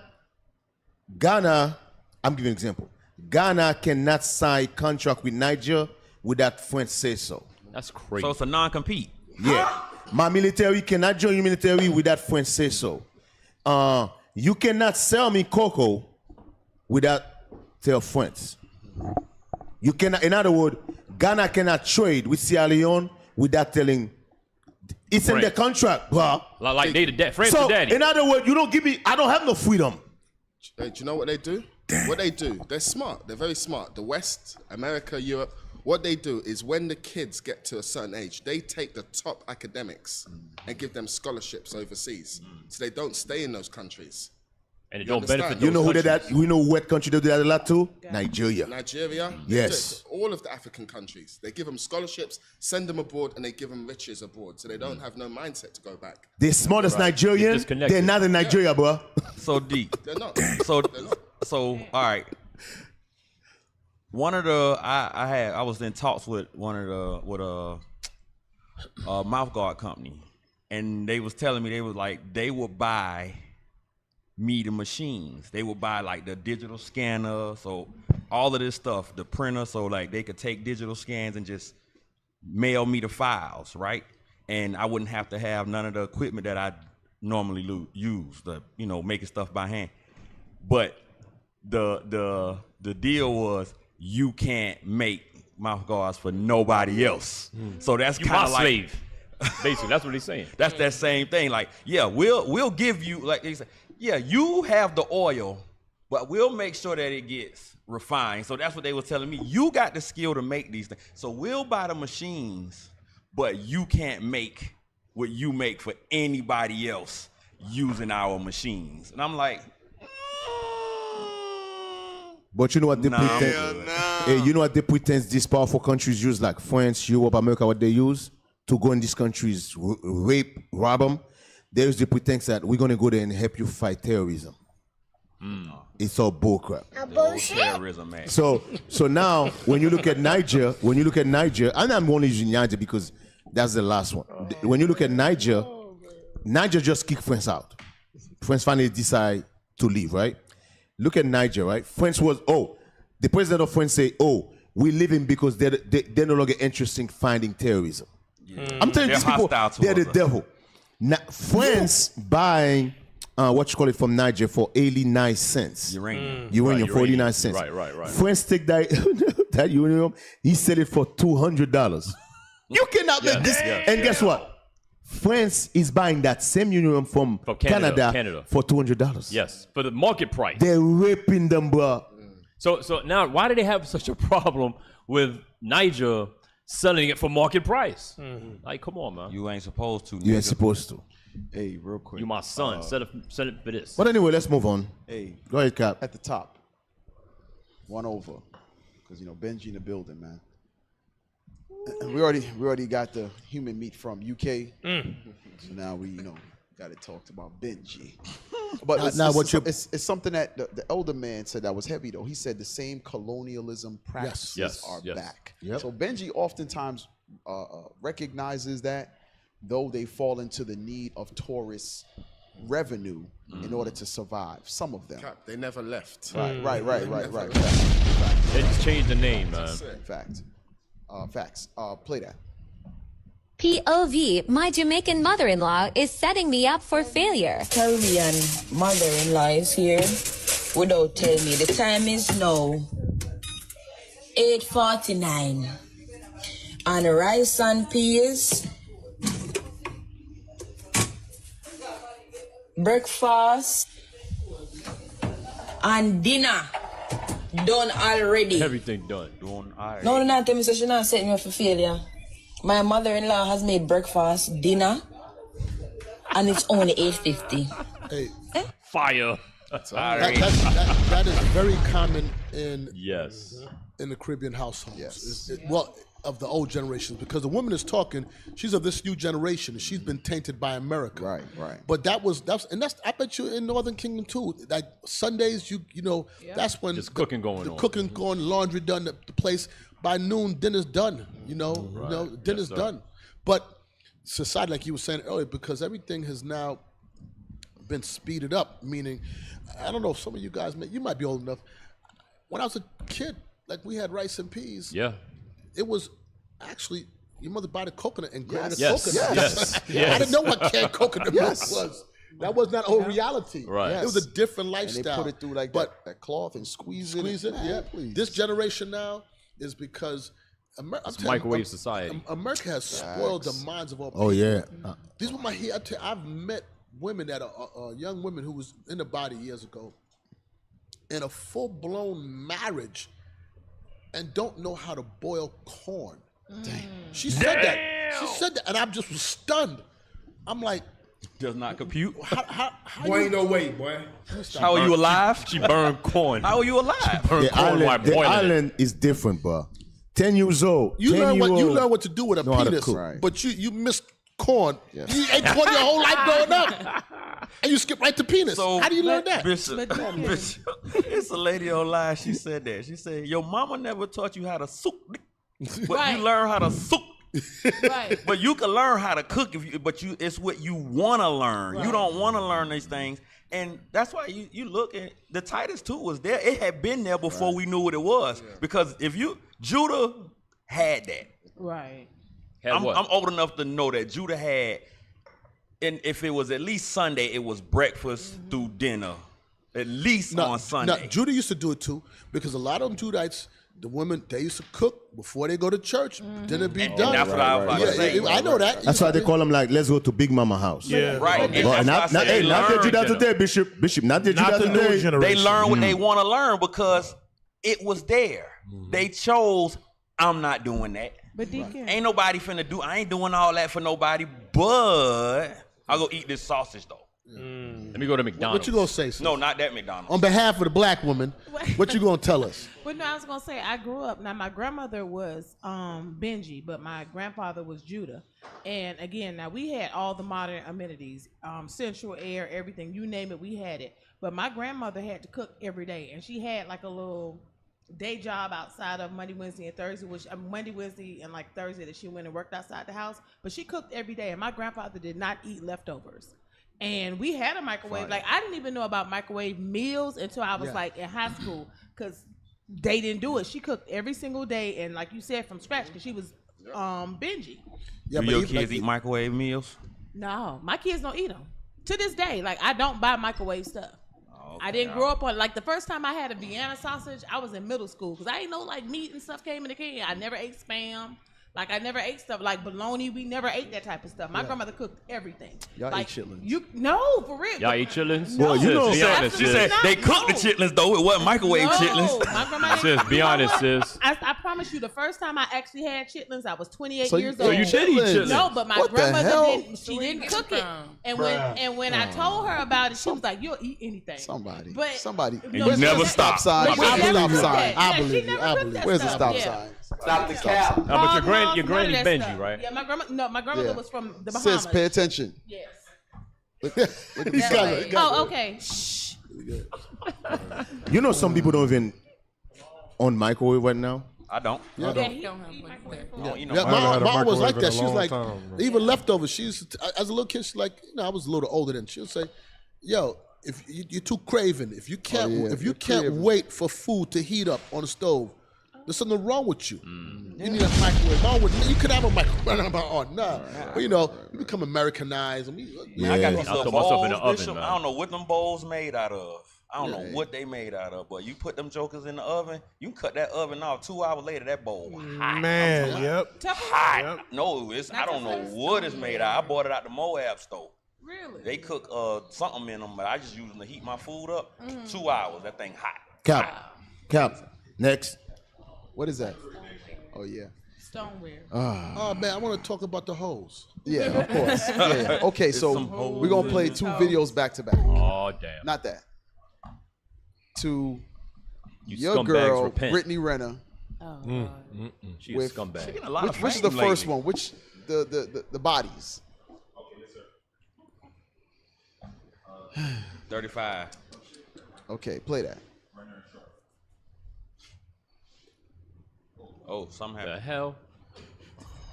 Ghana, I'm giving an example. Ghana cannot sign contract with Niger without France say so. That's crazy. So it's a non-compete. Yeah. My military cannot join your military without France say so. You cannot sell me cocoa without tell France. You cannot, in other words, Ghana cannot trade with Sierra Leone without telling. It's in the contract, bro. Like they the dad, France So, the daddy. in other words, you don't give me, I don't have no freedom. Hey, do you know what they do? What they do, they're smart. They're very smart. The West, America, Europe, what they do is when the kids get to a certain age, they take the top academics and give them scholarships overseas. So they don't stay in those countries. And it You don't benefit understand? those You know who did countries. that? You know what country they do that a lot too? Nigeria. Nigeria, Yes. all of the African countries, they give them scholarships, send them abroad, and they give them riches abroad. So they don't have no mindset to go back. The smartest Nigerian, disconnected. they're not in Nigeria, bro. So deep. They're not. So all right. One of the I was in talks with a mouth guard company, and they was telling me they would buy me the machines. They would buy like the digital scanner, so all of this stuff, the printer, so like they could take digital scans and just mail me the files, right? And I wouldn't have to have none of the equipment that I normally use, making stuff by hand. But the deal was you can't make mouth guards for nobody else. So that's You kind my of like slave. Basically, that's what he's saying. that's that same thing. Like, yeah, we'll give you, like they say, yeah, you have the oil, but we'll make sure that it gets refined. So that's what they were telling me. You got the skill to make these things. So we'll buy the machines, but you can't make what you make for anybody else using our machines. And I'm like, But you know what they pretend? Hey, you know what they pretend these powerful countries use, like France, Europe, America, what they use to go in these countries, rape, rob them? There's the pretense that we're going to go there and help you fight terrorism. It's all bullcrap. Terrorism, man. So now when you look at Niger, and I'm only using Niger because that's the last one. When you look at Niger just kicked France out. France finally decide to leave, right? Look at Niger, right? France was, the president of France say, we're leaving because they're no longer interested in fighting terrorism. I'm telling you, these people, they're the devil. Now, France buying from Niger for 89 cents. Uranium for 89 cents. Right. France take that uranium, he sell it for $200. You cannot make this. And guess what? France is buying that same uranium from Canada for $200. Yes, for the market price. They're raping them, bro. So now, why do they have such a problem with Niger selling it for market price? Like, come on, man. You ain't supposed to. You ain't supposed to. Hey, real quick. You my son. Sell it for this. But anyway, let's move on. Hey, go ahead, Cap. At the top, one over, because Benji in the building, man. We already got the human meat from UK, so now we got it talked about Benji. But it's something that the elder man said that was heavy though. He said the same colonialism practices are back. Yep. So Benji oftentimes recognizes that, though they fall into the need of tourist revenue in order to survive. Some of them. They never left. Right. They just changed the name, man. Facts. Play that. POV, my Jamaican mother-in-law is setting me up for failure. Caribbean mother-in-law is here without telling me. The time is now 8:49. And rice and peas, breakfast, and dinner done already. Everything done. No, not tell me so she not setting me up for failure. My mother-in-law has made breakfast, dinner, and it's only 8:50. Hey, fire. That is very common in in the Caribbean households. Yes. Of the old generations, because the woman is talking, she's of this new generation, and she's been tainted by America. Right. But that's I bet you in Northern Kingdom too. Like Sundays, that's when just cooking going on. Cooking going, laundry done, the place by noon, dinner's done. Dinner's done. But society, like you were saying earlier, because everything has now been speeded up. Meaning, I don't know if some of you guys, you might be old enough. When I was a kid, like we had rice and peas. Yeah. It was actually your mother buy the coconut and grind the Yes. coconut. Yes. I didn't know what canned coconut milk was. That was not our reality. Right. It was a different lifestyle. And they put it through that cloth and squeeze it. Yeah. Please. This generation now is because microwave society. America has spoiled the minds of all people. Oh yeah. These were I've met women that are young women who was in the body years ago in a full-blown marriage and don't know how to boil corn. She said that, and I just was stunned. I'm like, does not compute. How boy, ain't no way, boy. How are you alive? She burned corn. How are you alive? Burned corn while The boiling island is different, bro. 10 years old. You learn what to do with a penis, right. but you missed corn. You ate corn your whole life growing up, and you skip right to penis. So, how do you learn that? Bishop, it's a lady online. She said that. She said, your mama never taught you how to soak, but you learn how to soak. Right. But you can learn how to cook it's what you want to learn. Right. You don't want to learn these things. And that's why you look at the Titus 2 was there. It had been there before we knew what it was. Yeah. Because Judah had that. Right. I'm old enough to know that Judah had, and if it was at least Sunday, it was breakfast through dinner. At least on Sunday. No, Judah used to do it too, because a lot of them Judites, the women, they used to cook before they go to church. Dinner be done. That's what I was about to say. I know that. That's why they call them like, let's go to Big Mama house. Yeah. Right. Okay. Not that Judah today, Bishop. Not that Judah today. They learn what they want to learn because it was there. They chose, I'm not doing that. But Deacon, ain't nobody finna do. I ain't doing all that for nobody. But I'll go eat this sausage though. Let me go to McDonald's. What you gonna say, sis? No, not that McDonald's. On behalf of the black woman, what you gonna tell us? But no, I was gonna say I grew up. Now my grandmother was Benji, but my grandfather was Judah. And again, now we had all the modern amenities, central air, everything, you name it, we had it. But my grandmother had to cook every day, and she had like a little day job outside of Monday, Wednesday, and Thursday, which Monday, Wednesday, and like Thursday that she went and worked outside the house. But she cooked every day, and my grandfather did not eat leftovers. And we had a microwave. Fine. Like, I didn't even know about microwave meals until I was like in high school, because they didn't do it. She cooked every single day, and like you said, from scratch, because she was bingy. Do your kids eat microwave meals? No, my kids don't eat them. To this day, like, I don't buy microwave stuff. I didn't grow up on, like, the first time I had a Vienna sausage, I was in middle school, because I didn't know, like, meat and stuff came in the can. I never ate Spam. Like, I never ate stuff like bologna. We never ate that type of stuff. My grandmother cooked everything. Y'all like, eat chitlins? No, for real. Y'all eat chitlins? No. Well, you know, be honest, she said they cooked the chitlins though. It wasn't microwave chitlins. My grandma Sis, be honest, sis. I promise you, the first time I actually had chitlins, I was 28 So years you- old. so you did eat chitlins? No, but my What the grandmother hell? didn't. She didn't cook it. And when I told her about it, she was like, "You'll eat anything." Somebody. No, you never stop sign. But Where's she the never stop cooked sign? that. I Yeah, believe she you. never I cooked believe that Where's the stuff. stop Yeah. sign? Stop the cap. But your None of granny's that Benji, stuff. right? Yeah, my grandmother Yeah. was from the Bahamas. Sis, pay attention. Yes. Look at He's the got sign. it. Oh, okay. Shh. You know, some people don't even on microwave right now. I don't. Yeah, he don't have microwave. I don't eat no Yeah, microwave. my was like microwave in that. a She was long like, time, bro. even leftovers. She used to, as a little kid, she's like, I was a little older than. She would say, "Yo, if you're too craving, if you can't, yeah, if you you're can't craving. wait for food to heat up on the stove, there's something wrong with you. You need a microwave. Mom would, you could have a microwave. Nah, but you become Americanized. Man, I got these I'll little throw myself in the bowls, oven, Bishop. man. I don't know what them bowls made out of. I don't know what they made out of, but you put them jokers in the oven, you can cut that oven off. 2 hours later, that bowl hot. Man, yep. Hot. No, I don't know what it's made out. I bought it out the Moab store. Really? They cook something in them, but I just use them to heat my food up. 2 hours, that thing hot. Cap. Next. What is that? Oh, yeah. Stoneware. Oh man, I want to talk about the hoes. Yeah, of course. Yeah. Okay, so we're going to play 2 videos back to back. Oh, damn. Not that. To You your scumbags girl, repent. Brittany Renner. Oh, She a with- scumbag. She getting a lot of Which is the fame first lately. one? Which the bodies? 35. Okay, play that. Oh, something The happened. hell?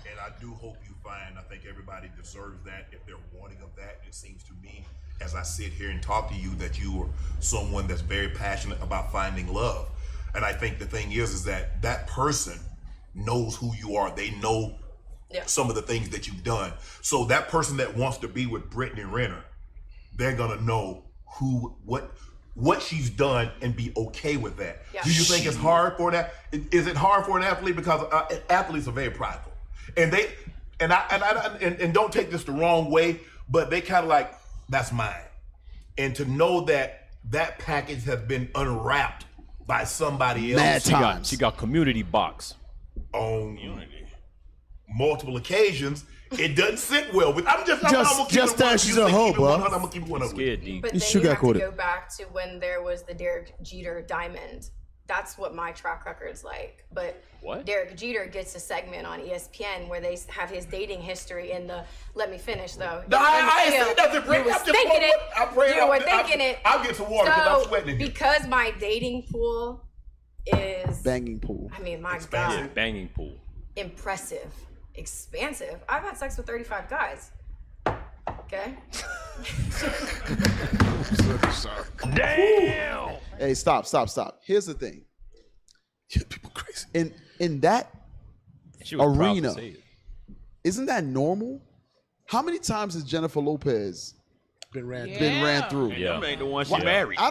And I do hope you find, I think everybody deserves that if they're wanting of that. It seems to me, as I sit here and talk to you, that you are someone that's very passionate about finding love. And I think the thing is that that person knows who you are. They know some of the things that you've done. So that person that wants to be with Brittany Renner, they're gonna know what she's done and be okay with that. Yeah. Do you think it's hard for that? Is it hard for an athlete? Because athletes are very prideful, and don't take this the wrong way, but they kind of like, that's mine. And to know that that package has been unwrapped by somebody else. She got community box. On multiple occasions, it doesn't sit well with. I'm gonna keep it that she's a hoe, bro. I'm gonna keep it 100. Scared, D. But then you have to go back to when there was the Derek Jeter diamond. That's what my track record's like. But What? Derek Jeter gets a segment on ESPN where they have his dating history in the. Let me finish though. No, I ain't saying nothing, You Brittany. was I'm just- thinking it. I'm praying You up- were thinking it. I'll get some water 'cause I'm sweating in here. Because my dating pool is. Banging pool. I mean, my God. Banging pool. Impressive. Expansive. I've had sex with 35 guys. Okay? Damn. Hey, stop. Here's the thing. People crazy. In that She was proud to arena, say it. isn't that normal? How many times has Jennifer Lopez been ran through? Yeah. Them ain't the one she Why- married. I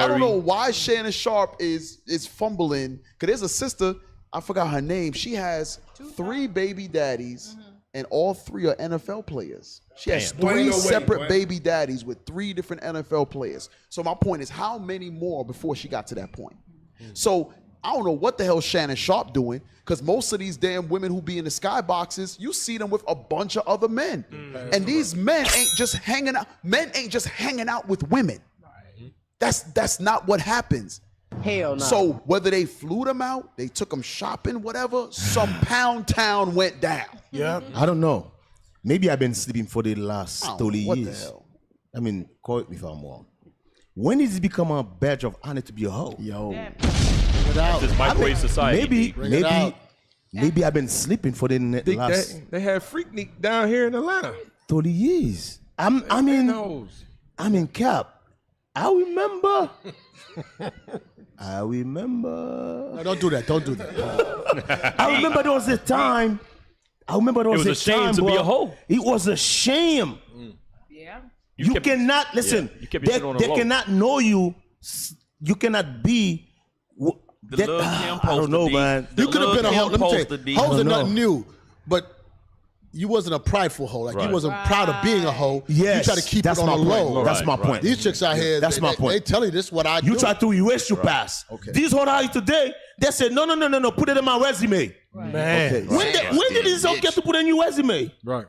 don't know why Shannon Sharp is fumbling. Cause there's a sister, I forgot her name. She has 3 baby daddies, and all 3 are NFL players. She has Damn. 3 No way, separate boy. baby daddies with 3 different NFL players. So my point is, how many more before she got to that point? So I don't know what the hell Shannon Sharp doing, because most of these damn women who be in the skyboxes, you see them with a bunch of other men. And these men ain't just hanging out. Men ain't just hanging out with women. That's not what happens. Hell no. So whether they flew them out, they took them shopping, whatever, some pound town went down. Yeah. I don't know. Maybe I've been sleeping for the last I don't 30 know what the years. hell. I mean, correct me if I'm wrong. When did it become a badge of honor to be a hoe? Yo. This microwave society. Maybe I've been sleeping for the last They had Freaknik down here in Atlanta. 30 years. I'm in Cap. I remember. No, don't do that. Don't do that. I remember there was a time. It was a shame to be a hoe. It was a shame. Yeah. You cannot listen. You kept your shit on the They low. cannot know you. You cannot be. The little Kim I supposed don't know, to be. man. The You could have been a little hoe. Let me supposed tell to you, be. hoes I are don't nothing know. new, but you wasn't a prideful hoe. Like you wasn't proud of being a hoe. Yes, you try to keep that's it on the my low. point. That's my point. These chicks out here, That's my point. They tell you this is what I do. You try to erase your past. Okay. These hoe are today. They said no. Put it in my resume. Man. Okay. When did this get to put in your resume? Right.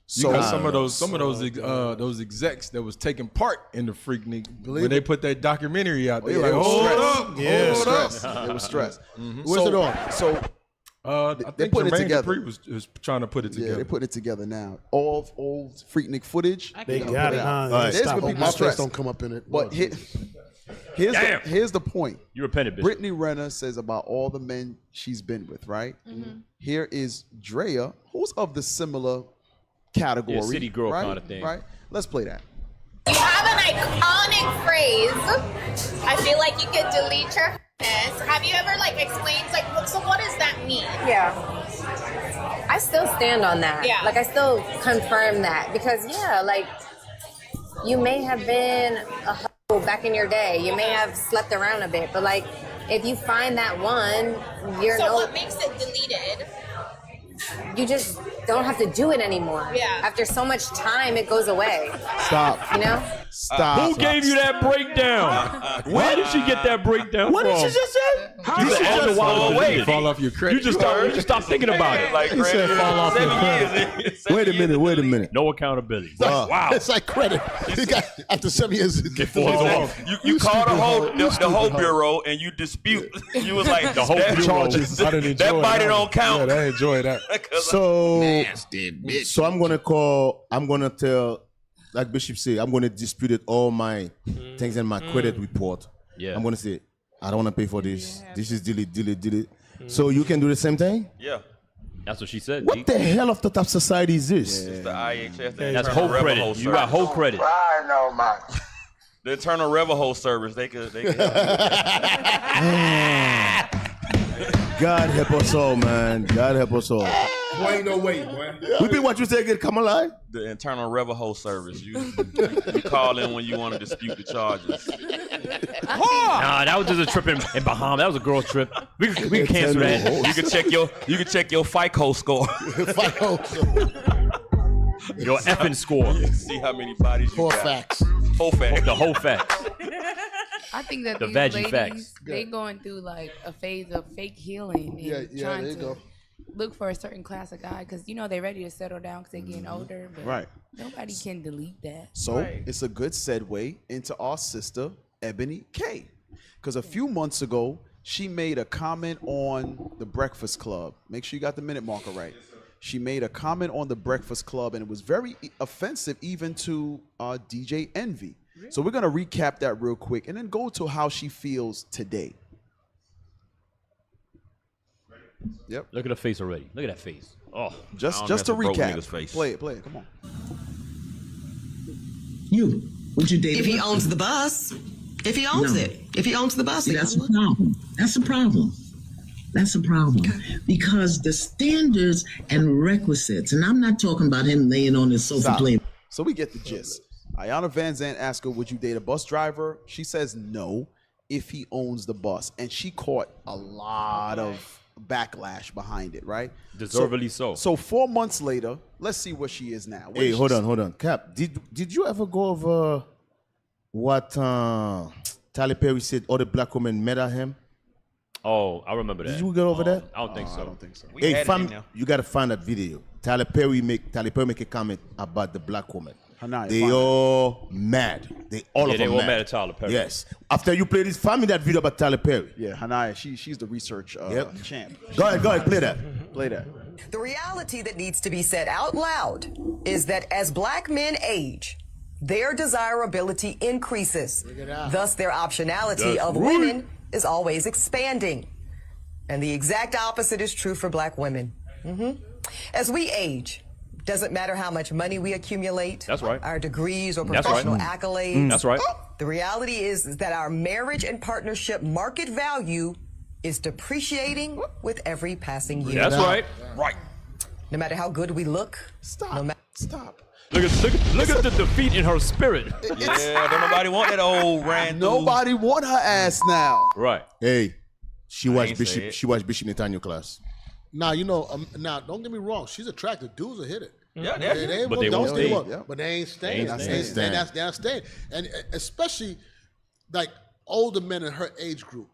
So You got some of those execs that was taking part in the Freaknik when they put that documentary out. They like, hold up, hold up. It was stressed. Where's it on? So I think putting it Jermaine together. Dupri was trying to put it together. yeah, they're putting it together now. All old Freaknik footage. They gonna got put it, out. huh? There's Stop. gonna be My face stress. don't come up in it. But here's the point. You repented, bitch. Brittany Renner says about all the men she's been with, right? Here is Drea, who's of the similar category. Yeah, city girl right? kind of thing. Right? Let's play that. You have an iconic phrase. I feel like you could delete your this. Have you ever explained so what does that mean? Yeah. I still stand on that. Yeah. I still confirm that because you may have been a hoe back in your day. You may have slept around a bit, but if you find that one, What makes it deleted? You just don't have to do it anymore. Yeah. After so much time, it goes away. Stop. You know? Stop. Who gave you that breakdown? Where did she get that breakdown What from? did she just say? You said after a while it's deleted. Fall off your credit. You just stop thinking about it. Like He said fall off your credit. Wait a minute. No accountability. Wow. It's like credit. You got after 7 years. It falls off. You call the whole bureau and you dispute. You was like The whole that bureau. Charges. I didn't enjoy that body that. don't count. Yeah, they enjoy that. So I'm gonna tell, like Bishop said, I'm gonna dispute all my things in my credit report. Yeah. I'm gonna say, I don't wanna pay for this. This is delete. So you can do the same thing? Yeah. That's what she said. What the hell of the type of society is this? It's the IHS. The That's Internal whole Revenue credit. You got Service. whole credit. I know, man. The Internal Revenue Service. They could help God help us all, man. God help us all. Boy, ain't no way, boy. Repeat what you said again. Come alive. the Internal Revenue Service. You call in when you want to dispute the charges. Nah, that was just a trip in Bahamas. That was a girl trip. We can cancel that. You can check your FICO score. Your effing score. You can see how many bodies you got. Facts. Whole facts. The whole facts. I think that The these veggie ladies, facts. they going through a phase of fake healing and trying there you to go. look for a certain class of guy because they're ready to settle down because they're getting older. But Right. nobody can delete that. So it's a good segue into our sister, Ebony K. Because a few months ago, she made a comment on the Breakfast Club. Make sure you got the minute marker right. She made a comment on the Breakfast Club, and it was very offensive even to DJ Envy. So we're going to recap that real quick and then go to how she feels today. Yep. Look at her face already. Look at that face. Oh, Just to recap. Play it. Come on. Would you date if he owns the bus? If he owns it. If he owns the bus. See, that's a problem. That's a problem. Because the standards and requisites, and I'm not talking about him laying on his sofa Stop. playing. So we get the gist. Ayanna Van Zandt asked her, would you date a bus driver? She says no if he owns the bus. And she caught a lot of backlash behind it, right? Deservedly so. So 4 months later, let's see where she is now. Hey, hold on. Cap, did you ever go over what Tyler Perry said all the black women met at him? Oh, I remember that. Did you get over that? I don't think so. Hey, fam, you gotta find that video. Tyler Perry make a comment about the black woman. They all mad. They all mad at Tyler Perry. Yes. After you play this, find me that video about Tyler Perry. Yeah, Hanaya, she's the research champ. Go ahead, play that. Play that. The reality that needs to be said out loud is that as black men age, their desirability increases. Thus, their optionality That's of right. women is always expanding. And the exact opposite is true for black women. As we age, doesn't matter how much money we accumulate, That's right. our degrees or That's right. professional accolades. That's right. The reality is that our marriage and partnership market value is depreciating with every passing year. That's right. Right. No matter how good we look. Stop. Stop. Look at the defeat in her spirit. Yeah, don't nobody want that old ran. Nobody want her ass now. Right. Hey, she I watched ain't say Bishop. it. She watched Bishop Nathaniel class. Now now don't get me wrong. She's attractive. Dudes will hit it. Yeah, But they won't stay. But they ain't staying. They ain't They're not staying. And especially like older men in her age group.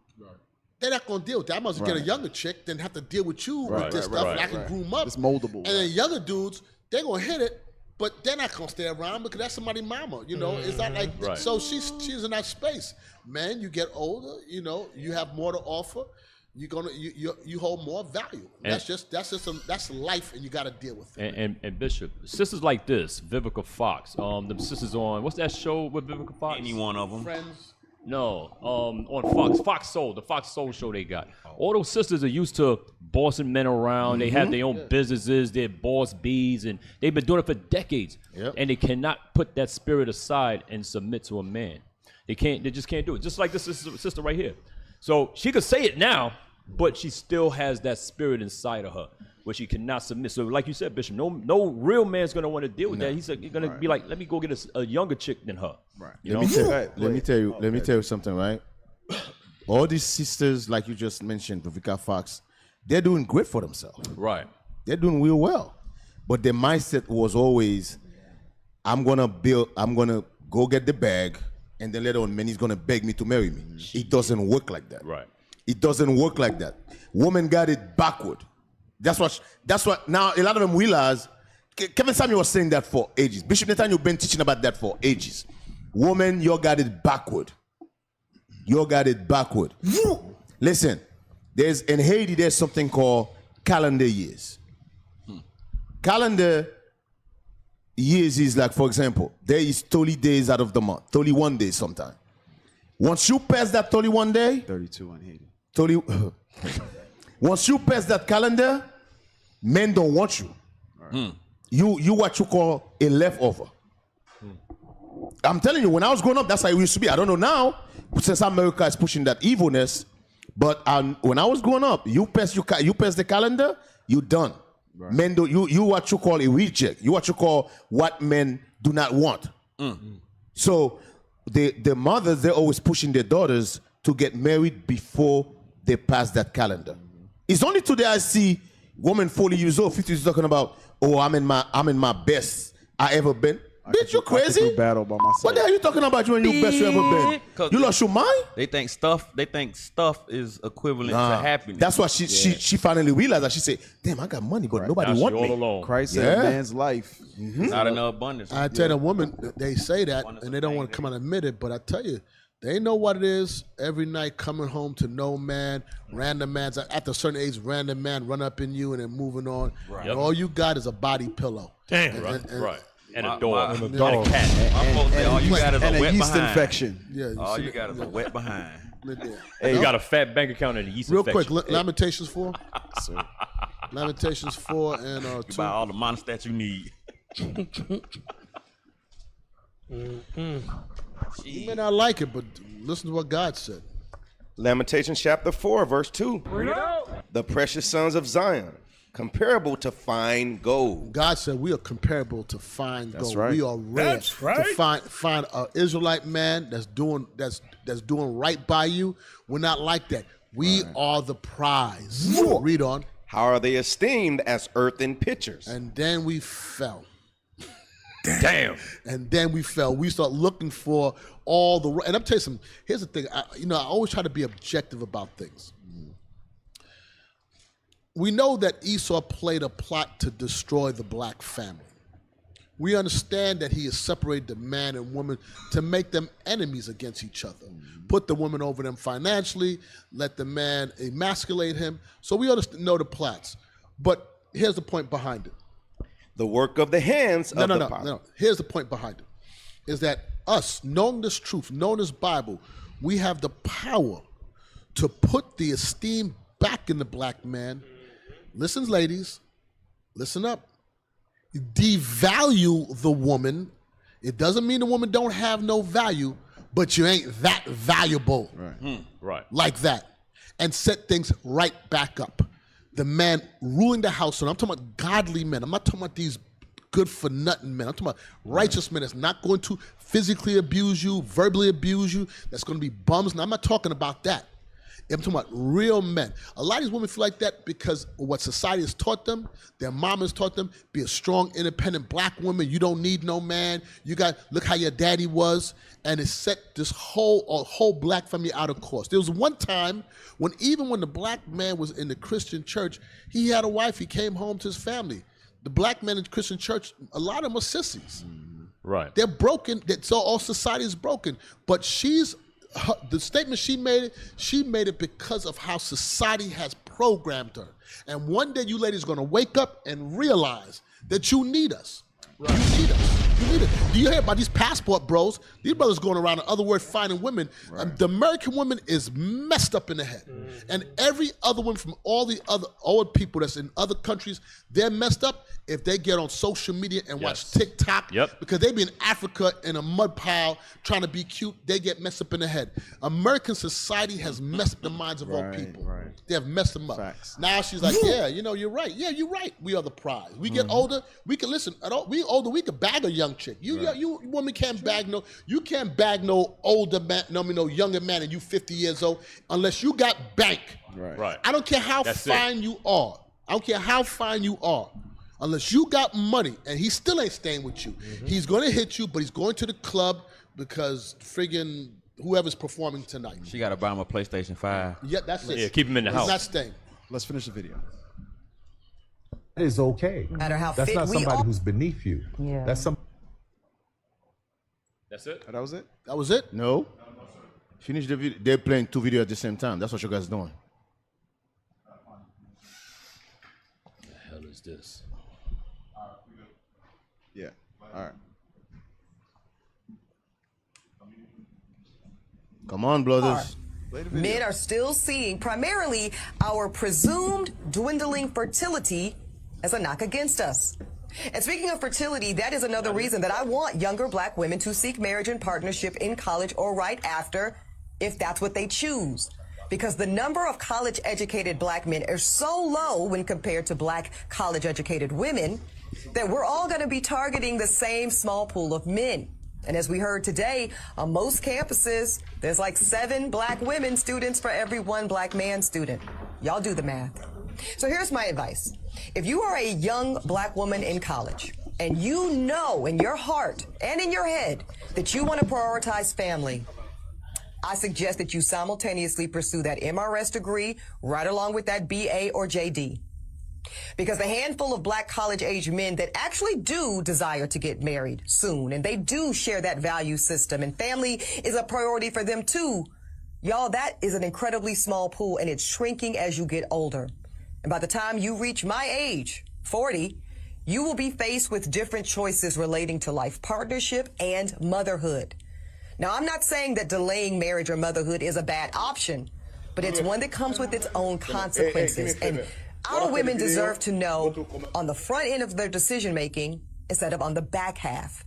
They're not gonna deal with that. I must get a younger chick than have to deal with you with this stuff. And I can groom up. It's moldable. And then younger dudes, they're gonna hit it, but they're not gonna stay around because that's somebody's mama. You know, it's not like so. She's in that space. Man, you get older. You know, you have more to offer. You're gonna you hold more value. And That's life, and you got to deal with it. And Bishop, sisters like this, Vivica Fox, the sisters on what's that show with Vivica Fox? Any one of them. Friends. No, on Fox Soul, the Fox Soul show they got. All those sisters are used to bossing men around. They have their own businesses. They're boss bees, and they've been doing it for decades. Yep. And they cannot put that spirit aside and submit to a man. They can't. They just can't do it. Just like this sister right here. So she could say it now, but she still has that spirit inside of her where she cannot submit. So like you said, Bishop, no real man's gonna want to deal with that. He's gonna be like, let me go get a younger chick than her. Right. You Let know? me tell you something, right? All these sisters, like you just mentioned, Vivica Fox, they're doing great for themselves. Right. They're doing real well. But their mindset was always, I'm gonna go get the bag, and then later on, man, he's gonna beg me to marry me. It doesn't work like that. Right. It doesn't work like that. Women got it backward. That's what now a lot of them realize. Kevin Samuel was saying that for ages. Bishop Nathaniel been teaching about that for ages. Woman, you got it backward. You got it backward. Listen, in Haiti, there's something called calendar years. Calendar years is like, for example, there is 30 days out of the month, 31 days sometimes. Once you pass that 31 day, 32 on Haiti. 30, once you pass that calendar, men don't want you. Right. You what you call a leftover. I'm telling you, when I was growing up, that's how it used to be. I don't know now, since America is pushing that evilness. But when I was growing up, you pass the calendar, you done. Right. Men do you what you call a reject. You what you call what men do not want. So the mothers, they're always pushing their daughters to get married before they pass that calendar. It's only today I see women 40 years old, 50 years old talking about, oh, I'm in my best I ever been. Bitch, you crazy? I could do battle by myself. What the hell are you talking about? You and your best you ever been? You lost your mind? They think stuff is equivalent to happiness. That's why she finally realized that. She said, "Damn, I got money, but nobody want me." Alone. Christ in man's life. Not in abundance. I tell the women, they say that, and they don't want to come out and admit it, but I tell you, they know what it is every night coming home to no man, random man's, after a certain age, random man run up in you and then moving on. Right. And all you got is a body pillow. Damn. Right. And a dog. And a cat. My folks say all you got is a wet yeast behind. infection. Yeah, All you got is a wet behind. Hey, you got a fat bank account and a yeast Real infection. quick, Lamentations 4. Lamentations 4 and 2. Buy all the monsters you need. You may not like it, but listen to what God said. Lamentations chapter 4, verse 2. The precious sons of Zion, comparable to fine gold. God said we are comparable to fine gold. That's right. We are rare. That's right. To find an Israelite man that's doing right by you. We're not like that. We are the prize. Read on. How are they esteemed as earthen pitchers? And then we fell. Damn. And then we fell. We start looking for all the. And I'm telling you something. Here's the thing. I always try to be objective about things. We know that Esau played a plot to destroy the black family. We understand that he has separated the man and woman to make them enemies against each other. Put the woman over them financially, let the man emasculate him. So we know the plots. But here's the point behind it. The work of the hands of the power. No. Here's the point behind it. is that us, knowing this truth, knowing this Bible, we have the power to put the esteem back in the black man. Listen, ladies, listen up. Devalue the woman. It doesn't mean the woman don't have no value, but you ain't that valuable. Right. Like that. And set things right back up. The man ruling the household. I'm talking about godly men. I'm not talking about these good for nothing men. I'm talking about righteous men that's not going to physically abuse you, verbally abuse you, that's going to be bums. And I'm not talking about that. I'm talking about real men. A lot of these women feel like that because of what society has taught them, their mom has taught them, be a strong, independent black woman. You don't need no man. You got, look how your daddy was. And it set this whole black family out of course. There was one time when even when the black man was in the Christian church, he had a wife, he came home to his family. The black men in the Christian church, a lot of them are sissies. Right. They're broken. So all society is broken. But the statement she made it because of how society has programmed her. And one day you ladies are going to wake up and realize that you need us. Right. You need us. You need it. Do you hear about these passport bros? These brothers going around, in other words, finding women. Right. The American woman is messed up in the head. And every other woman from all the other old people that's in other countries, they're messed up if they get on social media and watch TikTok. Because they be in Africa in a mud pile trying to be cute. They get messed up in the head. American society has messed up the minds of all people. They have messed them up. Facts. Now she's like, yeah, you're right. Yeah, you're right. We are the prize. We get older, we can listen. We older, we can bag a young chick. You woman can't bag no older man, no younger man, and you 50 years old unless you got bank. Right. I don't care how fine you are. I don't care how fine you are. Unless you got money, and he still ain't staying with you. He's going to hit you, but he's going to the club because friggin' whoever's performing tonight. She got to buy him a PlayStation 5. Yeah, that's it. Yeah, keep him in the house. He's not staying. Let's finish the video. That is okay. No matter how That's fit not we somebody are. who's beneath you. Yeah. That's some. That's it? That was it? That was it? No. Finish the video. They're playing two videos at the same time. That's what you guys doing. What the hell is this? Yeah. All right. Come on, brothers. Men are still seeing primarily our presumed dwindling fertility as a knock against us. And speaking of fertility, that is another reason that I want younger black women to seek marriage and partnership in college or right after, if that's what they choose. Because the number of college-educated black men is so low when compared to black college-educated women that we're all going to be targeting the same small pool of men. And as we heard today, on most campuses, there's like 7 black women students for every 1 black man student. Y'all do the math. So here's my advice. If you are a young black woman in college and you know in your heart and in your head that you want to prioritize family, I suggest that you simultaneously pursue that MRS degree right along with that BA or JD. Because the handful of black college-age men that actually do desire to get married soon, and they do share that value system, and family is a priority for them too, y'all, that is an incredibly small pool, and it's shrinking as you get older. And by the time you reach my age, 40, you will be faced with different choices relating to life partnership and motherhood. Now, I'm not saying that delaying marriage or motherhood is a bad option, but it's one that comes with its own consequences. And our women deserve to know on the front end of their decision making instead of on the back half.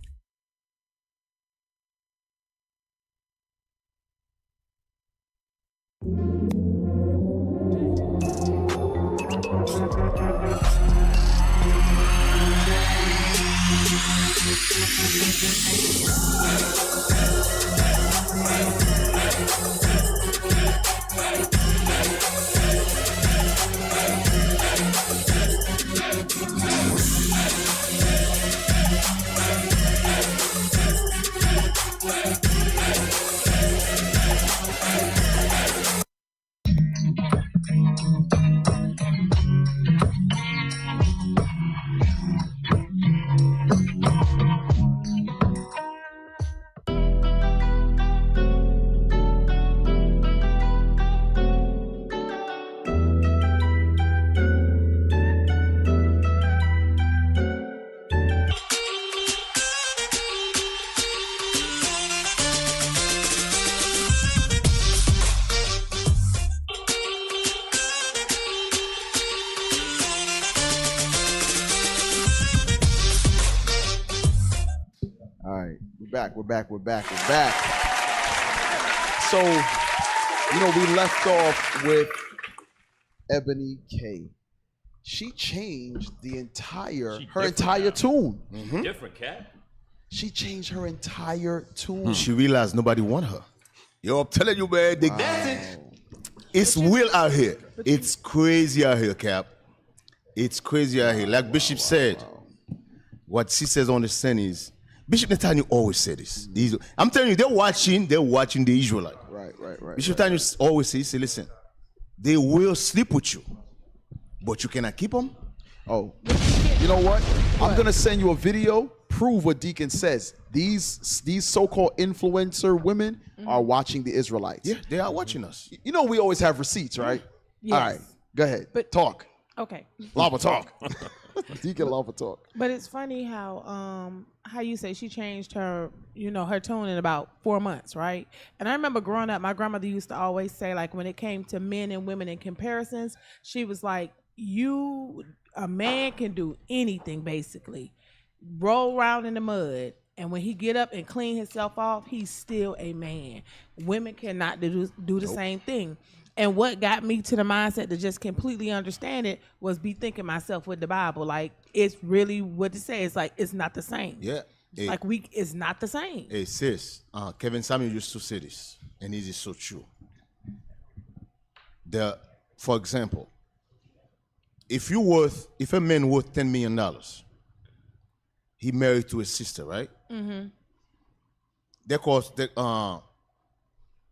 right. We're back. So, we left off with Ebony K. She changed her entire tune. Different cat. She changed her entire tune. She realized nobody want her. Yo, I'm telling you, man. It's real out here. It's crazy out here, Cap. It's crazy out here. Like Bishop said, what she says on the scene is, Bishop Netanyahu always said this. I'm telling you, they're watching the Israelites. Right. Bishop Netanyahu always says, listen, they will sleep with you, but you cannot keep them. Oh, you know what? I'm going to send you a video. Prove what Deacon says. These so-called influencer women are watching the Israelites. Yeah, they are watching us. We always have receipts, right? Yes. All right, go ahead. Talk. Okay. Lava talk. Deacon lava talk. But it's funny how you say she changed her, her tone in about 4 months, right? And I remember growing up, my grandmother used to always say, like, when it came to men and women in comparisons, she was like, a man can do anything basically. Roll around in the mud, and when he get up and clean himself off, he's still a man. Women cannot do the same thing. And what got me to the mindset to just completely understand it was be thinking myself with the Bible, like, it's really what it says. Like, it's not the same. Yeah. Hey, it's not the same. Hey, sis, Kevin Samuel used to say this, and it is so true. For example, if a man worth $10 million, he married to his sister, right? Mm-hmm. Because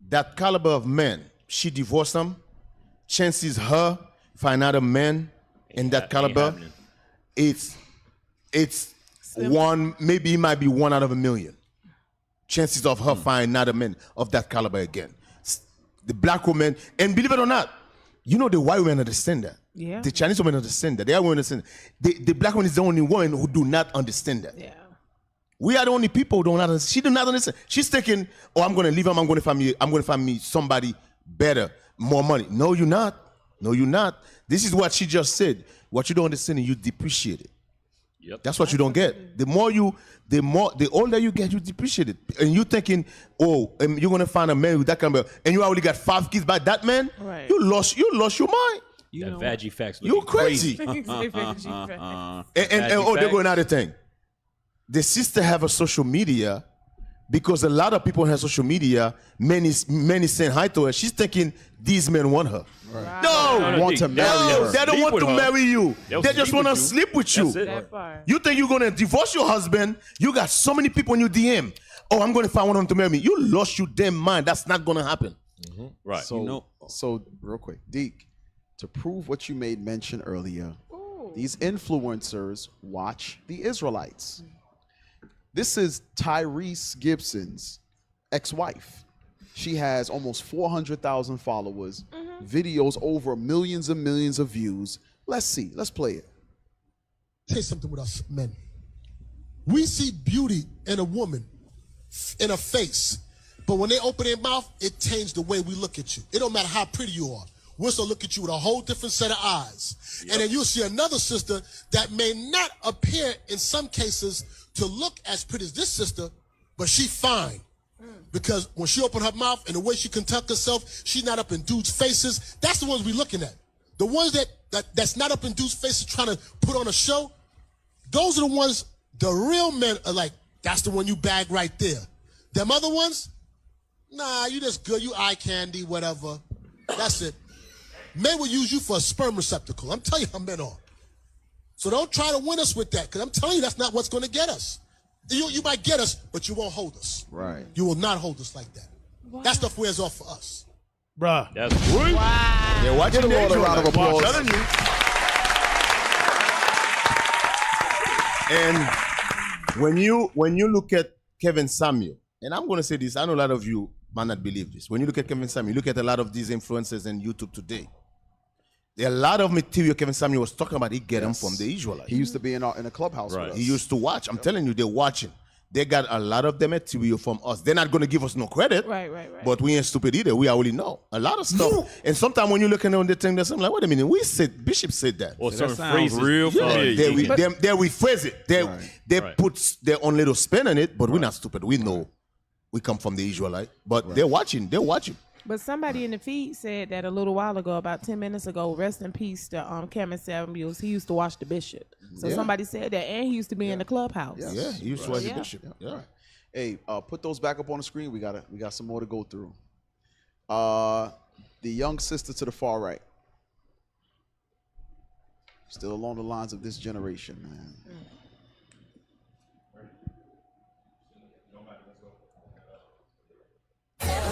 that caliber of man, she divorced him. Chances her find another man in that caliber, it's one, maybe it might be 1 out of a million. Chances of her find another man of that caliber again. The black woman, and believe it or not, the white women understand that. Yeah. The Chinese women understand that. The other women understand that. The black woman is the only woman who do not understand that. Yeah. We are the only people who don't understand. She do not understand. She's thinking, oh, I'm going to leave him. I'm going to find me somebody better, more money. No, you're not. No, you're not. This is what she just said. What you don't understand, you depreciate it. Yep. That's what you don't get. The older you get, you depreciate it. And you thinking, oh, you're going to find a man with that kind of, and you already got 5 kids by that man. Right. You lost your mind. That veggie facts. You crazy. And they're going another thing. The sister have a social media because a lot of people have social media. Many saying hi to her. She's thinking these men want her. Right. No, want to marry her. They don't want to marry you. They just want to sleep with you. Right. You think you're gonna divorce your husband? You got so many people in your DM. Oh, I'm gonna find one of them to marry me. You lost your damn mind. That's not gonna happen. Mm-hmm. Right. So real quick, Deke, to prove what you made mention earlier, these influencers watch the Israelites. This is Tyrese Gibson's ex-wife. She has almost 400,000 followers, videos over millions and millions of views. Let's play it. Say something with us men. We see beauty in a woman, in a face, but when they open their mouth, it changes the way we look at you. It don't matter how pretty you are. We'll still look at you with a whole different set of eyes. Yep. And then you'll see another sister that may not appear in some cases to look as pretty as this sister, but she fine. Because when she open her mouth and the way she conduct herself, she's not up in dudes' faces. That's the ones we looking at. The ones that's not up in dudes' faces trying to put on a show, those are the ones, the real men are like, that's the one you bag right there. Them other ones, nah, you just good, you eye candy, whatever. That's it. Men will use you for a sperm receptacle. I'm telling you how men are. So don't try to win us with that, because I'm telling you that's not what's going to get us. You might get us, but you won't hold us. Right. You will not hold us like that. Wow. That stuff wears off for us. Bruh. That's great. Wow. They're watching the round of applause. I'm telling you. And when you look at Kevin Samuel, and I'm going to say this, I know a lot of you might not believe this. When you look at Kevin Samuel, you look at a lot of these influencers on YouTube today. There are a lot of material Kevin Samuel was talking about. He get them from the Israelites. He used to be in a clubhouse. Right. With us. He used to watch. I'm telling you, they're watching. they got a lot of the material from us. They're not going to give us no credit. Right. But we ain't stupid either. We already know a lot of stuff. And sometimes when you're looking on the thing, there's something like, wait a minute, Bishop said that. Or certain sounds phrases. real familiar. They rephrase it. They put their own little spin on it, but we're not stupid. We know we come from the Israelite. But they're watching. But somebody in the feed said that a little while ago, about 10 minutes ago, rest in peace to Cameron Samuels. He used to watch the Bishop. So somebody said that, and he used to be in the clubhouse. Yeah, he used to watch the Bishop. Yeah. Hey, put those back up on the screen. We got some more to go through. The young sister to the far right. Still along the lines of this generation, man.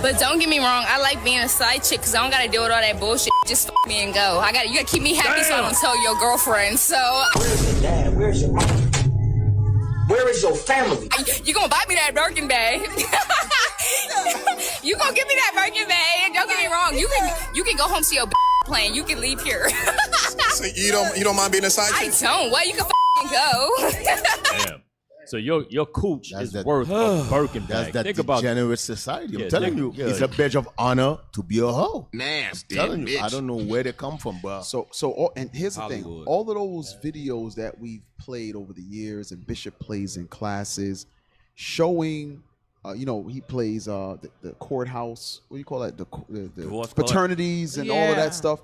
But don't get me wrong, I like being a side chick because I don't got to deal with all that bullshit. Just f me and go. You got to keep me happy so I don't tell your girlfriend. So. Where's your dad? Where's your mom? Where is your family? You gonna buy me that Birkin bag? You gonna give me that Birkin bag? Don't get me wrong. You can go home to your plane. You can leave here. So you don't mind being a side chick? I don't. Well, you can go. Damn. So your cooch is worth a Birkin bag. That's Think that about degenerate society. I'm telling you, it's a badge of honor to be a hoe. Nasty. I'm telling you, I don't know where they come from, bro. And here's the thing: all of those videos that we've played over the years, and Bishop plays in classes, showing, he plays the courthouse. What do you call that? The fraternities and all of that stuff.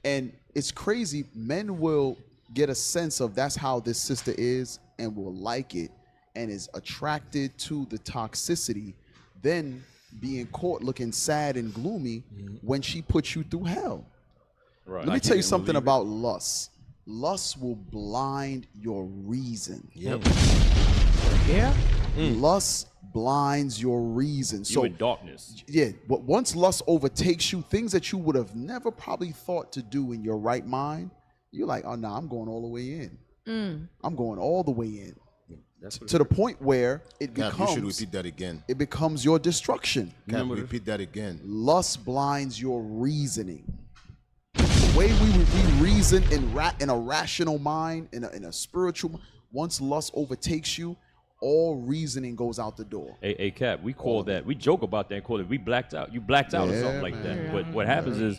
And it's crazy. Men will get a sense of that's how this sister is, and will like it, and is attracted to the toxicity, then being caught looking sad and gloomy when she puts you through hell. Right. Let me tell you something about lust. Lust will blind your reason. Yep. Yeah. Lust blinds your reason. So in darkness. Yeah, but once lust overtakes you, things that you would have never probably thought to do in your right mind, you're like, oh no, I'm going all the way in. I'm going all the way in. To the point where it becomes. You should repeat that again. It becomes your destruction. Repeat that again. Lust blinds your reasoning. The way we reason in a rational mind, in a spiritual. Once lust overtakes you, all reasoning goes out the door. Hey, Cap, we call that. We joke about that and call it. We blacked out. You blacked out or something like that. Yeah. But what happens is,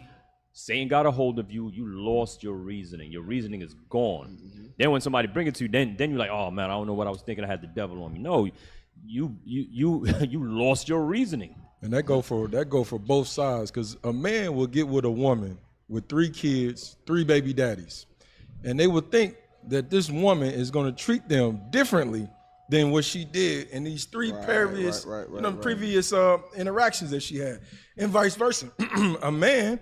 Satan got a hold of you. You lost your reasoning. Your reasoning is gone. Then when somebody brings it to you, then you're like, oh man, I don't know what I was thinking. I had the devil on me. No, you lost your reasoning. And that go for both sides, because a man will get with a woman with 3 kids, 3 baby daddies, and they would think that this woman is going to treat them differently than what she did in these 3 previous interactions that she had, and vice versa. A woman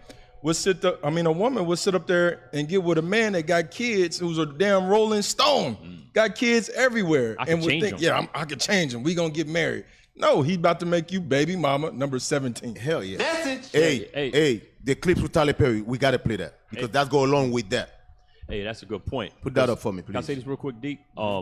would sit up there and get with a man that got kids who's a damn Rolling Stone, got kids everywhere, and would think, I could change him. We gonna get married. No, he about to make you baby mama number 17. Hell yeah. Message. Hey, the clips with Tyler Perry, we gotta play that because that go along with that. Hey, that's a good point. Put that up for me, please. Can I say this real quick, Deke?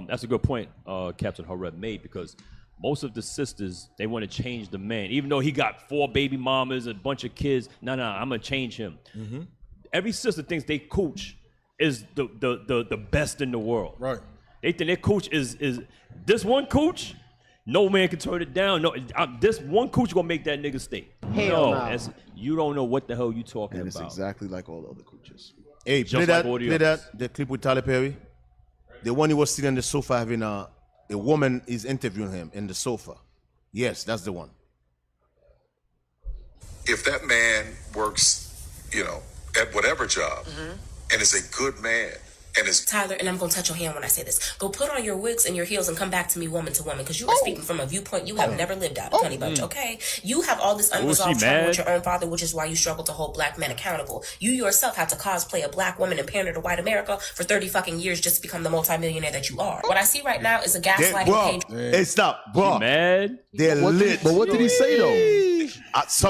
That's a good point Captain Hareb made, because most of the sisters, they want to change the man. Even though he got 4 baby mamas, a bunch of kids, no, I'm going to change him. Every sister thinks they cooch is the best in the world. Right. They think their cooch is this one cooch, no man can turn it down. No, this one cooch going to make that nigga stay. Hell no. You don't know what the hell you talking about. It's exactly like all the other cooches. Hey, play that, the clip with Tyler Perry. The one he was sitting on the sofa having a woman is interviewing him in the sofa. Yes, that's the one. If that man works, at whatever job, and is a good man, and is Tyler, and I'm gonna touch your hand when I say this. Go put on your wigs and your heels and come back to me woman to woman, because you are speaking from a viewpoint you have never lived out, honey bunch. Okay, you have all this unresolved trauma with your own father, which is why you struggle to hold black men accountable. You yourself had to cosplay a black woman and pander to white America for 30 fucking years just to become the multimillionaire that you are. What I see right now is a gaslighting page. Hey, stop, bro. Mad? They're lit. But what did he say though?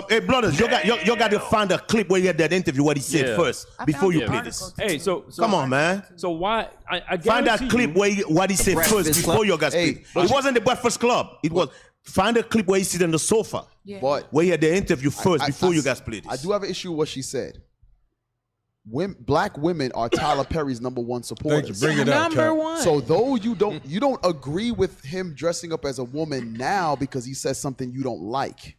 Hey, brothers, you got to find a clip where you had that interview. What he said first before you play this. Hey, so come on, man. So why? I find that clip where what he said first before you guys play. It wasn't the Breakfast Club. It was find a clip where he sit on the sofa. But where he had the interview first before you guys played this. I do have an issue with what she said. Black women are Tyler Perry's #1 supporters. Bring it up, Number one. So though you don't agree with him dressing up as a woman now because he says something you don't like.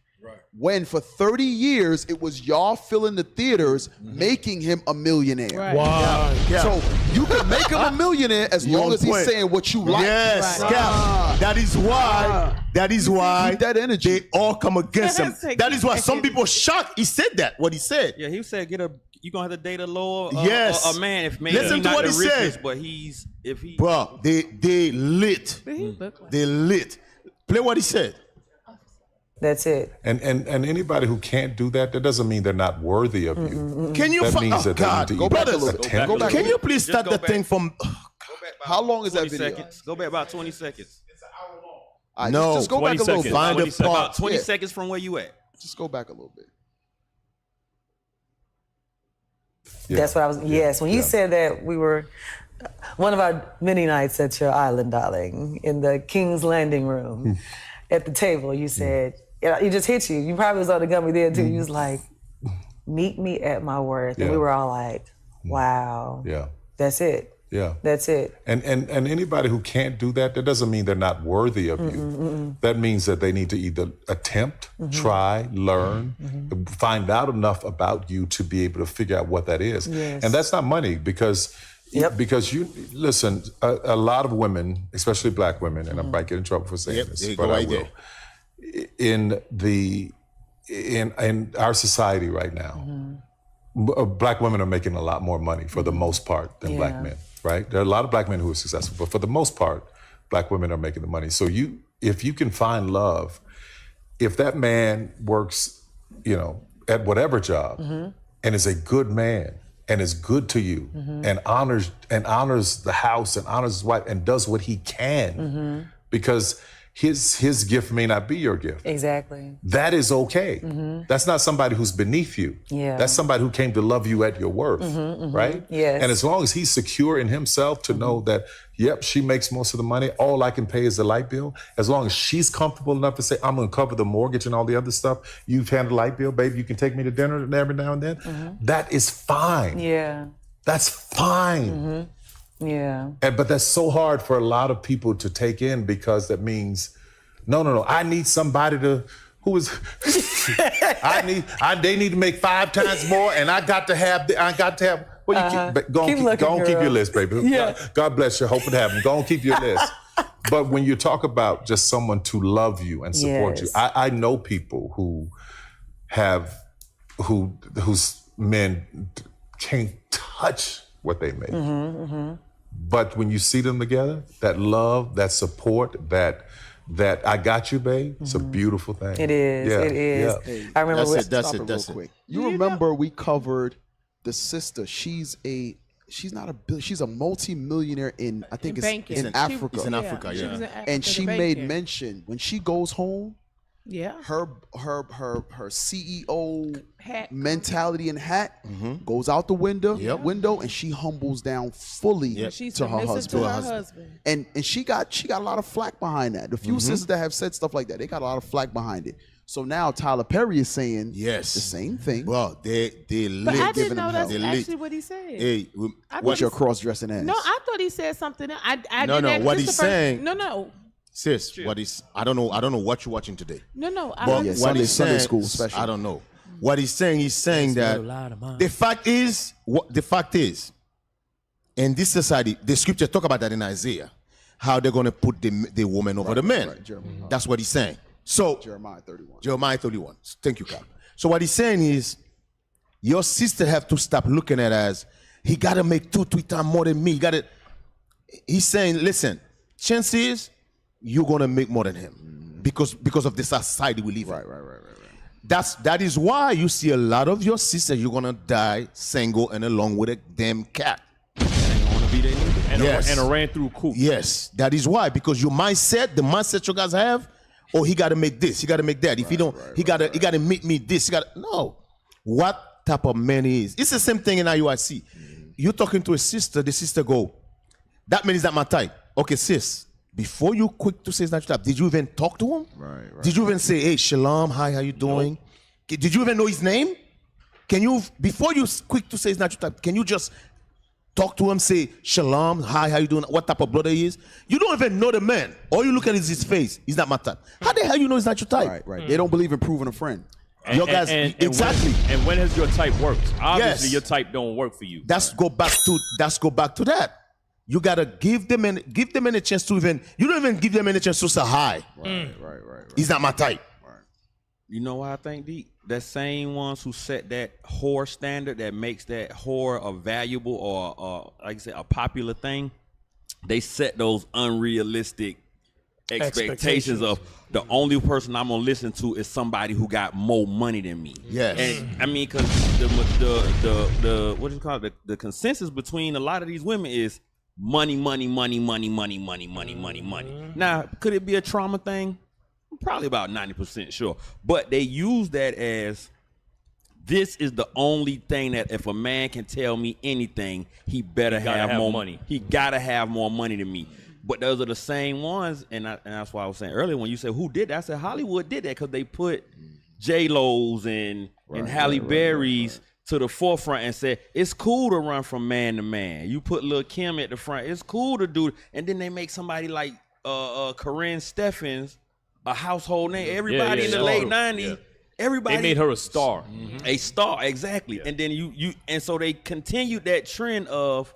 When for 30 years it was y'all filling the theaters making him a millionaire. Right. Wow. Yeah. So you can make him a millionaire as long as he's saying what you like. Yes, Right. Cap. That is why Keep that energy. they all come against him. Yes, That is why some people shocked. He said that. What he said. Yeah, he said you gonna have to date a lower Yes. a man if Listen he's to not what the he richest, said. but if he Bro, they lit. They lit. Play what he said. That's it. And anybody who can't do that, that doesn't mean they're not worthy of you. Can you? That means that they God, need to go either back a little bit. attempt. Go back. Can you please Just start go the back. thing from? How long is that 20 video? seconds. Go back about 20 seconds. All right, No, just go back a 20 little seconds. bit. Find 20 the part. about 20 Yeah. seconds from where you at. Just go back a little bit. That's what I was. Yes, when you said that, we were one of our many nights at your island, darling, in the King's Landing room, at the table. You said it just hit you. You probably was on the gummy there too. You was like, "Meet me at my worth," and we were all like, "Wow, Yeah. that's it." Yeah. That's it. And anybody who can't do that, that doesn't mean they're not worthy of you. That means that they need to either attempt, try, learn, find out enough about you to be able to figure out what that is. Yes. And that's not money because you listen, a lot of women, especially black women, and I might get in trouble for saying this, there you but go I right will. In our society right now, black women are making a lot more money for the most part than black men, right? There are a lot of black men who are successful, but for the most part, black women are making the money. So if you can find love, if that man works, at whatever job and is a good man and is good to you and honors the house and honors his wife and does what he can because his gift may not be your gift. Exactly. That is okay. That's not somebody who's beneath you. Yeah. That's somebody who came to love you at your worth, right? Yes. And as long as he's secure in himself to know that, yep, she makes most of the money, all I can pay is the light bill, as long as she's comfortable enough to say, I'm gonna cover the mortgage and all the other stuff, you've handled the light bill, baby, you can take me to dinner every now and then, that is fine. Yeah. That's fine. Yeah. But that's so hard for a lot of people to take in because that means, no, I need somebody they need to make 5 times more and I got to have, well, go on, keep your list, baby. Yeah. God bless you, hope it happens. Go on, keep your list. But when you talk about just someone to love you and support you, I know people whose men can't touch what they make. But when you see them together, that love, that support, that I got you, babe, it's a beautiful thing. It is. Yeah, It is. yeah. I remember. That's it. You remember we covered the sister. She's a multi-millionaire in I think it's in Africa. It's in Africa, She was in Africa And she to made bake it. mention when she goes home. Yeah. Her CEO mentality and hat goes out the window, and she humbles down fully She's to her submissive to husband. her husband. And she got a lot of flack behind that. The few sisters that have said stuff like that, they got a lot of flack behind it. So now Tyler Perry is saying the same thing. Well, they But I lit. didn't know that's They lit. actually what he said. Hey, What's your cross-dressing ass? No, I thought he said something else. I No, didn't no, ask- what this he's the first- saying- No. Sis, I don't know what you're watching today. No. But Yeah, what he's Sunday saying, school special. I don't know. What he's saying that the fact is, in this society, the scripture talk about that in Isaiah, how they're going to put the woman over the man. Right, That's what he's saying. So Jeremiah 31. Jeremiah 31. Thank you, Cap. So what he's saying is, your sister have to stop looking at it as he got to make 2-3 times more than me. He's saying, listen, chance is you're gonna make more than him because of the society we live in. Right. That is why you see a lot of your sisters, you're gonna die single and along with a damn cat. And a ran through coop. Yes, that is why, because your mindset, the mindset you guys have, he got to make this, he got to make that. If he don't, he got to make me this. No, what type of man he is? It's the same thing in IUIC. You're talking to a sister, the sister go, that man is not my type. Okay, sis, before you quick to say it's not your type, did you even talk to him? Right. Did you even say, hey, Shalom, hi, how you doing? Did you even know his name? can you, before you quick to say it's not your type, can you just talk to him, say, shalom, hi, how you doing, what type of brother he is? You don't even know the man. All you look at is his face. He's not my type. How the hell you know he's not your type? Right. They don't believe in proving a friend. Your guys, exactly. When has your type worked? Obviously, your type don't work for you. That's go back to that. You gotta give them any chance to even. You don't even give them any chance to say hi. Right. He's not my type. You know why I think that same ones who set that whore standard that makes that whore a valuable or like I said a popular thing, they set those unrealistic expectations of the only person I'm gonna listen to is somebody who got more money than me. Yes. And I mean, because the what do you call it? The consensus between a lot of these women is money. Now, could it be a trauma thing? Probably about 90% sure. But they use that as this is the only thing that if a man can tell me anything, he better have more money. He gotta have more money than me. But those are the same ones, and that's why I was saying earlier when you said who did that, I said Hollywood did that because they put J-Lo's and Halle Berry's to the forefront and said it's cool to run from man to man. You put Lil' Kim at the front, it's cool to do, and then they make somebody like Corinne Steffens a household name. Everybody in the late 90s, everybody they made her a star. A star, exactly. And then and so they continued that trend of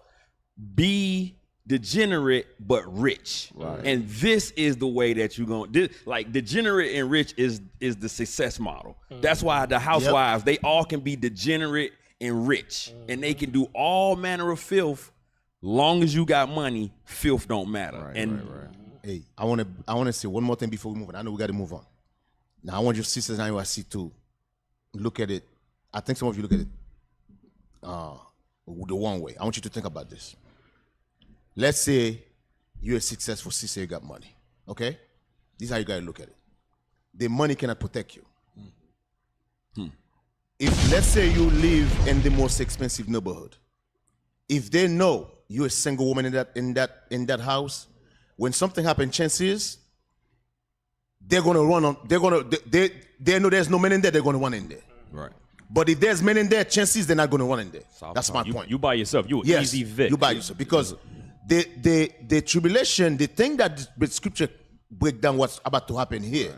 be degenerate but rich, and this is the way that you're going. Like degenerate and rich is the success model. That's why the housewives they all can be degenerate and rich, and they can do all manner of filth. Long as you got money, filth don't matter. Hey, I want to say one more thing before we move on. I know we got to move on. Now I want your sisters and I see to look at it. I think some of you look at it the one way. I want you to think about this. Let's say you're a successful sister, you got money, okay? This is how you got to look at it. The money cannot protect you. If, let's say you live in the most expensive neighborhood, if they know you're a single woman in that house, when something happens, chances they're gonna run on. They know there's no men in there. They're gonna run in there. Right. But if there's men in there, chances they're not gonna run in there. That's my point. You by yourself. You easy Vic. You by yourself because the tribulation, the thing that the scripture break down what's about to happen here.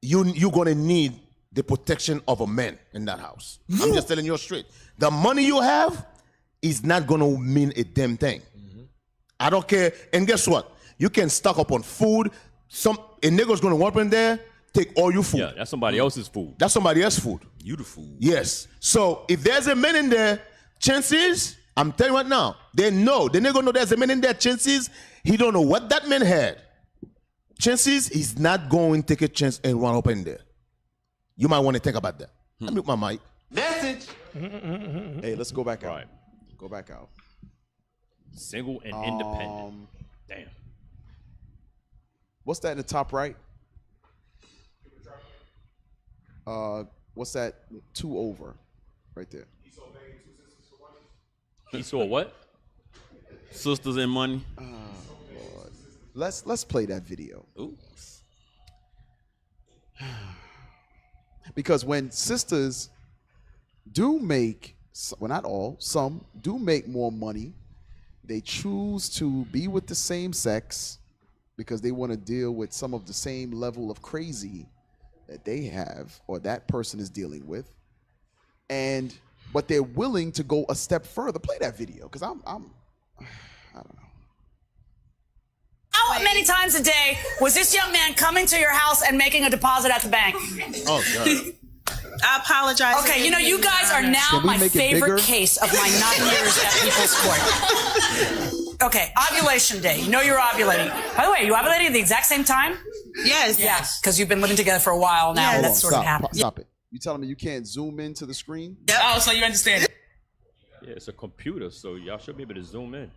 You're gonna need the protection of a man in that house. I'm just telling you straight. The money you have is not gonna mean a damn thing. I don't care. And guess what? You can stock up on food. A nigga's gonna walk in there, take all your food. Yeah, that's somebody else's food. That's somebody else's food. You the food. Yes. So if there's a man in there, chances, I'm telling you right now, they know. The nigga know there's a man in there, chances, he don't know what that man had. Chances, he's not going to take a chance and run up in there. You might want to think about that. I mute my mic. Message. Hey, let's go back out. Go back out. Single and independent. Damn. What's that in the top right? What's that? 2 over, right there. He saw what? Sisters and money. Lord. Let's play that video. Ooh. Because when sisters do make, well, not all, some do make more money, they choose to be with the same sex because they want to deal with some of the same level of crazy that they have or that person is dealing with. But they're willing to go a step further. Play that video, because I don't know. How many times a day was this young man coming to your house and making a deposit at the bank? Oh, God. I apologize. Okay, you know, you guys are now my favorite case of my 9 years at People's Court. Okay, ovulation day. You know you're ovulating. By the way, you ovulating at the exact same time? Yes, because you've been living together for a while now. Hold That's on, sort of happened. Stop it. You telling me you can't zoom into the screen? Oh, so you understand it. Yeah, it's a computer, so y'all should be able to zoom in.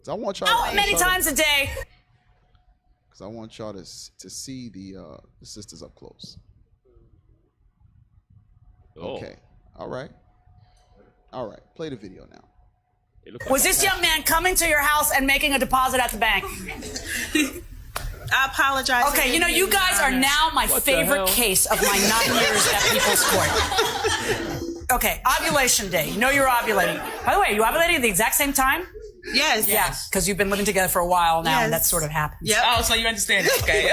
I want y'all. How many times a day? Because I want y'all to see the sisters up close. Oh. Okay. All right. Play the video now. Was this young man coming to your house and making a deposit at the bank? I apologize. Okay, you know, you guys are now my favorite case of my 9 years at People's Court. Okay, ovulation day. You know you're ovulating. By the way, are you ovulating at the exact same time? Yes. Yeah, because you've been living together for a while now, and that sort of happens. Yep. Oh, so you understand it. Okay.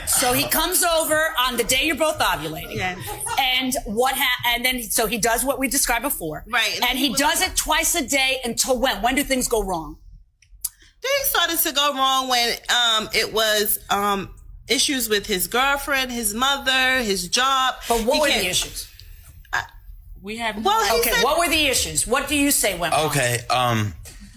So he comes over on the day you're both ovulating. Yes. And and then so he does what we described before. Right. And he does it twice a day until when? When do things go wrong? Things started to go wrong when it was issues with his girlfriend, his mother, his job. But what were the issues? We have what were the issues? What do you say went wrong? Okay,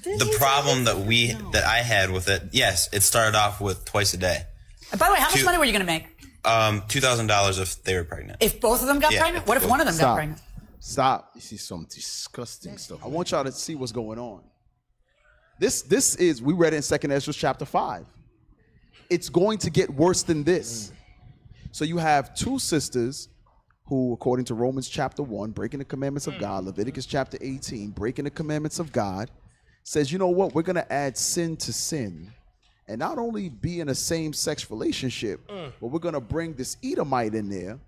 the problem that I had with it, yes, it started off with twice a day. And by the way, how much money were you going to make? $2,000 if they were pregnant. If both of them got pregnant? What if one of them got pregnant? Stop. This is some disgusting stuff. I want y'all to see what's going on. This is, we read it in 2 Ezra chapter 5. It's going to get worse than this. So you have two sisters who, according to Romans chapter 1, breaking the commandments of God, Leviticus chapter 18, breaking the commandments of God, says, you know what, we're going to add sin to sin. And not only be in a same-sex relationship, but we're going to bring this Edomite in there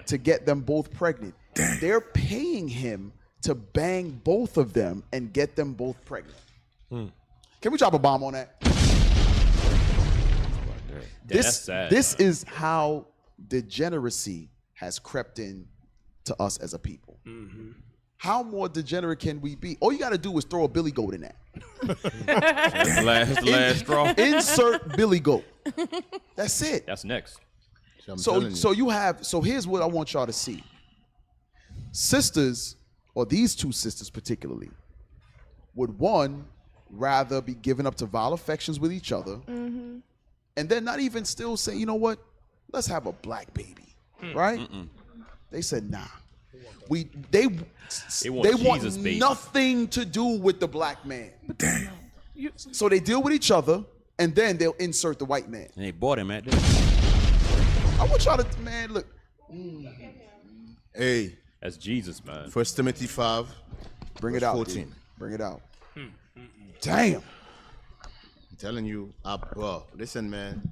to get them both pregnant. They're paying him to bang both of them and get them both pregnant. Can we drop a bomb on that? This is how degeneracy has crept in to us as a people. How more degenerate can we be? All you got to do is throw a billy goat in that. That's the last straw. Insert billy goat. That's it. That's next. So here's what I want y'all to see. Sisters, or these two sisters particularly, would one rather be given up to vile affections with each other, and then not even still say, you know what, let's have a black baby, right? They said, nah. They want Jesus, baby. nothing to do with the black man. So they deal with each other, and then they'll insert the white man. And they bought him at I want y'all to, man, look. Hey. That's Jesus, man. 1 Timothy 5. Bring it out, 14. dude. Bring it out. Damn. I'm telling you, well, listen, man.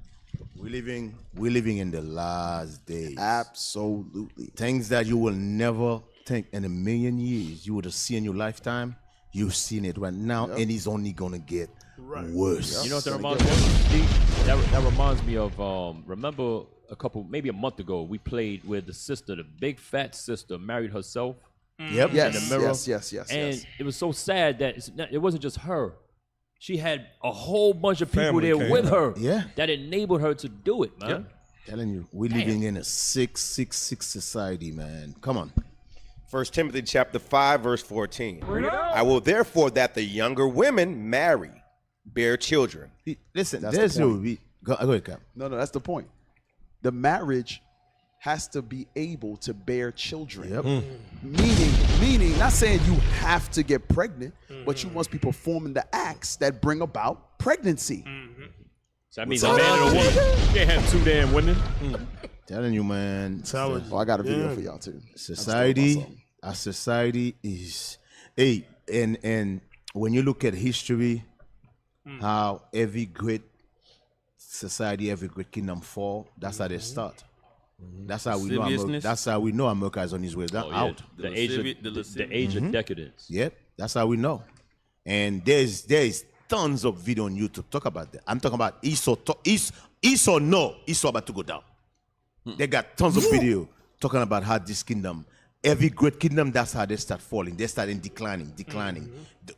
We're living in the last days. Absolutely. Things that you will never think in a million years you would have seen in your lifetime. You've seen it right now, and it's only gonna get worse. You know what that reminds me of? That reminds me of, remember maybe a month ago, we played with the sister, the big fat sister, married herself. Yep. In the mirror. Yes. And it was so sad that it wasn't just her. She had a whole bunch of people there with her that enabled her to do it, man. Yep. Telling you, we're living in a 666 society, man. Come on. 1 Timothy chapter 5, verse 14. I will therefore that the younger women marry, bear children. Listen, That's the point. Go ahead, Cap. No, that's the point. The marriage has to be able to bear children. Yep. Meaning, not saying you have to get pregnant, but you must be performing the acts that bring about pregnancy. So that means a man and a woman. You can't have two damn women. Telling you, man. I got a video for y'all too. Our society is, and when you look at history, how every great society, every great kingdom fall, that's how they start. That's how we know. That's how we know America is on his way out. The age of decadence. Yep, that's how we know. And there's tons of video on YouTube talk about that. I'm talking about Esau about to go down. They got tons of video talking about how this kingdom, every great kingdom, that's how they start falling. They start in declining.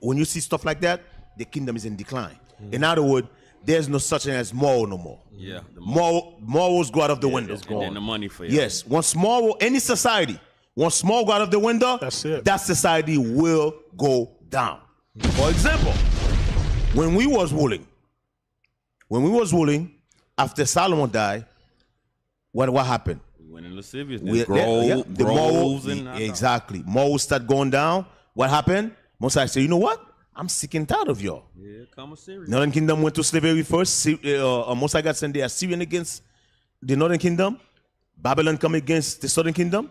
When you see stuff like that, the kingdom is in decline. In other words, there's no such thing as moral no more. Yeah. Morals go out of the window. It's gone. And the money for you. Yes. Once any society, once moral go out of the window, that's it. That society will go down. For example, when we was ruling, after Solomon died, what happened? We went in lasciviousness. Groves and exactly. Morals start going down. What happened? Moses said, you know what? I'm sick and tired of y'all. Yeah, come serious. Northern Kingdom went to slavery first. Moses got sent the Assyrian against the Northern Kingdom. Babylon come against the Southern Kingdom.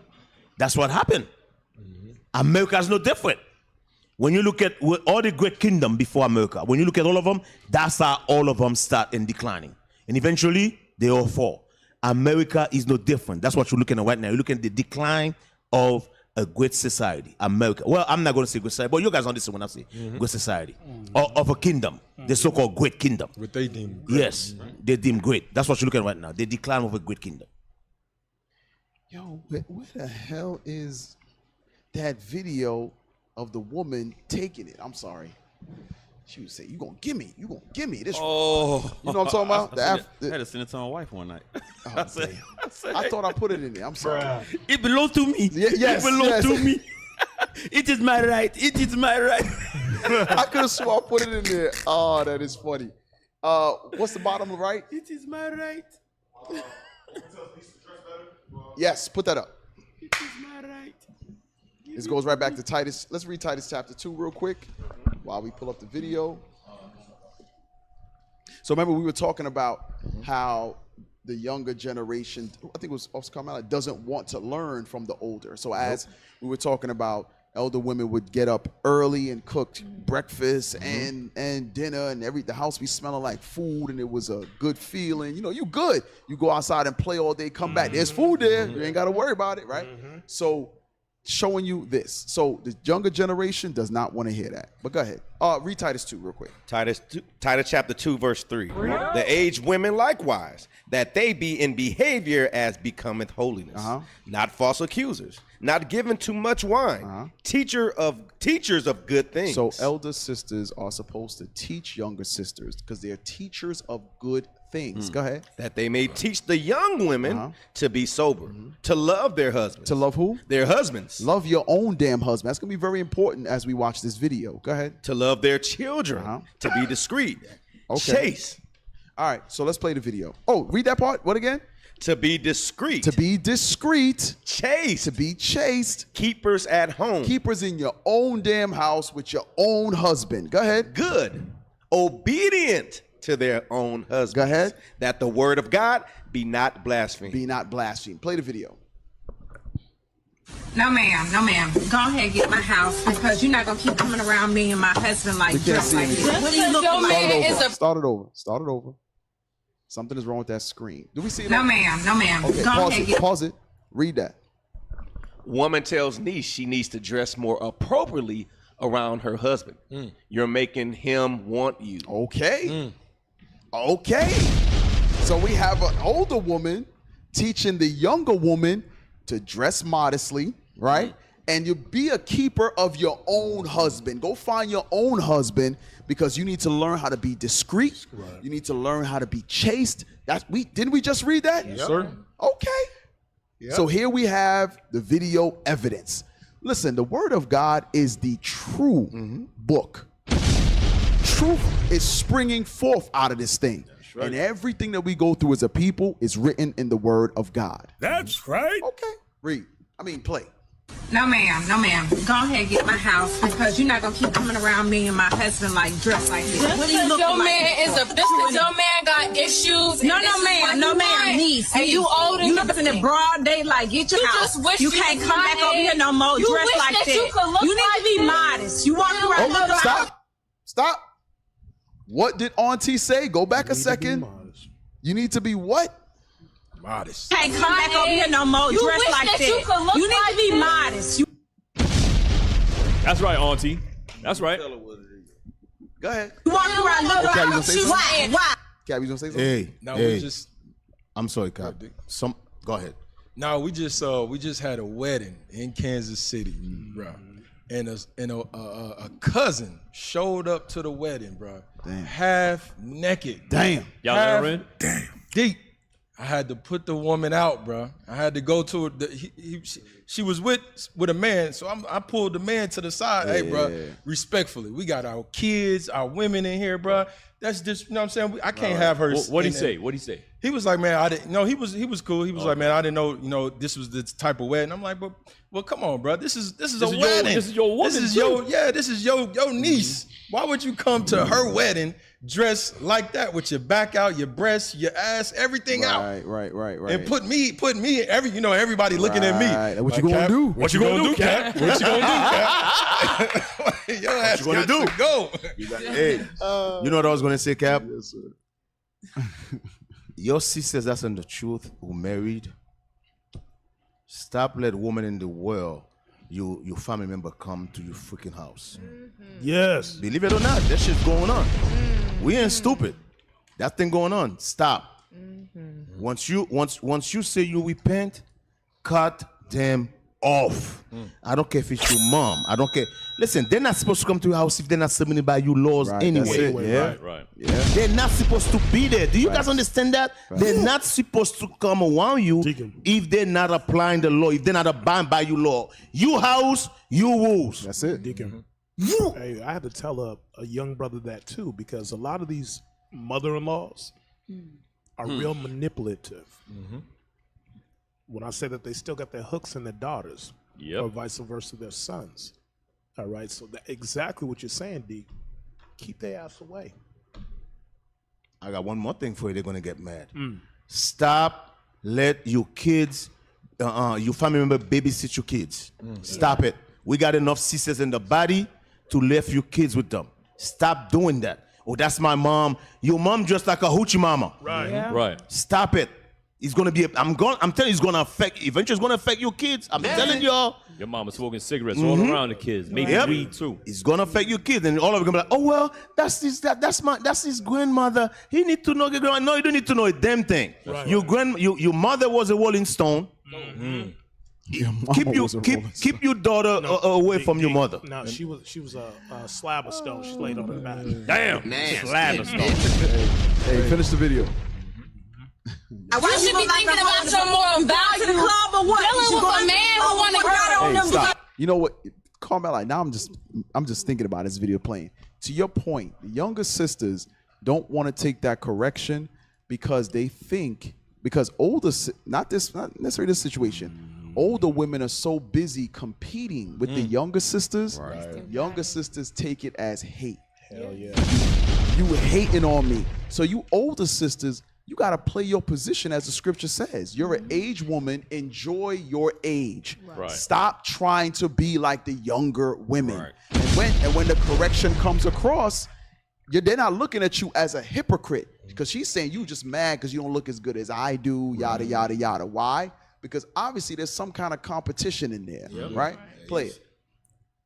That's what happened. America's no different. When you look at all the great kingdom before America, when you look at all of them, that's how all of them start in declining. And eventually, they all fall. America is no different. That's what you're looking at right now. You're looking at the decline of a great society, America. Well, I'm not going to say great society, but you guys understand when I say great society. Or of a kingdom, the so-called great kingdom. What they deem great. Yes, they deem great. That's what you're looking at right now. The decline of a great kingdom. Yo, where the hell is that video of the woman taking it? I'm sorry. She would say, you gonna give me this. Oh. You know what I'm talking about? I had to send it to my wife one night. I thought I put it in there. I'm sorry. It belongs to me. Yes, it belongs to me. It is my right. It is my right. I could have sworn I put it in there. Oh, that is funny. What's the bottom right? It is my right. Yes, put that up. It is my right. This goes right back to Titus. Let's read Titus chapter 2 real quick while we pull up the video. So remember we were talking about how the younger generation, I think it was Oscar Carmela, doesn't want to learn from the older. So as we were talking about, elder women would get up early and cook breakfast and dinner, and the house be smelling like food, and it was a good feeling. You know, you good. You go outside and play all day, come back. There's food there. You ain't got to worry about it, right? So showing you this. So the younger generation does not want to hear that. But go ahead. Read Titus 2 real quick. Titus chapter 2, verse 3. The aged women likewise, that they be in behavior as becometh holiness, not false accusers, not given to much wine, teachers of good things. So elder sisters are supposed to teach younger sisters because they're teachers of good things. Go ahead. That they may teach the young women to be sober, to love their husbands. To love who? Their husbands. Love your own damn husband. That's going to be very important as we watch this video. Go ahead. To love their children, to be discreet, chaste. All right, so let's play the video. Oh, read that part. What again? To be discreet. To be discreet. Chaste. To be chaste. Keepers at home. Keepers in your own damn house with your own husband. Go ahead. Good. Obedient to their own husbands. Go ahead. That the word of God be not blasphemed. Be not blasphemed. Play the video. No, ma'am. No, ma'am. Go ahead and get my house because you're not going to keep coming around me and my husband like dressed like this. What are you looking like? Start it over. Something is wrong with that screen. Do we see it? No, ma'am. No, ma'am. Okay, pause it. Read that. Woman tells niece she needs to dress more appropriately around her husband. You're making him want you. Okay. Okay. So we have an older woman teaching the younger woman to dress modestly, right? And you be a keeper of your own husband. Go find your own husband because you need to learn how to be discreet. Right. You need to learn how to be chaste. Didn't we just read that? Yes, sir. Okay. Yep. So here we have the video evidence. Listen, the word of God is the true book. Truth is springing forth out of this thing. Right. And everything that we go through as a people is written in the word of God. That's right. Okay. Play. No, ma'am. No, ma'am. Go ahead and get my house because you're not going to keep coming around me and my husband like dressed like this. What are you looking like? Your man got issues. No, ma'am. No, ma'am. Niece. And you older. You looking in broad daylight. Get your house. Just wish you can't come back over here no more dressed like that. You need to be modest. You walk around looking like... Stop. What did Auntie say? Go back a second. You need to be what? Modest. Can't come back over here no more dressed like that. You need to be modest. That's right, Auntie. That's right. Go ahead. You walk around looking like why? Cap, you gonna say something? We just. I'm sorry, Cap. Go ahead. No, we just had a wedding in Kansas City, bro. And a cousin showed up to the wedding, bro. Damn. Half naked. Damn. Y'all let her in? Damn. Deep. I had to put the woman out, bro. I had to go to her. She was with a man, so I pulled the man to the side. Hey, bro, respectfully, we got our kids, our women in here, bro. That's just, you know what I'm saying? I can't have her. What'd he say? What'd he say? He was like, man, I didn't. No, he was cool. He was like, man, I didn't know, this was the type of wedding. I'm like, but well, come on, bro. This is a wedding. This is your woman. This is your niece. Why would you come to her wedding dressed like that with your back out, your breasts, your ass, everything out? Right. And put me, everybody looking at me. What you gonna do? What you gonna do, Cap? What you gonna do, Cap? Your ass got to go. Hey, you know what I was gonna say, Cap? Yes, sir. Your sisters that's in the truth who married, stop let women in the world, your family member come to your freaking house. Yes. Believe it or not, that shit's going on. We ain't stupid. That thing going on. Stop. Once you say you repent, cut them off. I don't care if it's your mom. I don't care. Listen, they're not supposed to come to your house if they're not submitted by you laws anyway. Right. They're not supposed to be there. Do you guys understand that? They're not supposed to come around you if they're not applying the law, if they're not abiding by your law. You house, you rules. That's it. Deacon. Hey, I had to tell a young brother that too, because a lot of these mother-in-laws are real manipulative. When I say that they still got their hooks in their daughters, or vice versa, their sons. All right, so that exactly what you're saying, D. Keep their ass away. I got one more thing for you. They're gonna get mad. Stop. Let your kids, your family member, babysit your kids. Stop it. We got enough sisters in the body to leave your kids with them. Stop doing that. Oh, that's my mom. Your mom just like a hoochie mama. Right. Stop it. It's gonna be. I'm telling you, it's gonna affect. Eventually, it's gonna affect your kids. I'm telling y'all. Your mama smoking cigarettes all around the kids, maybe weed too. It's gonna affect your kids, and all of them gonna be like, "Oh well, that's his grandmother. He need to know your grandma." No, you don't need to know a damn thing. Your mother was a Rolling Stone. Keep your daughter away from your mother. No, she was a slab of stone. She laid on her back. Damn, slab of stone. Hey, finish the video. You should be thinking about your moral value. Dealing with a man who want to Hey, stop. You know what, Carmela? Now I'm just thinking about this video playing. To your point, the younger sisters don't want to take that correction because they think not necessarily this situation. Older women are so busy competing with the younger sisters. Younger sisters take it as hate. Hell yeah. You hating on me. So you older sisters, you got to play your position as the scripture says. You're an age woman. Enjoy your age. Right. Stop trying to be like the younger women. And when the correction comes across, they're not looking at you as a hypocrite, because she's saying you just mad because you don't look as good as I do, yada, yada, yada. Why? Because obviously there's some kind of competition in there, right? Play it.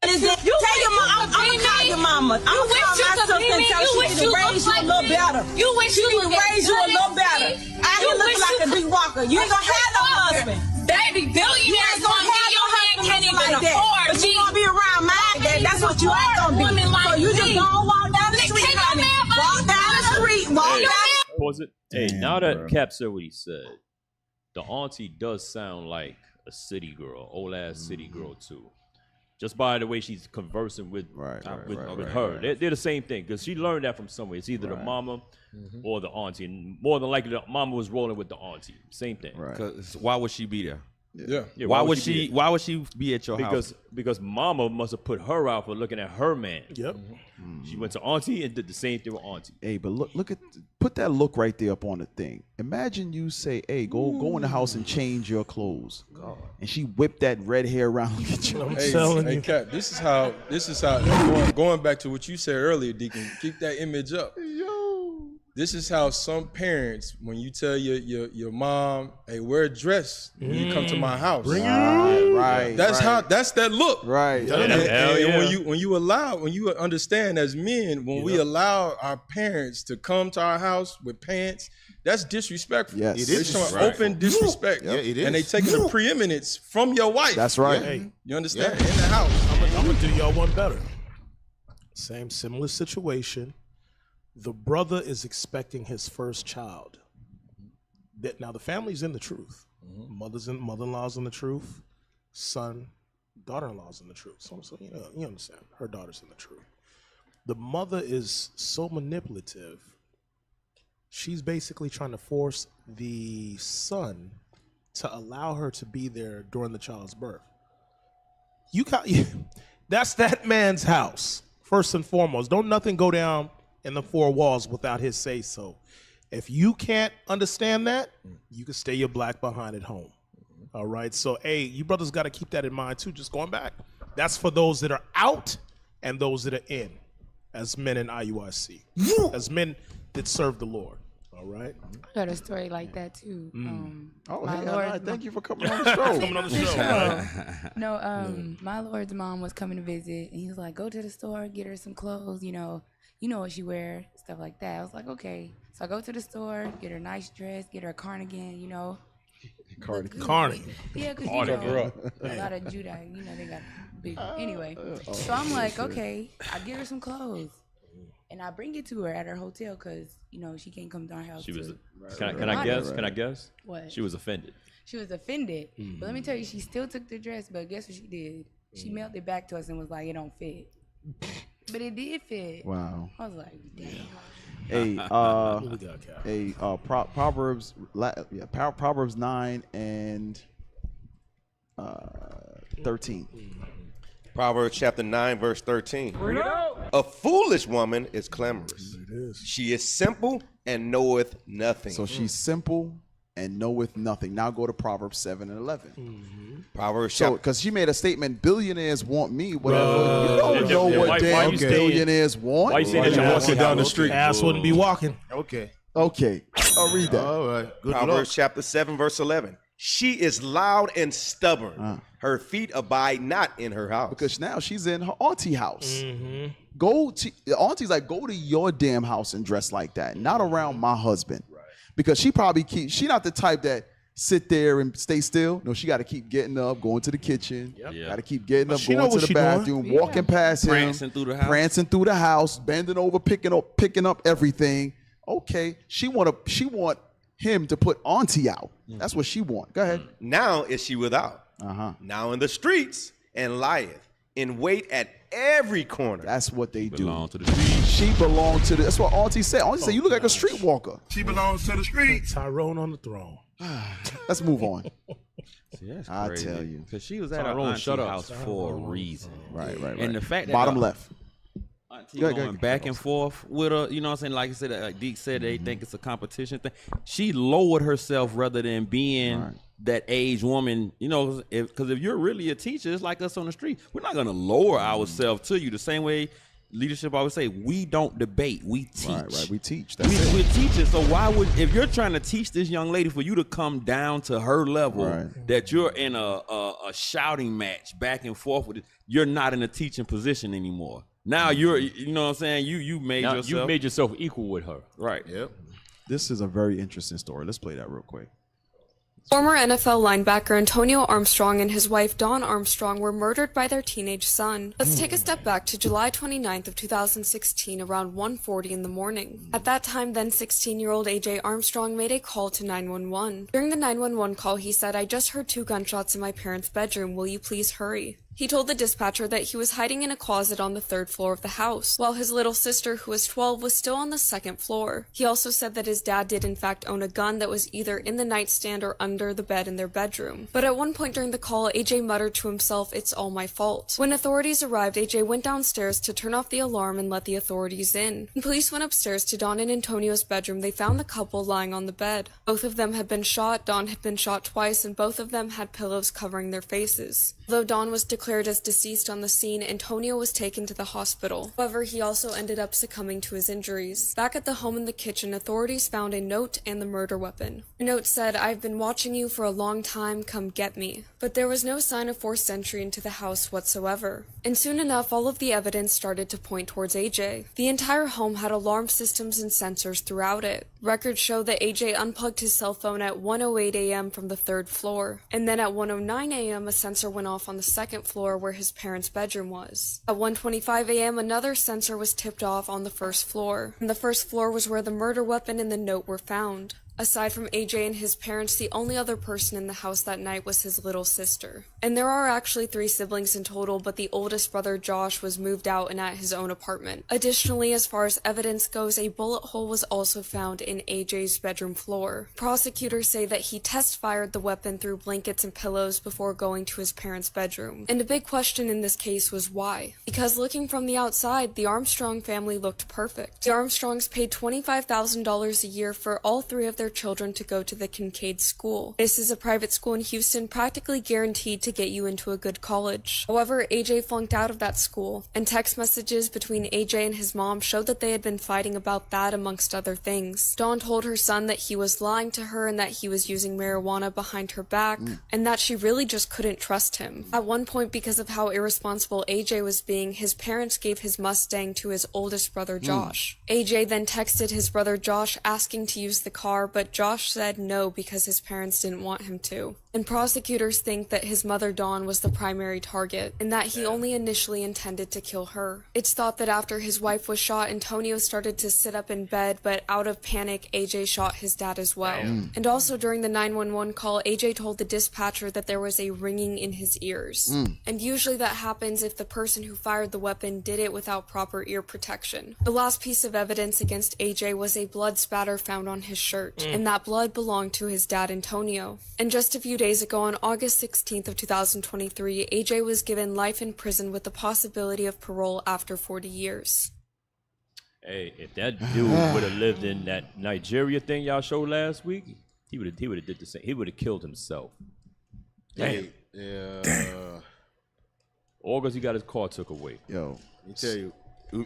You tell your mom, I'm gonna call your mama. I'm gonna call my sister and tell her she can raise you a little better. You wish she you can raise you a little better. I here look like a big walker. You ain't gonna have no husband. Baby, billionaires gonna be your man can't even afford. But you gonna be around mine. That's what you ain't gonna be. So you just gonna walk down the street, honey. Walk down the street. Walk down. Pause it. Hey, now that Cap said what he said, the auntie does sound like a city girl, old ass city girl too. Just by the way she's conversing with her. They're the same thing, because she learned that from somewhere. It's either the mama or the auntie. And more than likely, the mama was rolling with the auntie. Same thing. Because why would she be there? Yeah. Why would she be at your house? Because mama must have put her out for looking at her man. Yep. She went to auntie and did the same thing with auntie. Hey, but put that look right there up on the thing. Imagine you say, "Hey, go in the house and change your clothes," and she whipped that red hair around. Hey, Kat, this is how. Going back to what you said earlier, Deacon. Keep that image up. This is how some parents, when you tell your mom, "Hey, wear a dress when you come to my house," right. That's that look, right? And when you understand as men, when we allow our parents to come to our house with pants, that's disrespectful. Yes, it is open disrespect. Yeah, it is. And they taking the preeminence from your wife. That's right. Hey, you understand? In the house, I'm gonna do y'all one better. Similar situation. The brother is expecting his first child. Now the family's in the truth. Mother-in-law's in the truth. Son, daughter-in-law's in the truth. So you understand. Her daughter's in the truth. The mother is so manipulative. She's basically trying to force the son to allow her to be there during the child's birth. That's that man's house, first and foremost. Don't nothing go down in the four walls without his say so. If you can't understand that, you can stay your black behind at home. All right. So, hey, you brothers got to keep that in mind too. Just going back. That's for those that are out and those that are in, as men in IUIC, as men that serve the Lord. All All right. I got a story like that too. Oh, my hey, Lord, thank you for coming on the show. Coming on the show. No, my Lord's mom was coming to visit, and he was like, "Go to the store, get her some clothes. You know what she wear, stuff like that." I was like, "Okay." So I go to the store, get her a nice dress, get her a cardigan. Cardigan. Yeah, because a lot of Judah, they got big. Anyway, so I'm like, okay, I get her some clothes, and I bring it to her at her hotel because she can't come to our house. She was. Can I guess? Can I guess? What? She was offended. She was offended, but let me tell you, she still took the dress. But guess what she did? She mailed it back to us and was like, "It don't fit," but it did fit. Wow. I was like, "Damn." Proverbs 9 and 13. Proverbs chapter 9, verse 13. A foolish woman is clamorous. She is simple and knoweth nothing. So she's simple and knoweth nothing. Now go to Proverbs 7 and 11. Proverbs because she made a statement, billionaires want me, whatever. You don't know what damn billionaires want. Why you saying that you're walking down the street? Ass wouldn't be walking. Okay. I'll read that. All right. Good Proverbs luck. chapter 7, verse 11. She is loud and stubborn. Her feet abide not in her house. Because now she's in her auntie house. The auntie's like, go to your damn house and dress like that, not around my husband. Because she probably she not the type that sit there and stay still. No, she got to keep getting up, going to the kitchen. Got to keep getting up, going to the bathroom, walking past him, prancing through the house, bending over, picking up everything. Okay, she want him to put auntie out. That's what she want. Go ahead. Now is she without. Now in the streets and lieth in wait at every corner. That's what they do. Belong to the streets. She belonged to the. That's what auntie said. Auntie said, you look like a streetwalker. She belongs to the streets. Tyrone on the throne. Let's move on. See, that's I crazy. tell you. Because she was at her auntie's house for a reason. Right. And the fact that bottom left. Auntie going back and forth with her, you know what I'm saying? Like I said, like Deke said, they think it's a competition thing. She lowered herself rather than being that age woman, because if you're really a teacher, it's like us on the street. We're not going to lower ourselves to you the same way leadership always say, we don't debate, we teach. Right, we teach. We're teaching. So why would, if you're trying to teach this young lady, for you to come down to her level, that you're in a shouting match back and forth with it, you're not in a teaching position anymore. Now you're, you know what I'm saying? You made yourself equal with her. Right. Yep. This is a very interesting story. Let's play that real quick. Former NFL linebacker Antonio Armstrong and his wife Dawn Armstrong were murdered by their teenage son. Let's take a step back to July 29th of 2016 around 1:40 in the morning. At that time, then 16-year-old AJ Armstrong made a call to 911. During the 911 call, he said, "I just heard 2 gunshots in my parents' bedroom. Will you please hurry?" He told the dispatcher that he was hiding in a closet on the 3rd floor of the house, while his little sister, who was 12, was still on the 2nd floor. He also said that his dad did in fact own a gun that was either in the nightstand or under the bed in their bedroom. But at one point during the call, AJ muttered to himself, "It's all my fault." When authorities arrived, AJ went downstairs to turn off the alarm and let the authorities in. When police went upstairs to Dawn and Antonio's bedroom, they found the couple lying on the bed. Both of them had been shot, Dawn had been shot twice, and both of them had pillows covering their faces. Although Dawn was declared as deceased on the scene, Antonio was taken to the hospital. However, he also ended up succumbing to his injuries. Back at the home in the kitchen, authorities found a note and the murder weapon. The note said, "I've been watching you for a long time, come get me." But there was no sign of forced entry into the house whatsoever. And soon enough, all of the evidence started to point towards AJ. The entire home had alarm systems and sensors throughout it. Records show that AJ unplugged his cell phone at 1:08 a.m. from the 3rd floor. And then at 1:09 a.m., a sensor went off on the 2nd floor where his parents' bedroom was. At 1:25 a.m., another sensor was tipped off on the 1st floor. And the 1st floor was where the murder weapon and the note were found. Aside from AJ and his parents, the only other person in the house that night was his little sister. And there are actually 3 siblings in total, but the oldest brother, Josh, was moved out and at his own apartment. Additionally, as far as evidence goes, a bullet hole was also found in AJ's bedroom floor. Prosecutors say that he test-fired the weapon through blankets and pillows before going to his parents' bedroom. And a big question in this case was why? Because looking from the outside, the Armstrong family looked perfect. The Armstrongs paid $25,000 a year for all 3 of their children to go to the Kincaid School. This is a private school in Houston practically guaranteed to get you into a good college. However, AJ flunked out of that school, and text messages between AJ and his mom showed that they had been fighting about that amongst other things. Dawn told her son that he was lying to her and that he was using marijuana behind her back, and that she really just couldn't trust him. At one point, because of how irresponsible AJ was being, his parents gave his Mustang to his oldest brother Josh. AJ then texted his brother Josh asking to use the car, but Josh said no because his parents didn't want him to. And prosecutors think that his mother Dawn was the primary target, and that he only initially intended to kill her. It's thought that after his wife was shot, Antonio started to sit up in bed, but out of panic, AJ shot his dad as well. And also during the 911 call, AJ told the dispatcher that there was a ringing in his ears. And usually that happens if the person who fired the weapon did it without proper ear protection. The last piece of evidence against AJ was a blood spatter found on his shirt, and that blood belonged to his dad Antonio. And just a few days ago, on August 16th of 2023, AJ was given life in prison with the possibility of parole after 40 years. Hey, if that dude would have lived in that Nigeria thing y'all showed last week, he would have did the same. He would have killed himself. Damn. Yeah. August, he got his car took away. Yo, let me tell you.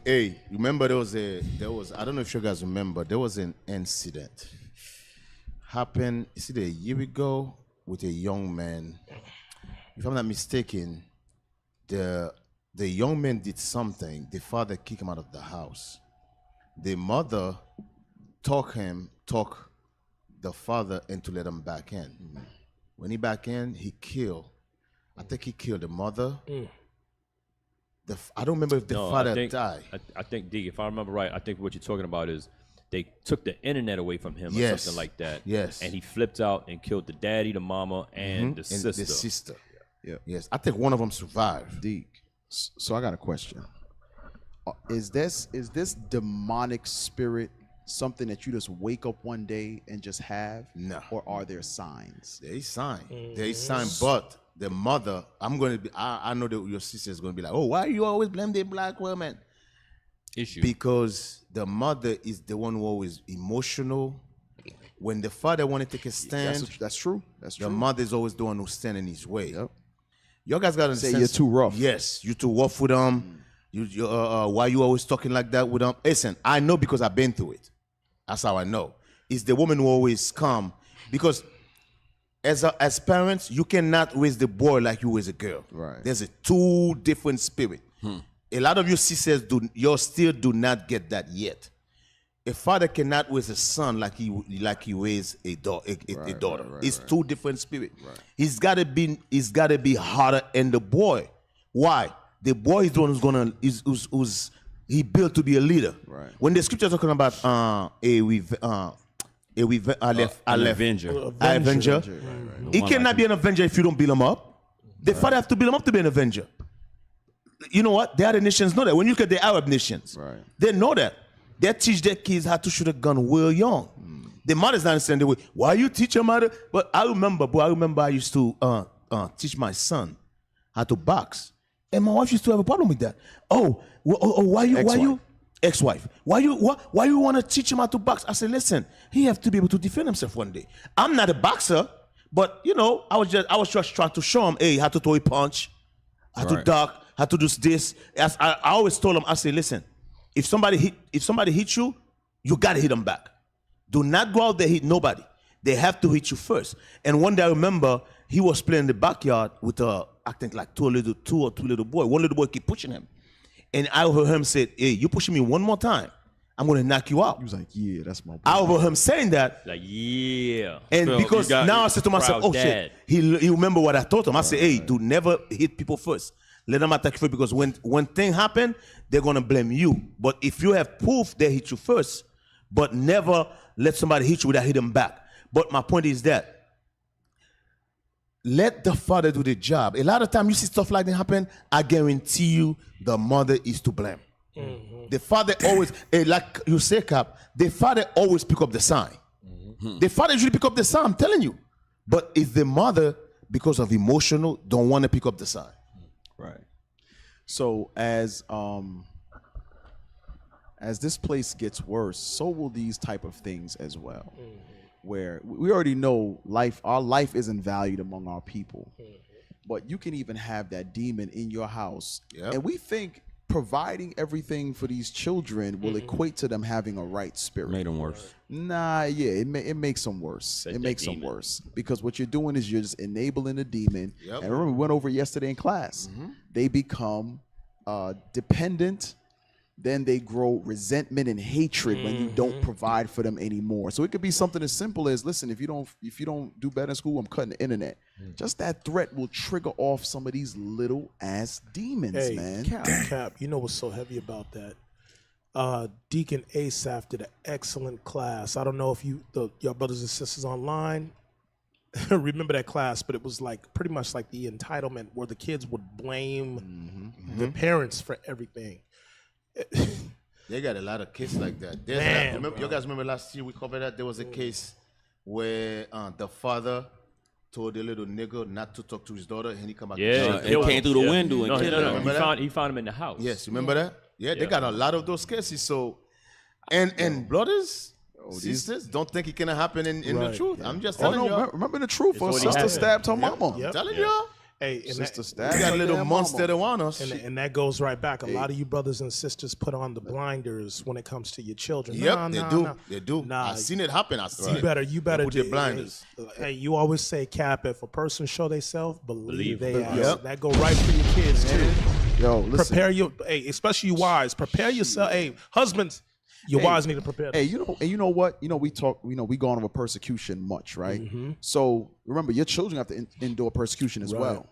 Hey, remember there was I don't know if you guys remember, there was an incident happened, is it a year ago, with a young man. If I'm not mistaken, the young man did something. The father kicked him out of the house. The mother talked the father into let him back in. When he back in, I think he killed the mother. I don't remember if the father died. I think, D, if I remember right, I think what you're talking about is they took the internet away from him or something like that. Yes. And he flipped out and killed the daddy, the mama, and the sister. The sister. Yeah. Yes. I think one of them survived. D. So I got a question. Is this demonic spirit something that you just wake up one day and just have? No. Or are there signs? There is sign. There is sign, but the mother, I know that your sister is going to be like, oh, why you always blame the black woman? Issue. Because the mother is the one who always emotional. When the father want to take a stand, that's true. The mother is always the one who stand in his way. Yep. You guys got to say you're too rough. Yes, you too rough with them. Why you always talking like that with them? Listen, I know because I've been through it. That's how I know. It's the woman who always come, because as parents, you cannot raise the boy like you raise a girl. Right. There's a two different spirit. A lot of you sisters still do not get that yet. A father cannot raise a son like he raised a daughter. It's two different spirit. Right. He's gotta be harder than the boy. Why? The boy is the one who's he built to be a leader. Right. When the scripture is talking about an avenger. He cannot be an avenger if you don't build him up. The father have to build him up to be an avenger. You know what? The other nations know that. When you look at the Arab nations, they know that. They teach their kids how to shoot a gun real young. The mothers not understand the way. Why you teach your mother? But I remember I used to teach my son how to box. And my wife used to have a problem with that. Why you ex-wife? Why you want to teach him how to box? I said, listen, he have to be able to defend himself one day. I'm not a boxer, but I was just trying to show him, how to throw a punch, how to duck, how to do this. As I always told him, I say, listen, if somebody hits you, you gotta hit them back. Do not go out there hit nobody. They have to hit you first. And one day I remember he was playing in the backyard with I think like two or three little boys. One little boy keep pushing him. And I heard him say, hey, you pushing me one more time, I'm gonna knock you out. He was like, yeah, that's my boy. I heard him saying that. Like, yeah. And so because now I said to myself, oh shit, he remember what I told him. I said, hey, dude, never hit people first. Let them attack you first, because when things happen, they're gonna blame you. But if you have proof, they hit you first. But never let somebody hit you without hitting them back. But my point is that let the father do the job. A lot of time you see stuff like that happen, I guarantee you the mother is to blame. The father always, like you say, Cap, the father always pick up the sign. The father usually pick up the sign, I'm telling you. But if the mother, because of emotional, don't want to pick up the sign. Right. So as this place gets worse, so will these type of things as well. where we already know our life isn't valued among our people. But you can even have that demon in your house. Yep. And we think providing everything for these children will equate to them having a right spirit. Made them worse. Nah, yeah, it makes them worse. It makes them worse. Because what you're doing is you're just enabling the demon. Yep. And remember, we went over yesterday in class. They become dependent. Then they grow resentment and hatred when you don't provide for them anymore. So it could be something as simple as, listen, if you don't do better in school, I'm cutting the internet. Just that threat will trigger off some of these little ass demons, man. Cap, you know what's so heavy about that? Deacon Asaph did an excellent class. I don't know if your brothers and sisters online remember that class, but it was like pretty much like the entitlement where the kids would blame the parents for everything. They got a lot of cases like that. You guys remember last year we covered that? There was a case where the father told the little nigga not to talk to his daughter, and he come out. Yeah, he came through the window and killed her. He found him in the house. Yes, remember that? Yeah, they got a lot of those cases. So, and brothers, sisters, don't think it can happen in the truth. I'm just telling you. Remember the truth. Her sister stabbed her mama. I'm telling you. Hey, and we got a little monster that want us. And that goes right back. A lot of you brothers and sisters put on the blinders when it comes to your children. Yep, they do. Nah, I've seen it happen. You better put your blinders. Hey, you always say, Cap, if a person show themselves, believe they are. Yep. That go right for your kids too. Yo, listen. Especially you wives, prepare yourself. Hey, husbands, your wives need to prepare. Hey, you know what? We talk. We go on over persecution much, right? So remember, your children have to endure persecution as well.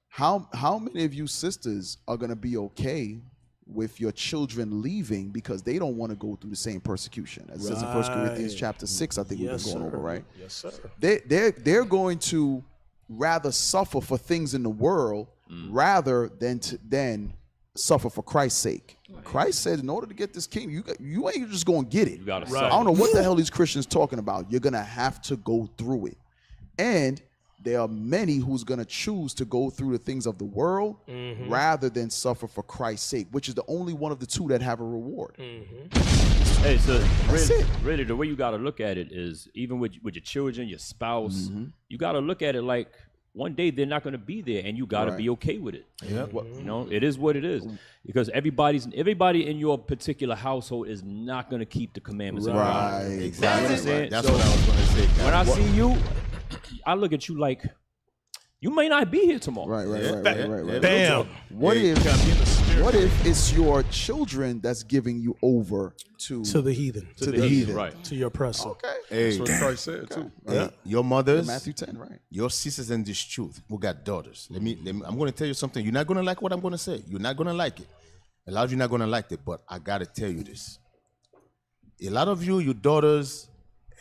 How many of you sisters are gonna be okay with your children leaving because they don't want to go through the same persecution? As it says in 1 Corinthians chapter 6, I think we've been going over, right? Yes, sir. They're going to rather suffer for things in the world rather than suffer for Christ's sake. Christ said, in order to get this kingdom, you ain't just gonna get it. You gotta I don't know what the hell these Christians talking about. You're gonna have to go through it, and there are many who's going to choose to go through the things of the world rather than suffer for Christ's sake, which is the only one of the two that have a reward. Hey, so really the way you got to look at it is, even with your children, your spouse, you got to look at it like one day they're not going to be there, and you got to be okay with it. It is what it is, because everybody in your particular household is not going to keep the commandments. Right, exactly. That's what I was going to say. When I see you, I look at you like you may not be here tomorrow. Right. Bam. What if it's your children that's giving you over to the heathen, to the heathen, right? To your oppressor. Okay, that's what Christ said too. Your mothers, Matthew 10, right? Your sisters in this truth who got daughters. Let me. I'm going to tell you something. You're not going to like what I'm going to say. You're not going to like it. A lot of you not going to like it, but I got to tell you this. A lot of you, your daughters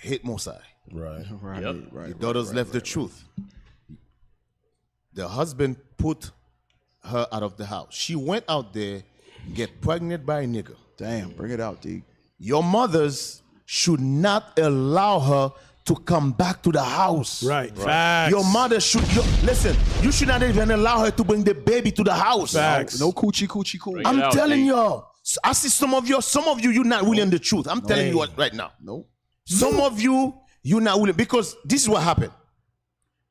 hate Mosai. Right. Your daughters left the truth. The husband put her out of the house. She went out there, get pregnant by a nigga. Damn, bring it out, D. Your mothers should not allow her to come back to the house. Right. Facts. Your mother should listen. You should not even allow her to bring the baby to the house. Facts. No coochie. I'm telling you. I see some of you, you're not really in the truth. I'm telling you what right now. Nope. Some of you, you're not willing, because this is what happened.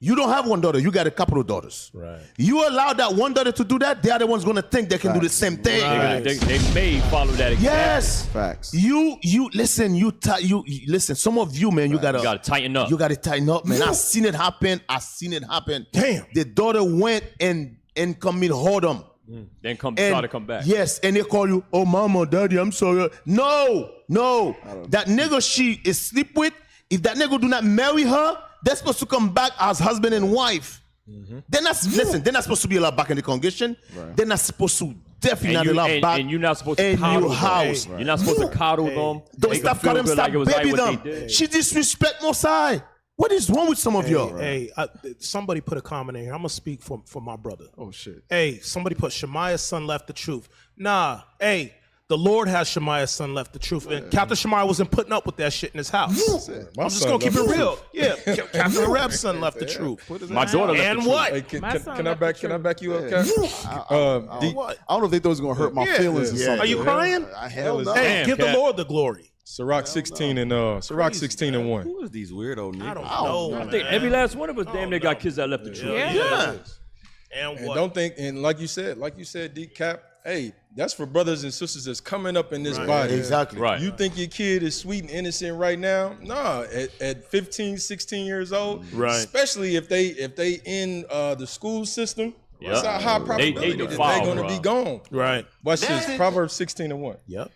You don't have one daughter, you got a couple of daughters. Right. You allow that one daughter to do that, the other one's gonna think they can do the same thing. Right. They may follow that example. Yes. Facts. You listen, you listen, some of you, man, you gotta tighten up. You gotta tighten up, man. I've seen it happen. Damn. The daughter went and commit whoredom. Then try to come back. Yes, and they call you, oh, mama, daddy, I'm sorry. No. That nigga she is sleep with, if that nigga do not marry her, they're supposed to come back as husband and wife. They're not supposed to be allowed back in the congregation. Right. They're not supposed to definitely not allowed back. And you're not supposed to coddle your house. Them. Right. You're not supposed to coddle them. Don't stop calling them, stop baby them. She disrespect Mosai. What is wrong with some of y'all? Hey, somebody put a comment in here. I'm going to speak for my brother. Oh, shit. Hey, somebody put Shemaiah's son left the truth. Nah, hey, the Lord has Shemaiah's son left the truth. And Captain Shemaiah wasn't putting up with that shit in his house. I'm just going to keep it real. Yeah, Captain Reb's son left the truth. My daughter left and the what? Hey, can I back you up, Cap? I don't know if they thought it was going to hurt my feelings or something. Are you crying? Hell no. Hey, give the Lord the glory. Sirach 16 and 1. Who is these weirdo niggas? I don't know. I think every last one of us damn near got kids that left the truth. Yeah. And don't think, and like you said, D Cap, hey, that's for brothers and sisters that's coming up in this body. Exactly. Right. You think your kid is sweet and innocent right now? Nah, at 15, 16 years old, especially if they in the school system, it's a high probability that they're going to be gone. Right. Watch this, Proverbs 16 and 1. Yep.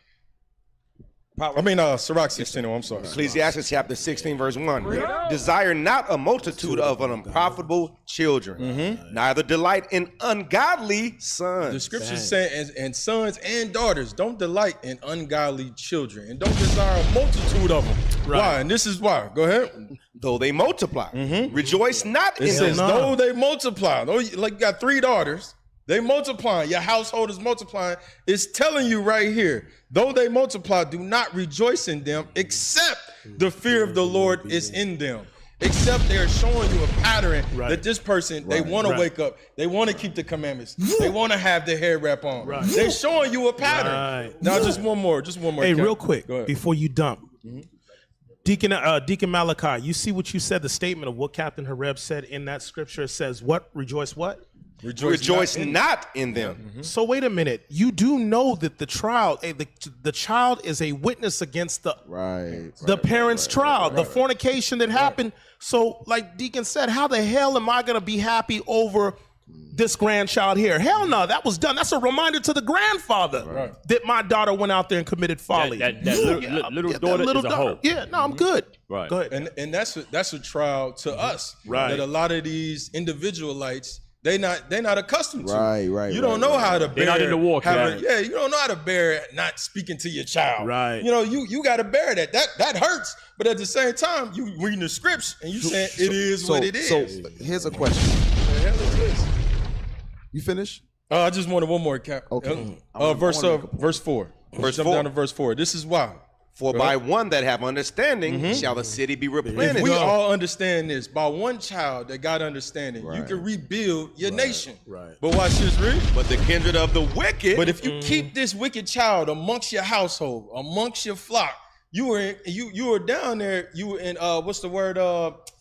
Sirach 16 and 1, I'm sorry. Ecclesiastes chapter 16, verse 1. Desire not a multitude of unprofitable children, neither delight in ungodly sons. The scriptures say, and sons and daughters, don't delight in ungodly children, and don't desire a multitude of them. Right. Why? And this is why. Go ahead. Though they multiply, rejoice not in It says, them. though they multiply. Though you got 3 daughters, they multiplying. Your household is multiplying. It's telling you right here, though they multiply, do not rejoice in them, except the fear of the Lord is in them. Except they're showing you a pattern that this person, they want to wake up. They want to keep the commandments. They want to have the hair wrap on. They're showing you a pattern. Now, just one more. Hey, real quick, before you dump. Deacon Malachi, you see what you said, the statement of what Captain Hareb said in that scripture. It says, what? Rejoice what? Rejoice not in them. So wait a minute. You do know that the trial, the child is a witness against the parents' trial, the fornication that happened. So, like Deacon said, how the hell am I going to be happy over this grandchild here? Hell no, that was done. That's a reminder to the grandfather that my daughter went out there and committed folly. That little daughter is a hoe. Yeah, no, I'm good. Right. Go ahead. And that's a trial to us. That a lot of these individualites, They're not accustomed to. Right. You don't know how to bear. They're not in the war, yeah, you don't know how to bear not speaking to your child. Right. You know, you got to bear that. That hurts. But at the same time, you reading the scripts and you saying it is what it is. So here's a question. What the hell is this? You finish? I just wanted one more, Cap. Okay. Verse 4. Jump down to verse 4. This is why. For by one that have understanding shall the city be replenished. If we all understand this, by one child that got understanding, you can rebuild your nation. Right. But watch this, read. But the kindred of the wicked. But if you keep this wicked child amongst your household, amongst your flock, you were down there. You were in what's the word? What's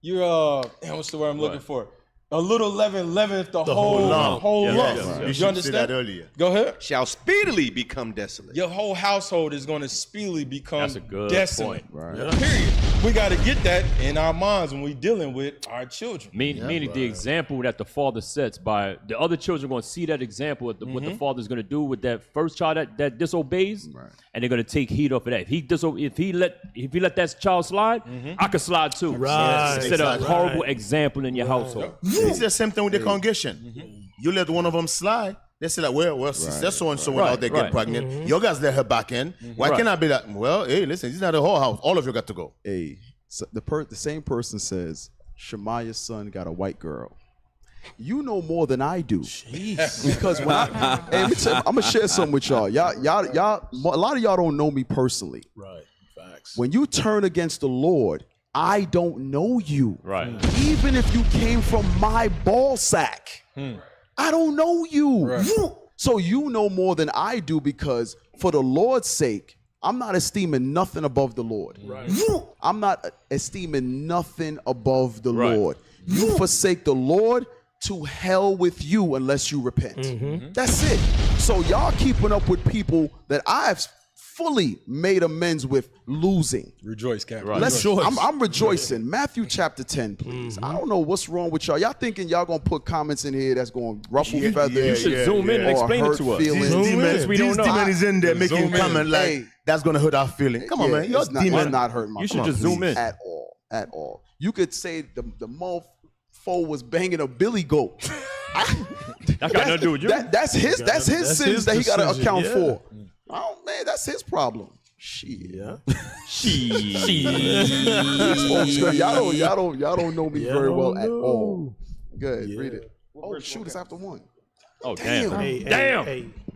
the word I'm looking for? A little leaven leaveneth the whole lump. You You understand? say that earlier. Go ahead. Shall speedily become desolate. Your whole household is going to speedily become That's a good desolate. point. Right. Period. We got to get that in our minds when we're dealing with our children. Meaning the example that the father sets by the other children are going to see that example of what the father's going to do with that first child that disobeys, and they're going to take heed off of that. If he let that child slide, I could slide too. Right. Set a horrible example in your household. It's the same thing with the congregation. You let one of them slide, they say like, well, sister so-and-so went out there get pregnant. Your guys let her back in. Why can't I be like, well, hey, listen, this is not the whole house. All of you got to go. Hey, so the same person says, Shemaya's son got a white girl. You know more than I do. Jeez. Because when I'm gonna share something with y'all. Y'all, a lot of y'all don't know me personally. Right. Facts. When you turn against the Lord, I don't know you. Right. Even if you came from my ball sack, I don't know you. Right. So you know more than I do, because for the Lord's sake, I'm not esteeming nothing above the Lord. Right. I'm not esteeming nothing above the Lord. You forsake the Lord, to hell with you unless you repent. That's it. So y'all keeping up with people that I've fully made amends with losing. Rejoice, Captain. Right. I'm rejoicing. Matthew chapter 10, please. I don't know what's wrong with y'all. Y'all thinking y'all gonna put comments in here that's gonna ruffle feathers? You should zoom in and explain it to us. Feelings. This demon is in there making comment like, Hey. that's going to hurt our feeling. Come on, man. Your demon not hurting my You should just zoom in. at all. You could say the motherfucker was banging a billy goat. That got nothing to do with you. That's his sins that he got to decision, account yeah. for. Oh man, that's his problem. Shit. Yeah. Y'all don't know me very well at all. Good, read it. Oh shoot, it's after 1. Oh Damn.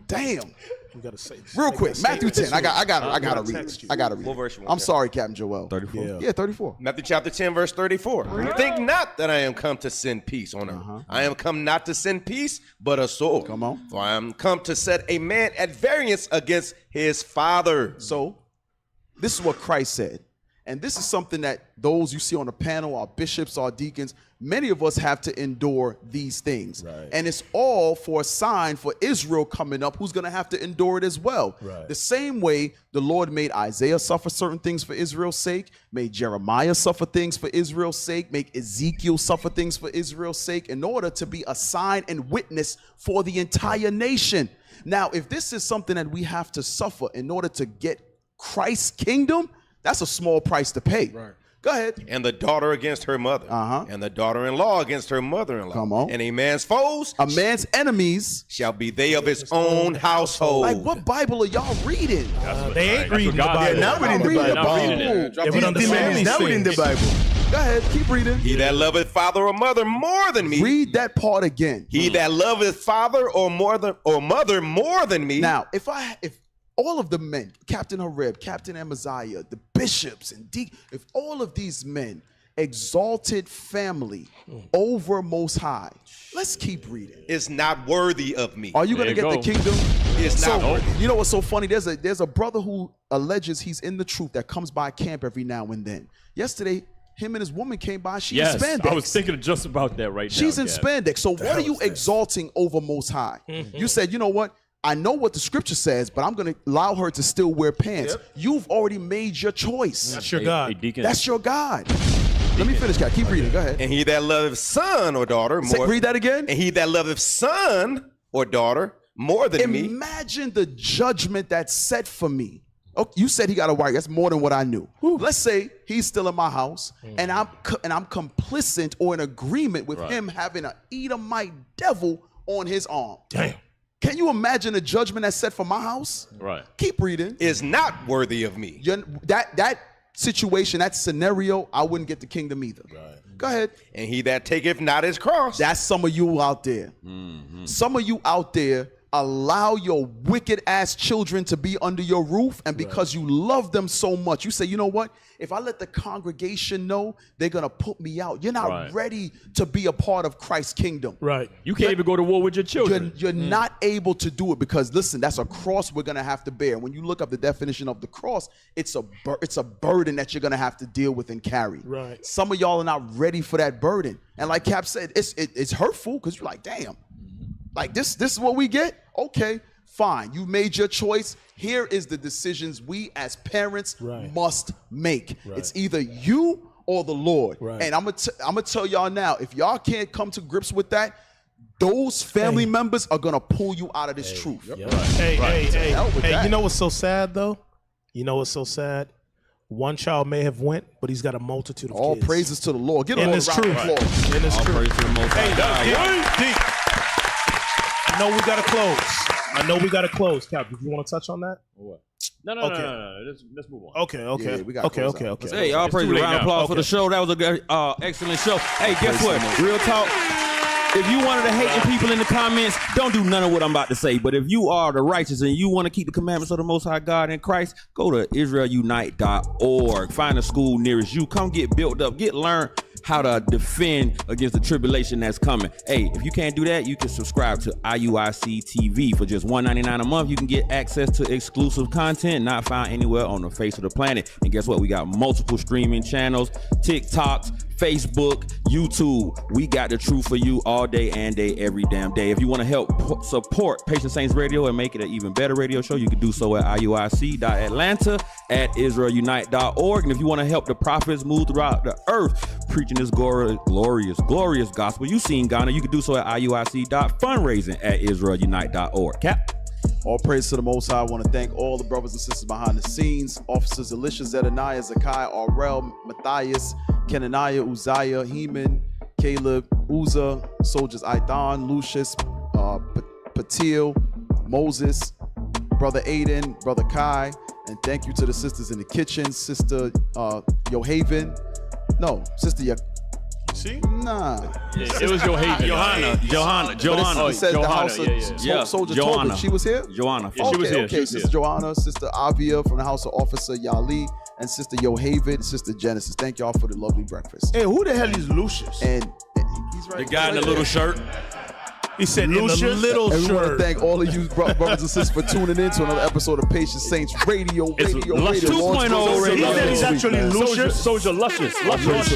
damn. You gotta say Real quick, Matthew 10. I gotta read it. I gotta read What it. verse you want, I'm Cap? sorry, Captain Joel. 34. Yeah, 34. Matthew chapter 10, verse 34. Think not that I am come to send peace on earth. I am come not to send peace, but a sword. Come on. For I am come to set a man at variance against his father. So This is what Christ said. And this is something that those you see on the panel, our bishops, our deacons, many of us have to endure these things. Right. And it's all for a sign for Israel coming up, who's going to have to endure it as well. Right. The same way the Lord made Isaiah suffer certain things for Israel's sake, made Jeremiah suffer things for Israel's sake, make Ezekiel suffer things for Israel's sake, in order to be a sign and witness for the entire nation. Now, if this is something that we have to suffer in order to get Christ's kingdom, that's a small price to pay. Right. Go ahead. And the daughter against her mother. And the daughter-in-law against her mother-in-law. Come on. And a man's foes. A man's enemies. Shall be they of his own household. Like, what Bible are y'all reading? They ain't reading the Bible. They're not reading the Bible. Not reading the Bible. Go ahead, keep reading. He that loveth father or mother more than me. Read that part again. He that loveth father or mother more than me. Now, if all of the men, Captain Horeb, Captain Amaziah, the bishops and if all of these men exalted family over Most High, let's keep reading. Is not worthy of me. Are you going to get the kingdom? It's not worthy. You know what's so funny? There's a brother who alleges he's in the truth that comes by camp every now and then. Yesterday, him and his woman came by. She's in spandex. I was thinking just about that right now. She's in spandex. So what are you exalting over Most High? You said, you know what? I know what the scripture says, but I'm going to allow her to still wear pants. Yep. You've already made your choice. That's your God. That's your God. Let me finish, Kat. Keep reading. Go ahead. And he that loveth son or daughter more. Read that again. And he that loveth son or daughter more than me. Imagine the judgment that's set for me. Oh, you said he got a wife. That's more than what I knew. Let's say he's still in my house, and I'm complicit or in agreement with him having an Edomite devil on his arm. Damn. Can you imagine a judgment that's set for my house? Right. Keep reading. Is not worthy of me. That situation, that scenario, I wouldn't get the kingdom either. Right. Go ahead. And he that taketh not his cross. That's some of you out there. Some of you out there allow your wicked ass children to be under your roof, and because you love them so much, you say, you know what? If I let the congregation know, they're gonna put me out. You're not ready to be a part of Christ's kingdom. Right. You can't even go to war with your children. You're not able to do it because, listen, that's a cross we're gonna have to bear. When you look up the definition of the cross, it's a burden that you're gonna have to deal with and carry. Right. Some of y'all are not ready for that burden, and like Cap said, it's hurtful because you're like, damn, like this is what we get. Okay, fine. You made your choice. Here is the decisions we as parents must make. It's either you or the Lord. And I'm gonna tell y'all now, if y'all can't come to grips with that, those family members are gonna pull you out of this truth. Hey, you know what's so sad though? You know what's so sad? One child may have went, but he's got a multitude of all kids. praises to the Lord. Get in all this around truth. the floor. In this All truth. praise to the Most High. Deep. I know we gotta close. Cap, did you want to touch on that? Or what? No. Let's move on. Okay. Yeah, we gotta close out. Hey, y'all praise a round of applause for the show. That was a good, excellent show. Hey, guess what? Real talk. If you one of the hating people in the comments, don't do none of what I'm about to say. But if you are the righteous and you want to keep the commandments of the Most High God in Christ, go to IsraelUnite.org. Find a school nearest you. Come get built up. Learn how to defend against the tribulation that's coming. Hey, if you can't do that, you can subscribe to IUIC TV for just $1.99 a month. You can get access to exclusive content not found anywhere on the face of the planet. And guess what? We got multiple streaming channels, TikToks, Facebook, YouTube. We got the truth for you all day and day, every damn day. If you want to help support Patient Saints Radio and make it an even better radio show, you can do so at IUIC.Atlanta, at IsraelUnite.org. And if you want to help the prophets move throughout the earth, preaching this glorious gospel you seen Ghana, you can do so at IUIC.fundraising at IsraelUnite.org. Cap. All praise to the Most High. I want to thank all the brothers and sisters behind the scenes. Officers Elisha, Zedaniah, Zekiah, Arel, Matthias, Kenaniah, Uzziah, Heman, Caleb, Uzzah, soldiers Aidan, Lucius, Patil, Moses, Brother Aiden, Brother Kai, and thank you to the sisters in the kitchen, Sister Yohaven. No, Sister See? Nah. Yeah, it was Johanna. It says the house of Soldier Tobin. She was here? Johanna. Yeah, she was here. Okay, Sister Johanna, Sister Avia from the house of Officer Yali, and Sister Yohavid, Sister Genesis. Thank y'all for the lovely breakfast. Hey, who the hell is Lucius? And he's right. The guy in the little shirt. He said, Lucius, in the little and we want to shirt. thank all of you brothers and sisters for tuning in to another episode of Patient Saints Radio. It's Luscious 2.0 radio. He said he's actually Lucius. Soldier Luscious. Luscious.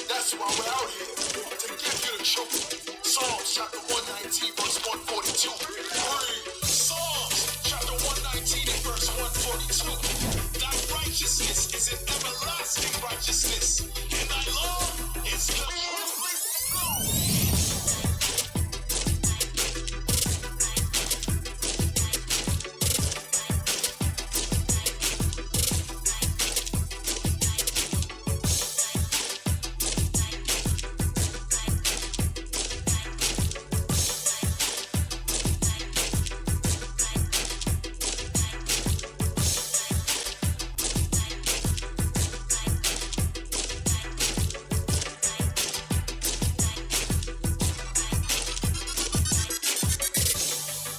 That's why we're out here, to give you the truth. Psalms chapter 119, verse 142. Psalms chapter 119 and verse 142. Thy righteousness is an everlasting righteousness.